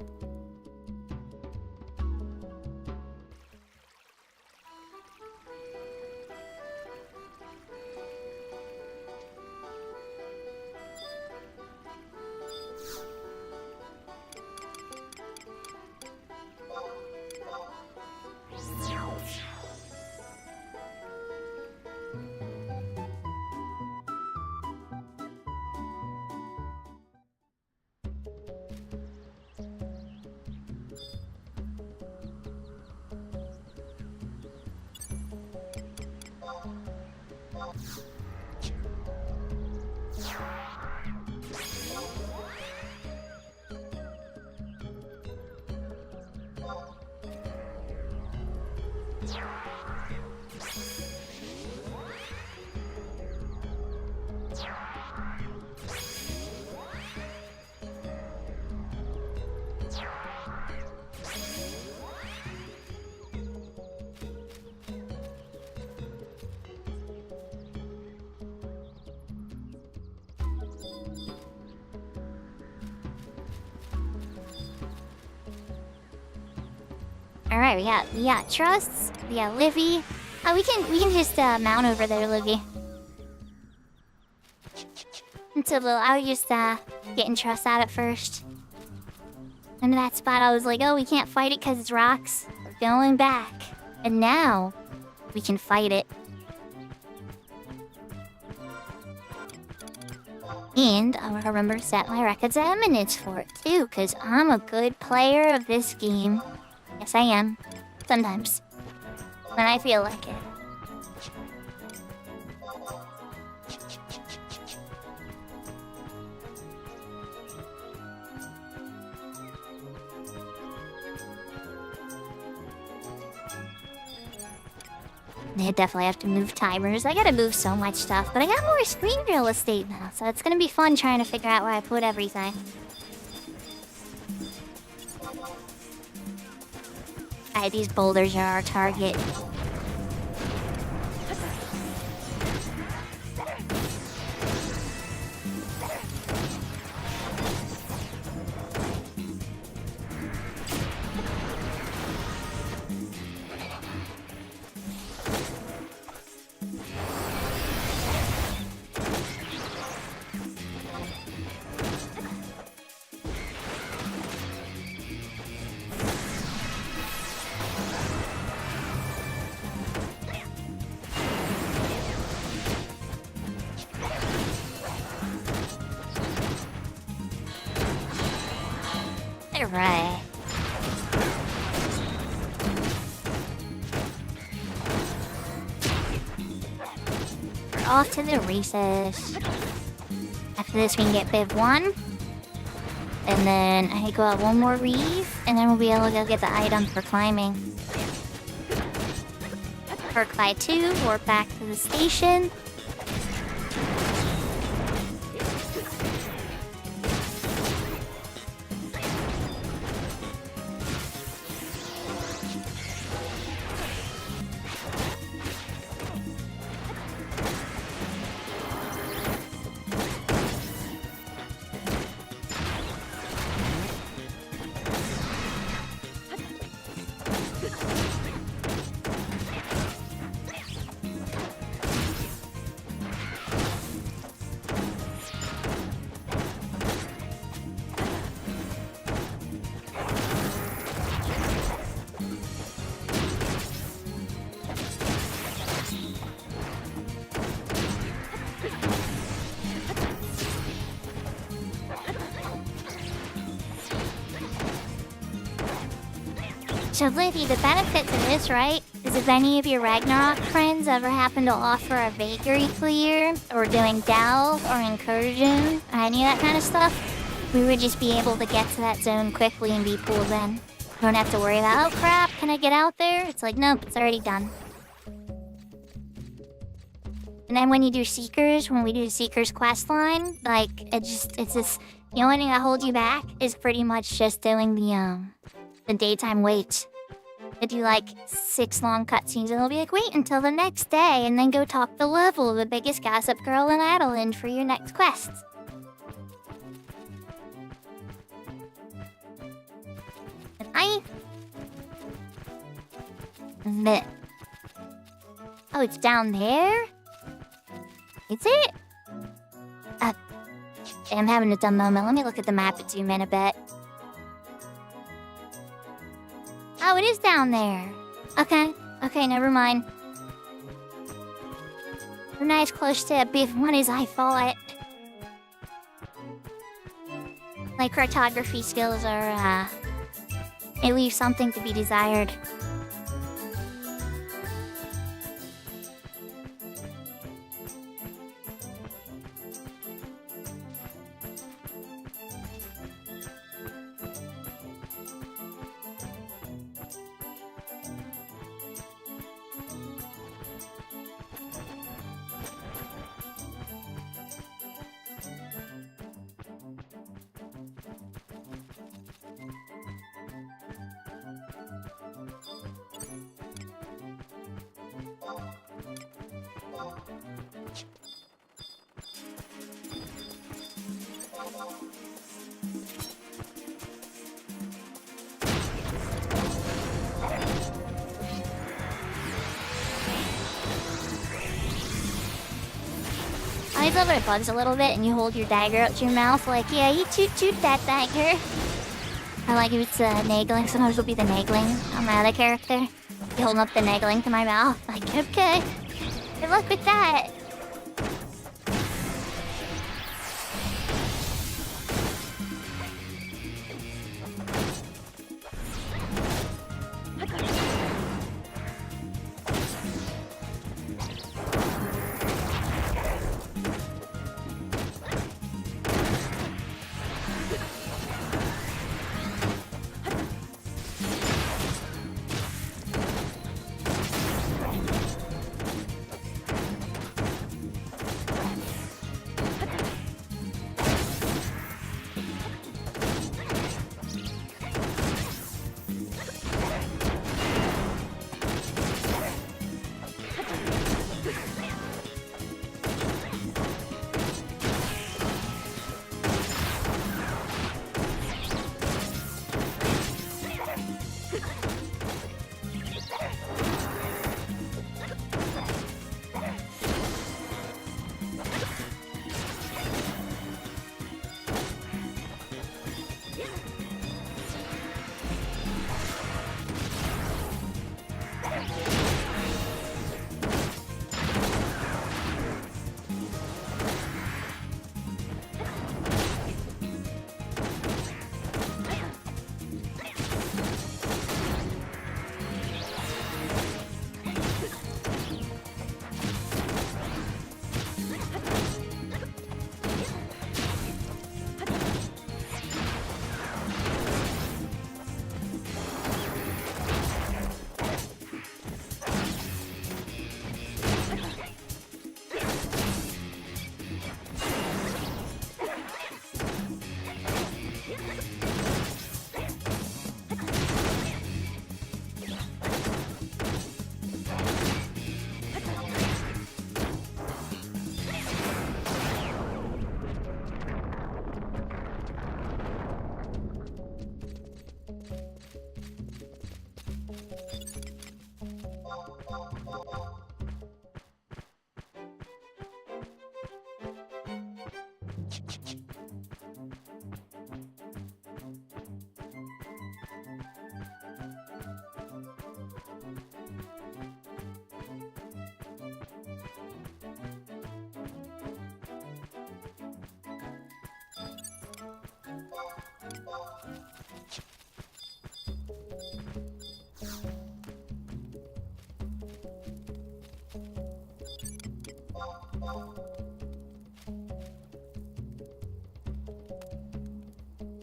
Alright, we got Trust, we got Livy. Oh, we can just mount over there, Livy. Until I was just getting Trust out at first. And in that spot I was like, oh, we can't fight it because it's rocks. We're going back. And now we can fight it. And I'll remember to set my records of eminence for it too, because I'm a good player of this game. Yes, I am. Sometimes. When I feel like it. They definitely have to move timers. I gotta move so much stuff, but I got more screen real estate now, so it's gonna be fun trying to figure out where I put everything. Alright, these boulders are our target. Alright. We're off to the races. After this we can get Biv 1. And then I go out one more reef, and then we'll be able to go get the item for climbing. Perk by 2, warp back to the station. So Livy, the benefit to this, right, is if any of your Ragnarok friends ever happen to offer a Vagary clear, or doing Delve, or Incursion, or any of that kind of stuff, we would just be able to get to that zone quickly and be pulled in. You don't have to worry about, oh crap, can I get out there? It's like, nope, it's already done. And then when you do Seekers, when we do the Seekers quest line, like, it's just, the only thing that holds you back is pretty much just doing the daytime wait. They do like 6 long cutscenes, and they'll be like, wait until the next day, and then go talk to Level, the biggest gossip girl in Adeland, for your next quest. And oh, it's down there? Is it? I'm having a dumb moment. Let me look at the map and zoom in a bit. Oh, it is down there. Okay, never mind. We're not as close to Biv 1 as I thought. My cartography skills are, they leave something to be desired. eyes over it bugs a little bit and you hold your dagger out to your mouth like, yeah, you shoot that dagger. I like if it's nagling, sometimes it'll be the nagling on my other character. You holding up the nagling to my mouth, like, okay. Good luck with that.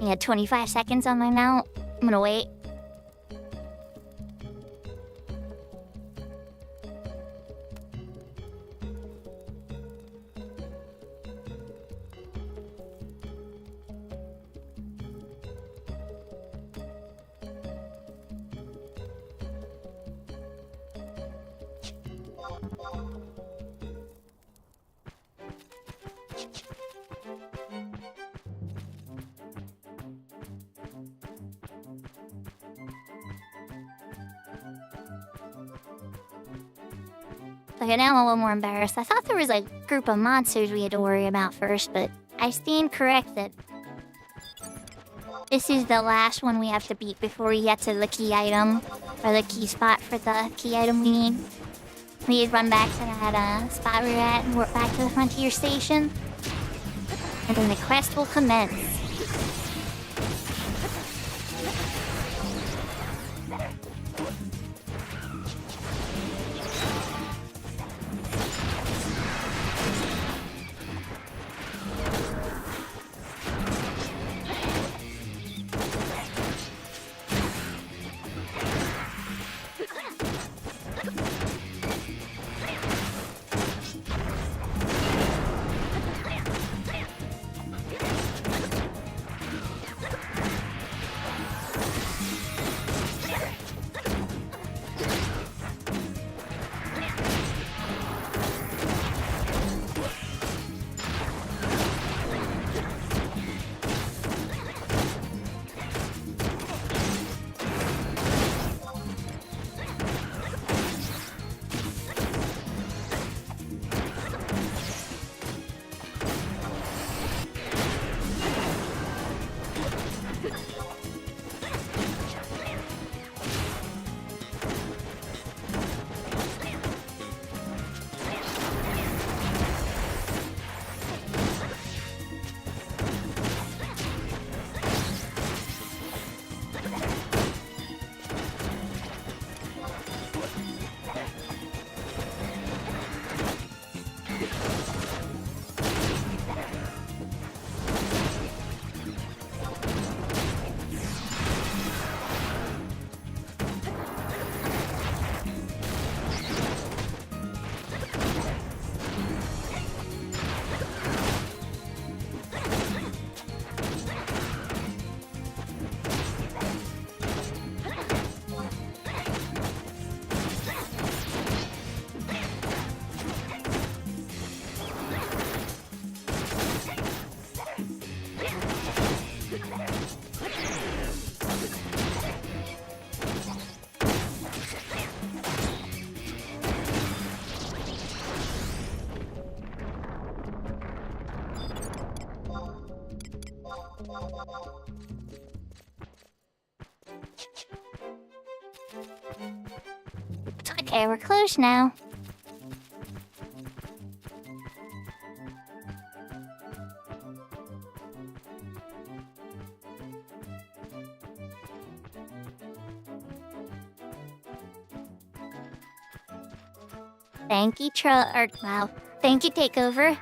Yeah, 25 seconds on my mount. I'm gonna wait. Okay, now I'm a little more embarrassed. I thought there was a group of monsters we had to worry about first, but I stand corrected. This is the last one we have to beat before we get to the key item, or the key spot for the key item we need. We need to run back to that spot we were at and work back to the frontier station. And then the quest will commence. Okay, we're close now. Thank you, wow. Thank you, Takeover.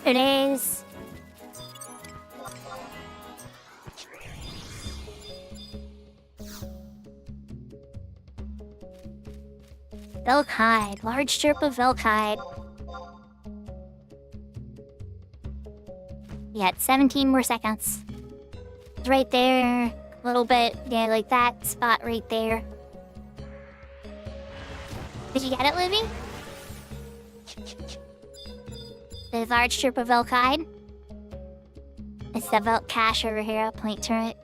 It is. Velkhide, large strip of Velkhide. Yeah, it's 17 more seconds. It's right there, a little bit, yeah, like that spot right there. Did you get it, Livy? The large strip of Velkhide. It's the Velk cache over here, I'll point to it.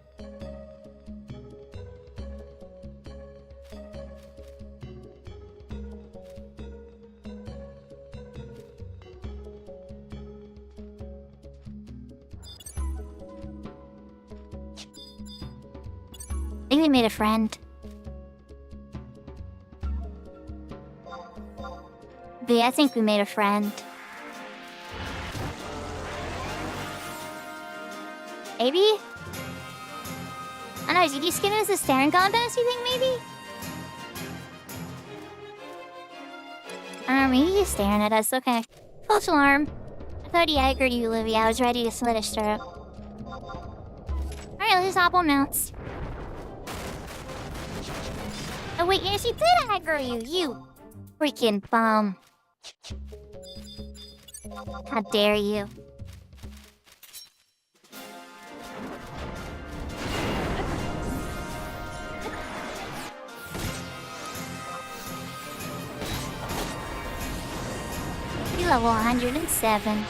I think we made a friend. But yeah, I think we made a friend. Maybe? I don't know, did you skin as a staring contest, you think, maybe? I don't know, maybe he's staring at us, okay. False alarm. I thought he aggroed you, Livy. I was ready to slit his throat. Alright, let's just hop on mounts. Oh wait, yes, he did aggro you, you freaking bum. How dare you? You level 107.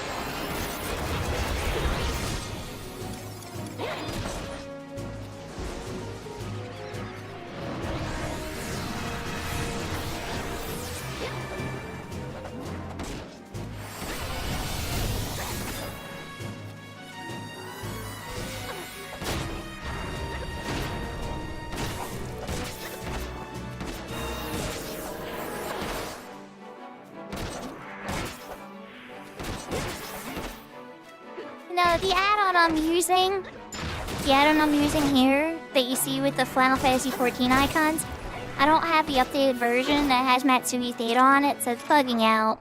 No, the add-on I'm using here that you see with the Final Fantasy 14 icons, I don't have the updated version that has Matsui's data on it, so it's bugging out.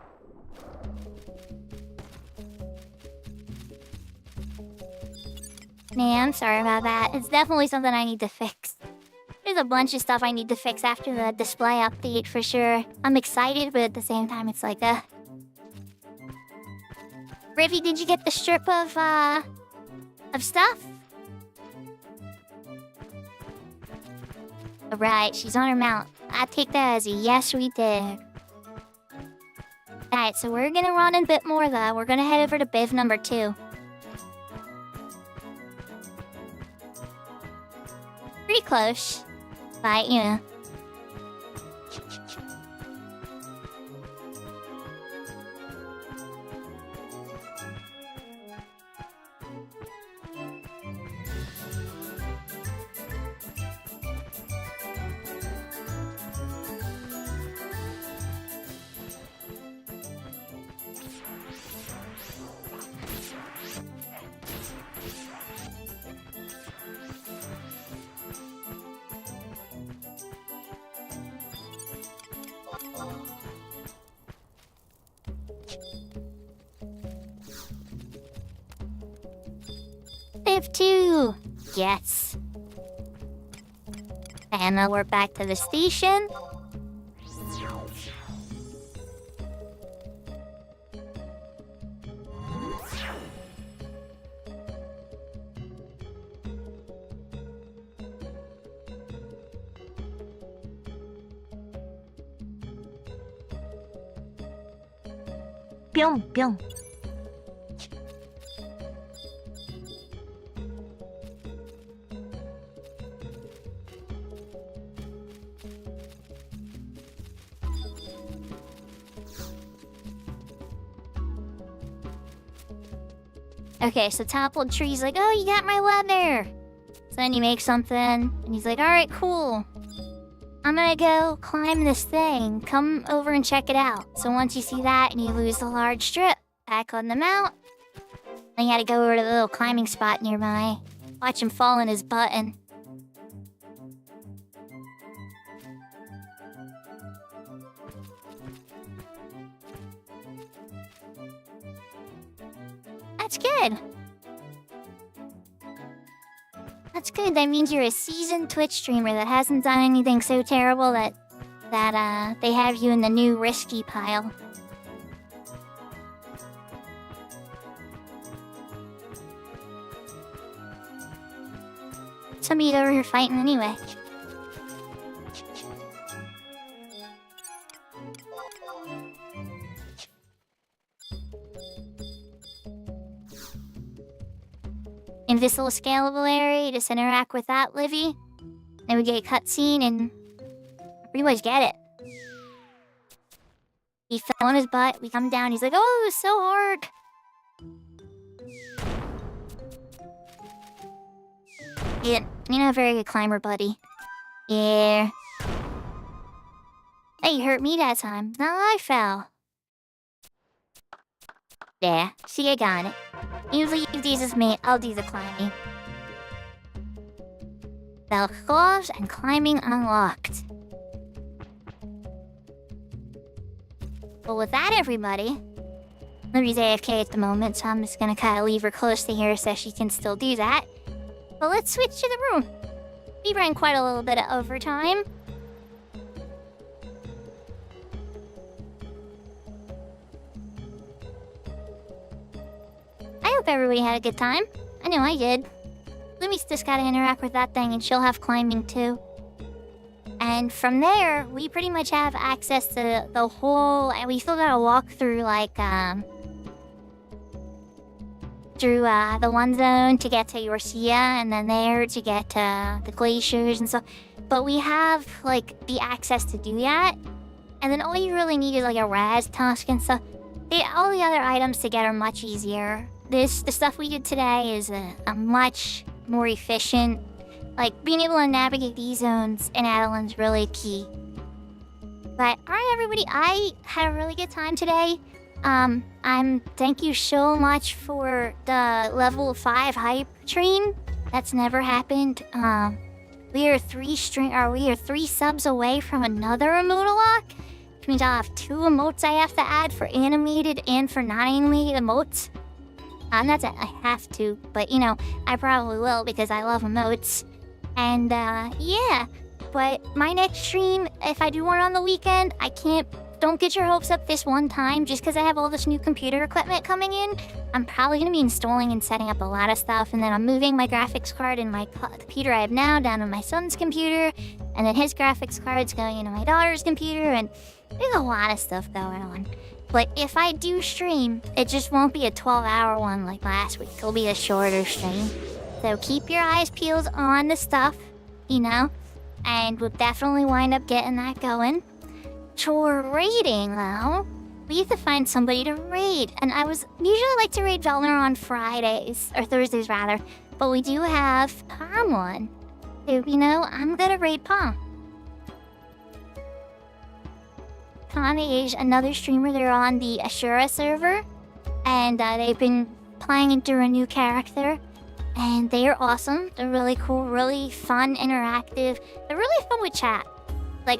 Yeah, I'm sorry about that. It's definitely something I need to fix. There's a bunch of stuff I need to fix after the display update for sure. I'm excited, but at the same time, it's like, Riffy, did you get the strip of stuff? Alright, she's on her mount. I take that as a yes, we did. Alright, so we're gonna run a bit more though. We're gonna head over to Biv number 2. Pretty close. But, you know. F2! Yes. And now we're back to the station. Pyong, pyong. Okay, so Toppled Tree's like, oh, you got my leather. So then you make something, and he's like, alright, cool. I'm gonna go climb this thing. Come over and check it out. So once you see that and you lose the large strip, back on the mount. Then you gotta go over to the little climbing spot nearby. Watch him fall in his button. That's good. That's good. That means you're a seasoned Twitch streamer that hasn't done anything so terrible that they have you in the new risky pile. Somebody's over here fighting anyway. In this little scalable area, you just interact with that, Livy. Then we get a cutscene and pretty much get it. He fell on his butt, we come down, he's like, oh, it was so hard. Yeah, you're not a very good climber, buddy. Yeah. Hey, you hurt me that time. No, I fell. Yeah, see, I got it. You leave these with me, I'll do the climbing. Bell gloves and climbing unlocked. Well, with that, everybody, Libby's AFK at the moment, so I'm just gonna kind of leave her close to here so she can still do that. But let's switch to the room. We ran quite a little bit of overtime. I hope everybody had a good time. I know I did. Lumi's just gotta interact with that thing and she'll have climbing too. And from there, we pretty much have access to the whole... And we still gotta walk through, like, through the one zone to get to Yorcia, and then there to get to the glaciers and stuff. But we have, like, the access to do that. And then all you really need is, like, a Raz Tusk and stuff. All the other items to get are much easier. The stuff we did today is a much more efficient. Like, being able to navigate these zones in Adelan's really key. But, alright everybody, I had a really good time today. Thank you so much for the level 5 hype train. That's never happened. We are 3 subs away from another emote lock. Which means I'll have 2 emotes I have to add for animated and for non-animated emotes. Not that I have to, but you know, I probably will because I love emotes. And, yeah. But my next stream, if I do one on the weekend, don't get your hopes up this one time just because I have all this new computer equipment coming in. I'm probably going to be installing and setting up a lot of stuff, and then I'm moving my graphics card and my computer I have now down to my son's computer, and then his graphics card's going into my daughter's computer, and there's a lot of stuff going on. But if I do stream, it just won't be a 12-hour one like last week. It'll be a shorter stream. So keep your eyes peeled on the stuff, you know, and we'll definitely wind up getting that going. For raiding, though, we have to find somebody to raid. And I usually like to raid Velner on Fridays, or Thursdays rather, but we do have Palm one. So, you know, I'm gonna raid Palm. Palm is another streamer. They're on the Ashura server, and they've been playing through a new character. And they are awesome. They're really cool, really fun, interactive. They're really fun with chat. Like,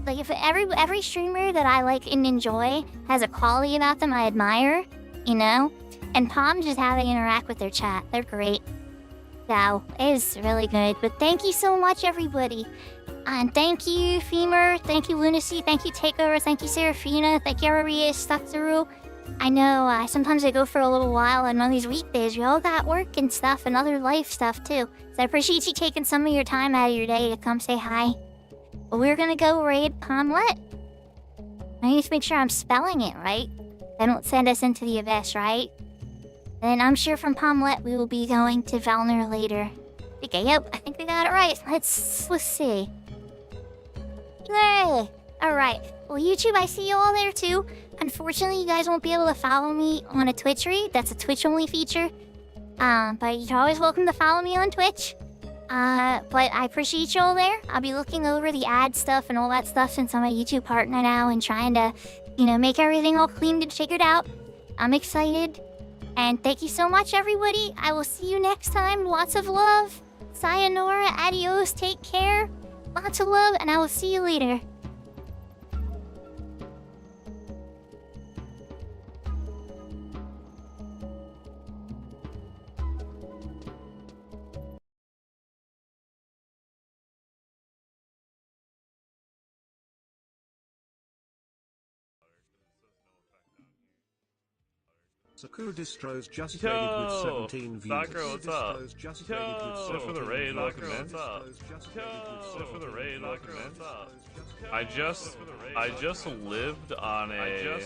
like if every streamer that I like and enjoy has a quality about them I admire, you know? And Palm just how they interact with their chat. They're great. So, it is really good. But thank you so much, everybody. And thank you, Femur. Thank you, Lunacy. Thank you, Takeover. Thank you, Serafina. Thank you, everybody stuck through. I know sometimes I go for a little while, and on these weekdays, we all got work and stuff and other life stuff, too. So I appreciate you taking some of your time out of your day to come say hi. But we're gonna go raid Pomlet. I need to make sure I'm spelling it right. They don't send us into the abyss, right? And I'm sure from Pomlet we will be going to Velner later. Okay, yep, I think we got it right. Let's see. Yay! Alright, well YouTube, I see you all there too. Unfortunately, you guys won't be able to follow me on a Twitch read. That's a Twitch only feature. But you're always welcome to follow me on Twitch. But I appreciate you all there. I'll be looking over the ad stuff and all that stuff since I'm a YouTube partner now and trying to, make everything all clean and figured out. I'm excited. And thank you so much, everybody. I will see you next time. Lots of love. Sayonara, adios, take care. Lots of love, and I will see you later. SakuraDestros just raided with 17 views. Sakura, what's up? Yo, for the raid, welcome in. What's up? Yo, for the raid, welcome in. What's up? I just lived on a.